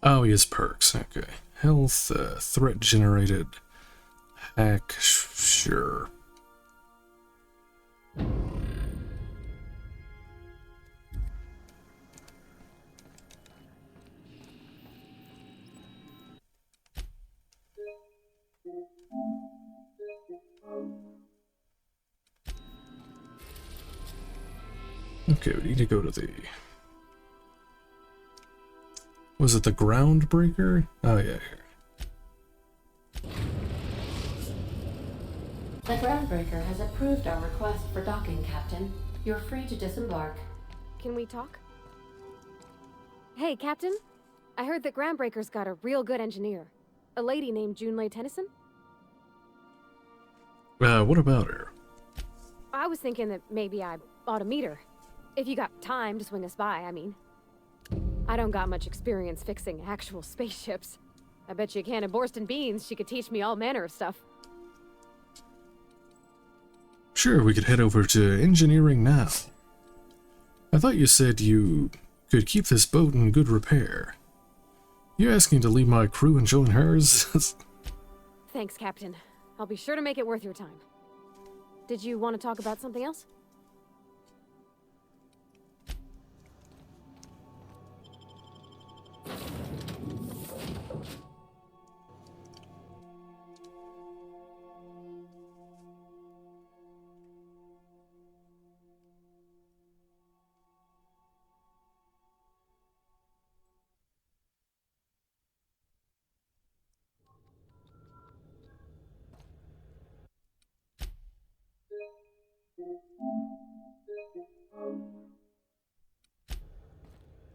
Oh, he has perks. Okay. Health, threat generated. Hack, sure. Okay, we need to go to the... Was it the Groundbreaker? Oh, yeah, here. The Groundbreaker has approved our request for docking, Captain. You're free to disembark. Can we talk? Hey, Captain. I heard that Groundbreaker's got a real good engineer. A lady named Junlei Tennyson? What about her? I was thinking that maybe I ought to meet her. If you got time to swing us by, I mean. I don't got much experience fixing actual spaceships. I bet you a can of Borston beans she could teach me all manner of stuff. Sure, we could head over to engineering now. I thought you said you could keep this boat in good repair. You asking to leave my crew and join hers? Thanks, Captain. I'll be sure to make it worth your time. Did you want to talk about something else?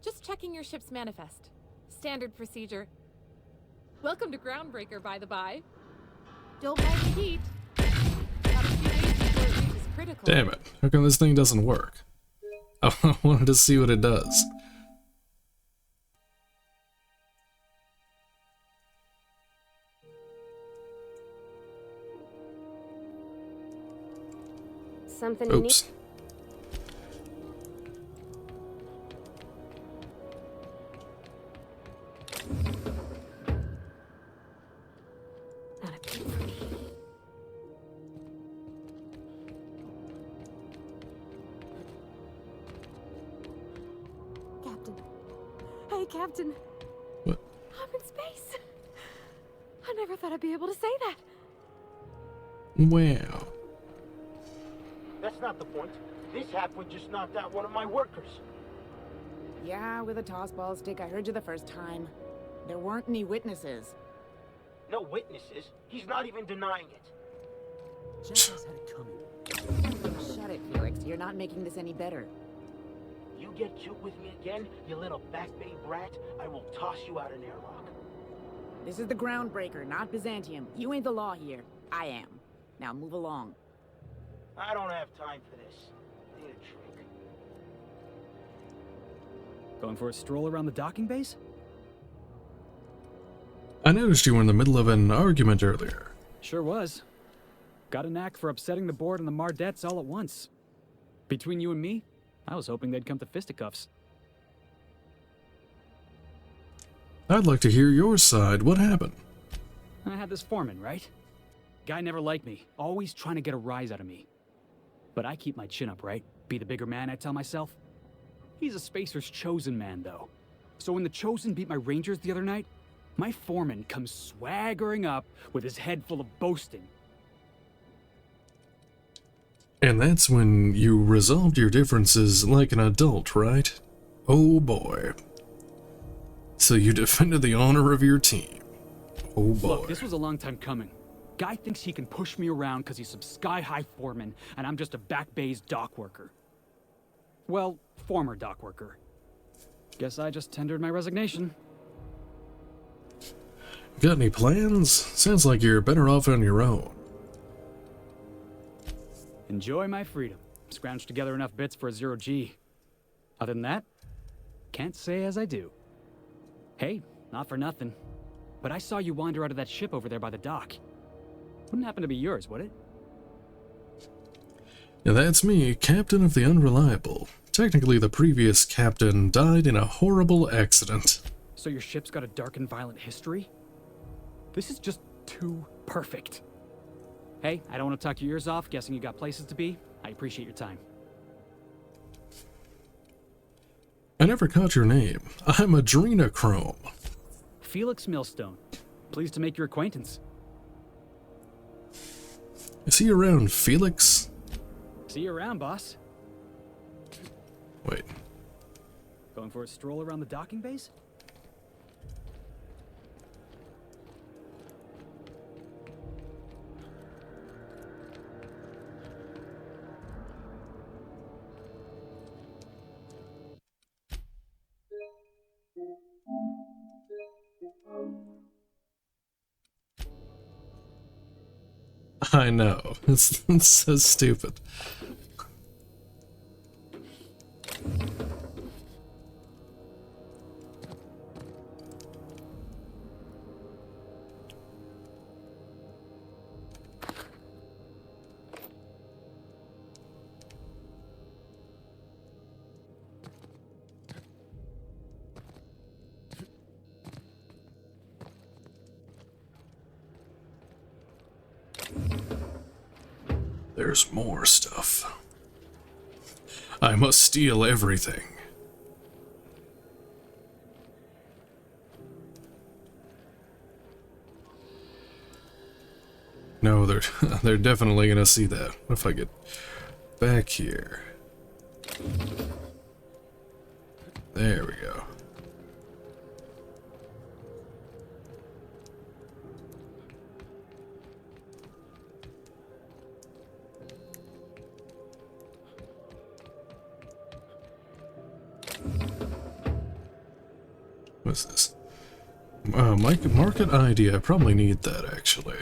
Just checking your ship's manifest. Standard procedure. Welcome to Groundbreaker, by the by. Don't mind the heat. Got a few days before it reaches critical. Damn it, how come this thing doesn't work? I wanted to see what it does. Something Oops. Captain. Hey, Captain. What? I'm in space. I never thought I'd be able to say that. Wow. That's not the point. This halfwit just knocked out one of my workers. Yeah, with a tossball stick. I heard you the first time. There weren't any witnesses. No witnesses. He's not even denying it. Jenkins had it coming. Shut it, Felix. You're not making this any better. You get cute with me again, you little back bay brat, I will toss you out an airlock. This is the Groundbreaker, not Byzantium. You ain't the law here. I am. Now move along. I don't have time for this. Need a drink. Going for a stroll around the docking base? I noticed you were in the middle of an argument earlier. Sure was. Got a knack for upsetting the board and the Mardettes all at once. Between you and me, I was hoping they'd come to fisticuffs. I'd like to hear your side. What happened? I had this foreman, right? Guy never liked me, always trying to get a rise out of me. But I keep my chin up, right? Be the bigger man, I tell myself. He's a Spacer's chosen man, though. So when the Chosen beat my Rangers the other night, my foreman comes swaggering up with his head full of boasting. And that's when you resolved your differences like an adult, right? Oh boy. So you defended the honor of your team. Oh boy. Look, this was a long time coming. Guy thinks he can push me around because he's some sky-high foreman, and I'm just a back bay's dock worker. Well, former dock worker. Guess I just tendered my resignation. Got any plans? Sounds like you're better off on your own. Enjoy my freedom. Scrounged together enough bits for a 0G. Other than that, can't say as I do. Hey, not for nothing, but I saw you wander out of that ship over there by the dock. Wouldn't happen to be yours, would it? Yeah, that's me, Captain of the Unreliable. Technically, the previous captain died in a horrible accident. So your ship's got a dark and violent history? This is just too perfect. Hey, I don't want to talk your ears off, guessing you got places to be. I appreciate your time. I never caught your name. I'm Adrenochrome. Felix Millstone. Pleased to make your acquaintance. Is he around, Felix? See you around, boss. Wait. Going for a stroll around the docking base? I know. It's so stupid. There's more stuff. I must steal everything. No, they're definitely gonna see that. What if I get back here? There we go. What's this? Market ID. I probably need that actually.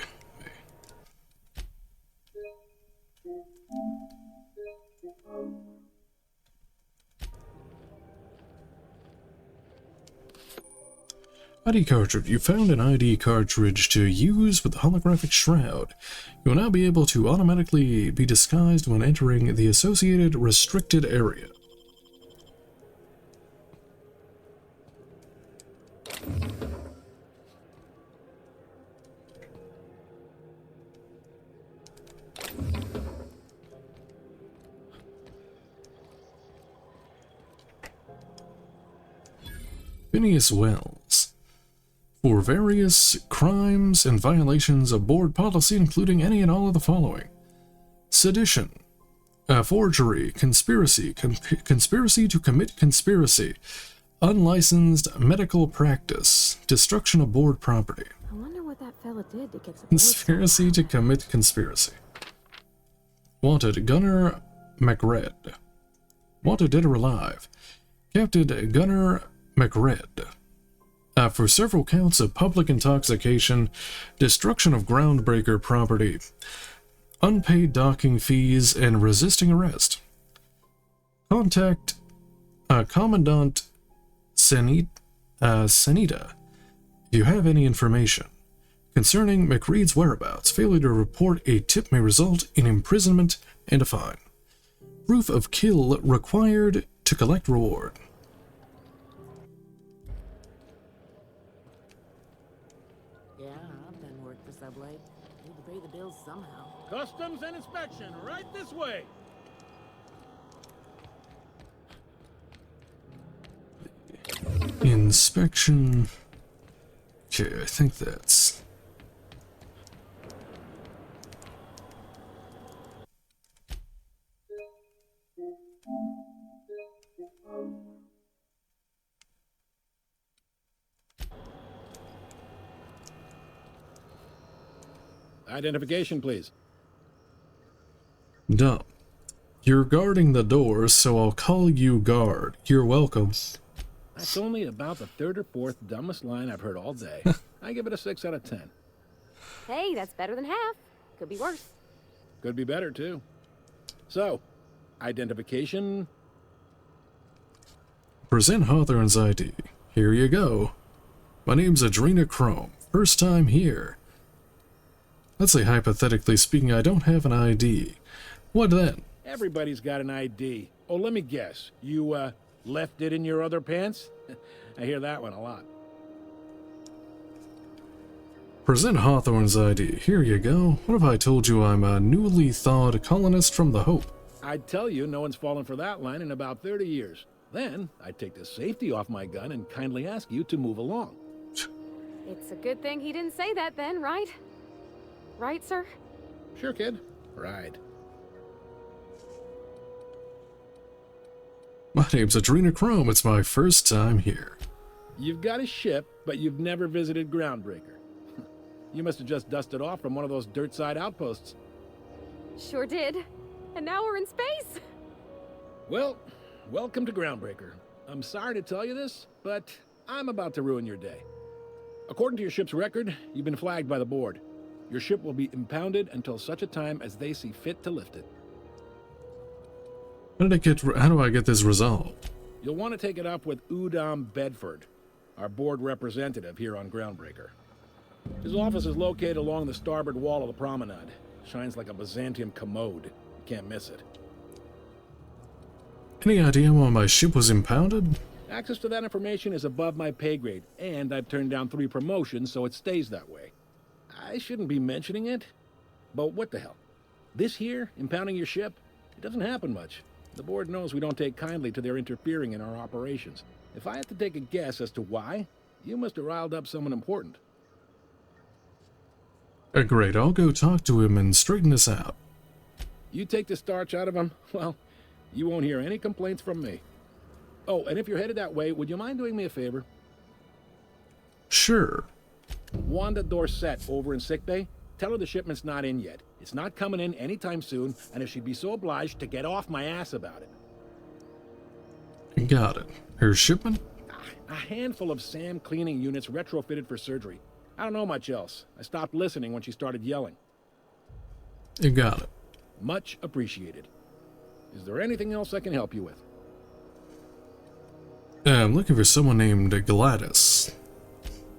ID cartridge. You found an ID cartridge to use with the holographic shroud. You will now be able to automatically be disguised when entering the associated restricted area. Phineas Wells. For various crimes and violations of board policy, including any and all of the following: sedition, forgery, conspiracy, conspiracy to commit conspiracy, unlicensed medical practice, destruction of board property. I wonder what that fella did to get the Conspiracy to commit conspiracy. Wanted, Gunnar McRed. Wanted, dead or alive. Captain Gunnar McRed. For several counts of public intoxication, destruction of groundbreaker property, unpaid docking fees, and resisting arrest. Contact Commandant Senita if you have any information concerning McReed's whereabouts. Failure to report a tip may result in imprisonment and a fine. Proof of kill required to collect reward. Yeah, I've done work for Subway. Need to pay the bills somehow. Customs and inspection, right this way. Inspection. Okay, I think that's... Identification, please. Dumb. You're guarding the doors, so I'll call you guard. You're welcome. That's only about the third or fourth dumbest line I've heard all day. I give it a 6 out of 10. Hey, that's better than half. Could be worse. Could be better, too. So, identification. Present Hawthorne's ID. Here you go. My name's Adrena Chrome. First time here. Let's say, hypothetically speaking, I don't have an ID. What then? Everybody's got an ID. Oh, let me guess. You, left it in your other pants? I hear that one a lot. Present Hawthorne's ID. Here you go. What if I told you I'm a newly thawed colonist from the Hope? I'd tell you no one's fallen for that line in about 30 years. Then, I'd take the safety off my gun and kindly ask you to move along. It's a good thing he didn't say that then, right? Right, sir? Sure, kid. Right. My name's Adrenochrome. It's my first time here. You've got a ship, but you've never visited Groundbreaker. You must have just dusted off from one of those dirt-side outposts. Sure did. And now we're in space. Well, welcome to Groundbreaker. I'm sorry to tell you this, but I'm about to ruin your day. According to your ship's record, you've been flagged by the board. Your ship will be impounded until such a time as they see fit to lift it. How do I get this resolved? You'll want to take it up with Udom Bedford, our board representative here on Groundbreaker. His office is located along the starboard wall of the promenade. Shines like a Byzantium commode. You can't miss it. Any idea why my ship was impounded? Access to that information is above my pay grade, and I've turned down 3 promotions, so it stays that way. I shouldn't be mentioning it, but what the hell? This here, impounding your ship, it doesn't happen much. The board knows we don't take kindly to their interfering in our operations. If I had to take a guess as to why, you must have riled up someone important. Great, I'll go talk to him and straighten this out. You take the starch out of him, well, you won't hear any complaints from me. Oh, and if you're headed that way, would you mind doing me a favor? Sure. Wanda Dorset over in sickbay, tell her the shipment's not in yet. It's not coming in anytime soon, and if she'd be so obliged to get off my ass about it. Got it. Her shipment? A handful of SAM cleaning units retrofitted for surgery. I don't know much else. I stopped listening when she started yelling. You got it. Much appreciated. Is there anything else I can help you with? I'm looking for someone named Gladys.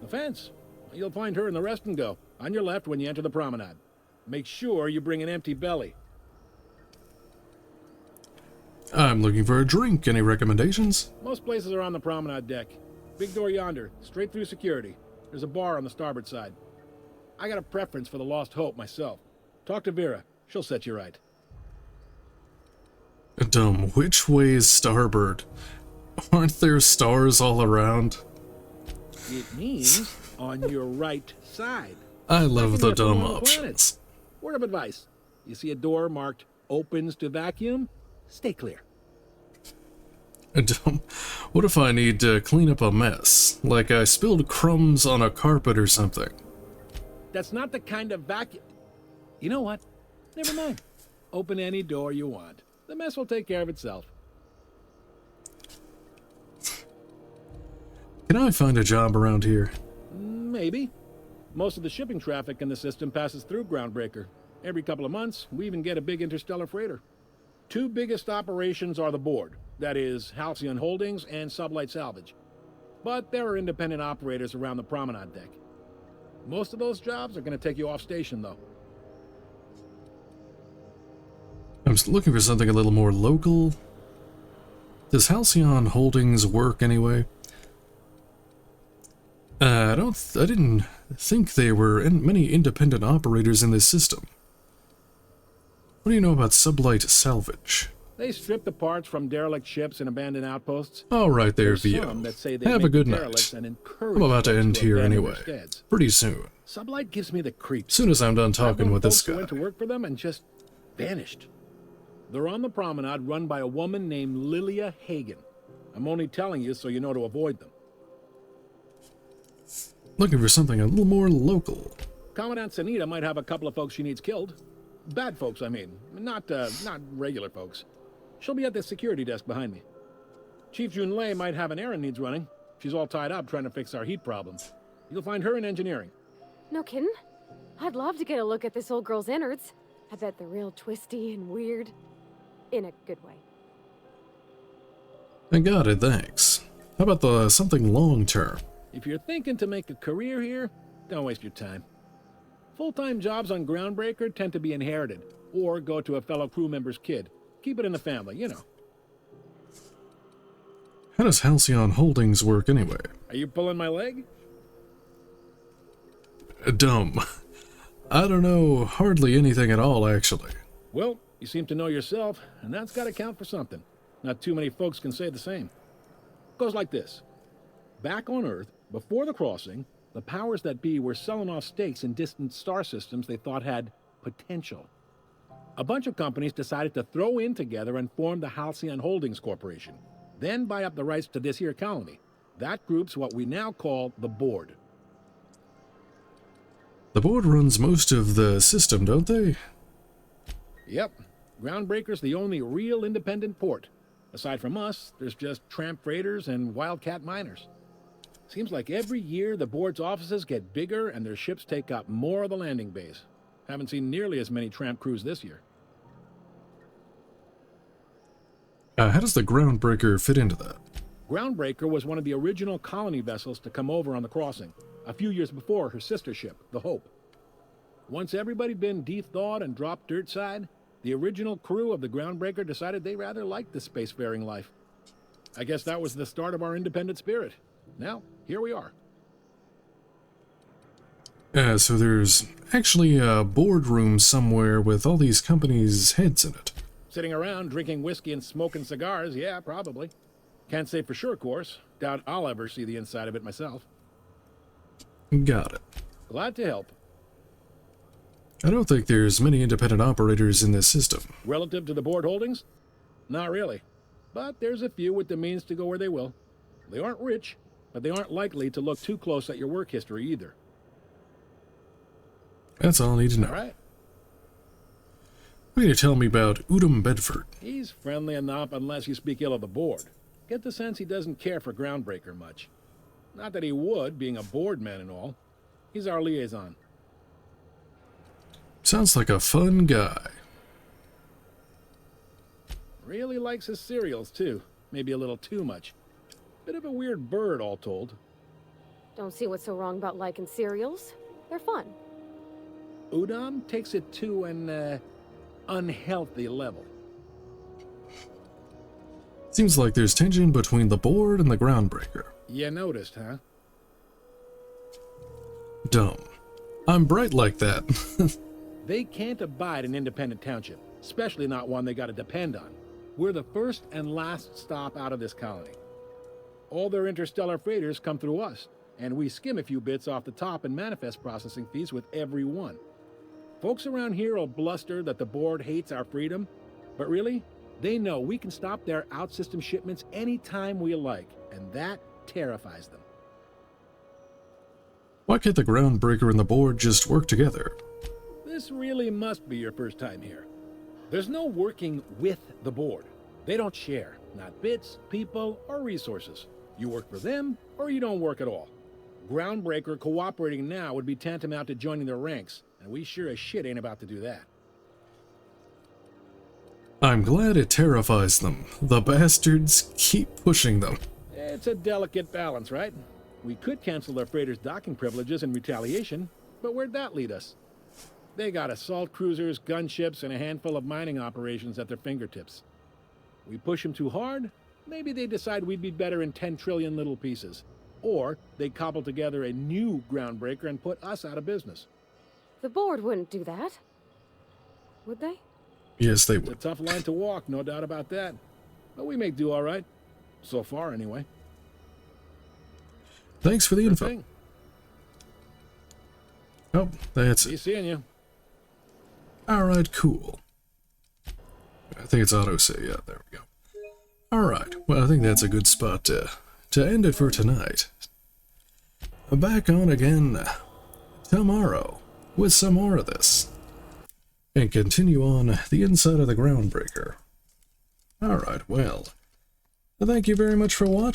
The fence. You'll find her in the rest and go, on your left when you enter the promenade. Make sure you bring an empty belly. I'm looking for a drink. Any recommendations? Most places are on the promenade deck. Big door yonder, straight through security. There's a bar on the starboard side. I got a preference for the Lost Hope myself. Talk to Vera. She'll set you right. Dumb. Which way is starboard? Aren't there stars all around? It means on your right side. I love the dumb along the options. planet. Word of advice. You see a door marked opens to vacuum? Stay clear. Dumb. What if I need to clean up a mess? Like I spilled crumbs on a carpet or something? That's not the kind of vacuum. You know what? Never mind. Open any door you want. The mess will take care of itself. Can I find a job around here? Maybe. Most of the shipping traffic in the system passes through Groundbreaker. Every couple of months, we even get a big interstellar freighter. 2 biggest operations are the board. That is, Halcyon Holdings and Sublight Salvage. But there are independent operators around the promenade deck. Most of those jobs are going to take you off station, though. I'm looking for something a little more local. Does Halcyon Holdings work anyway? I didn't think there were many independent operators in this system. What do you know about Sublight Salvage? They strip the parts from derelict ships and abandoned outposts. All right there, There's Vio. some that say they Have a make good the night. derelicts and encourage I'm about to folks end here abandon anyway. their steads. Pretty soon. Sublight gives me the creeps. Soon as I'm done I've talking known with this folks who guy. went to work for them and just vanished. They're on the promenade run by a woman named Lilia Hagen. I'm only telling you so you know to avoid them. Looking for something a little more local. Commandant Sanita might have a couple of folks she needs killed. Bad folks, I mean. Not regular folks. She'll be at the security desk behind me. Chief Junlei might have an errand needs running. She's all tied up trying to fix our heat problem. You'll find her in engineering. No kidding? I'd love to get a look at this old girl's innards. I bet they're real twisty and weird. In a good way. I got it, thanks. How about something long-term? If you're thinking to make a career here, don't waste your time. Full-time jobs on Groundbreaker tend to be inherited, or go to a fellow crew member's kid. Keep it in the family, you know. How does Halcyon Holdings work anyway? Are you pulling my leg? Dumb. I don't know hardly anything at all, actually. Well, you seem to know yourself, and that's got to count for something. Not too many folks can say the same. Goes like this. Back on Earth, before the crossing, the powers that be were selling off stakes in distant star systems they thought had potential. A bunch of companies decided to throw in together and form the Halcyon Holdings Corporation. then buy up the rights to this here colony. That group's what we now call the Board. The board runs most of the system, don't they? Yep. Groundbreaker's the only real independent port. Aside from us, there's just tramp freighters and wildcat miners. Seems like every year the board's offices get bigger and their ships take up more of the landing bays. Haven't seen nearly as many tramp crews this year. How does the Groundbreaker fit into that? Groundbreaker was one of the original colony vessels to come over on the crossing, a few years before her sister ship, the Hope. Once everybody'd been de-thawed and dropped dirtside, the original crew of the Groundbreaker decided they rather liked the spacefaring life. I guess that was the start of our independent spirit. Now, here we are. So there's actually a boardroom somewhere with all these companies' heads in it. Sitting around drinking whiskey and smoking cigars, yeah, probably. Can't say for sure, of course. Doubt I'll ever see the inside of it myself. Got it. Glad to help. I don't think there's many independent operators in this system. Relative to the board holdings? Not really. But there's a few with the means to go where they will. They aren't rich, but they aren't likely to look too close at your work history either. That's all I need to know. All right. What are you tell me about Udom Bedford? He's friendly enough unless you speak ill of the board. Get the sense he doesn't care for Groundbreaker much. Not that he would, being a board man and all. He's our liaison. Sounds like a fun guy. Really likes his cereals, too. Maybe a little too much. Bit of a weird bird, all told. Don't see what's so wrong about liking cereals. They're fun. Udom takes it to an, unhealthy level. Seems like there's tension between the board and the Groundbreaker. You noticed, huh? Dumb. I'm bright like that. They can't abide an independent township, especially not one they gotta depend on. We're the first and last stop out of this colony. All their interstellar freighters come through us, and we skim a few bits off the top in manifest processing fees with every one. Folks around here will bluster that the board hates our freedom, but really, they know we can stop their out-system shipments anytime we like, and that terrifies them. Why can't the Groundbreaker and the board just work together? This really must be your first time here. There's no working with the board. They don't share, not bits, people, or resources. You work for them, or you don't work at all. Groundbreaker cooperating now would be tantamount to joining their ranks, and we sure as shit ain't about to do that. I'm glad it terrifies them. The bastards keep pushing them. It's a delicate balance, right? We could cancel their freighters' docking privileges in retaliation, but where'd that lead us? They got assault cruisers, gunships, and a handful of mining operations at their fingertips. We push them too hard, maybe they decide we'd be better in 10 trillion little pieces. Or they cobble together a new Groundbreaker and put us out of business. The board wouldn't do that. Would they? Yes, they It's would. a tough line to walk, no doubt about that. But we make do all right. So far, anyway. Thanks for the info. Thing. Oh, that's See it. seeing you. Alright, cool. I think it's auto-save. Yeah, there we go. Alright, well, I think that's a good spot to end it for tonight. Back on again tomorrow with some more of this. And continue on the inside of the Groundbreaker. Alright, well, thank you very much for watching.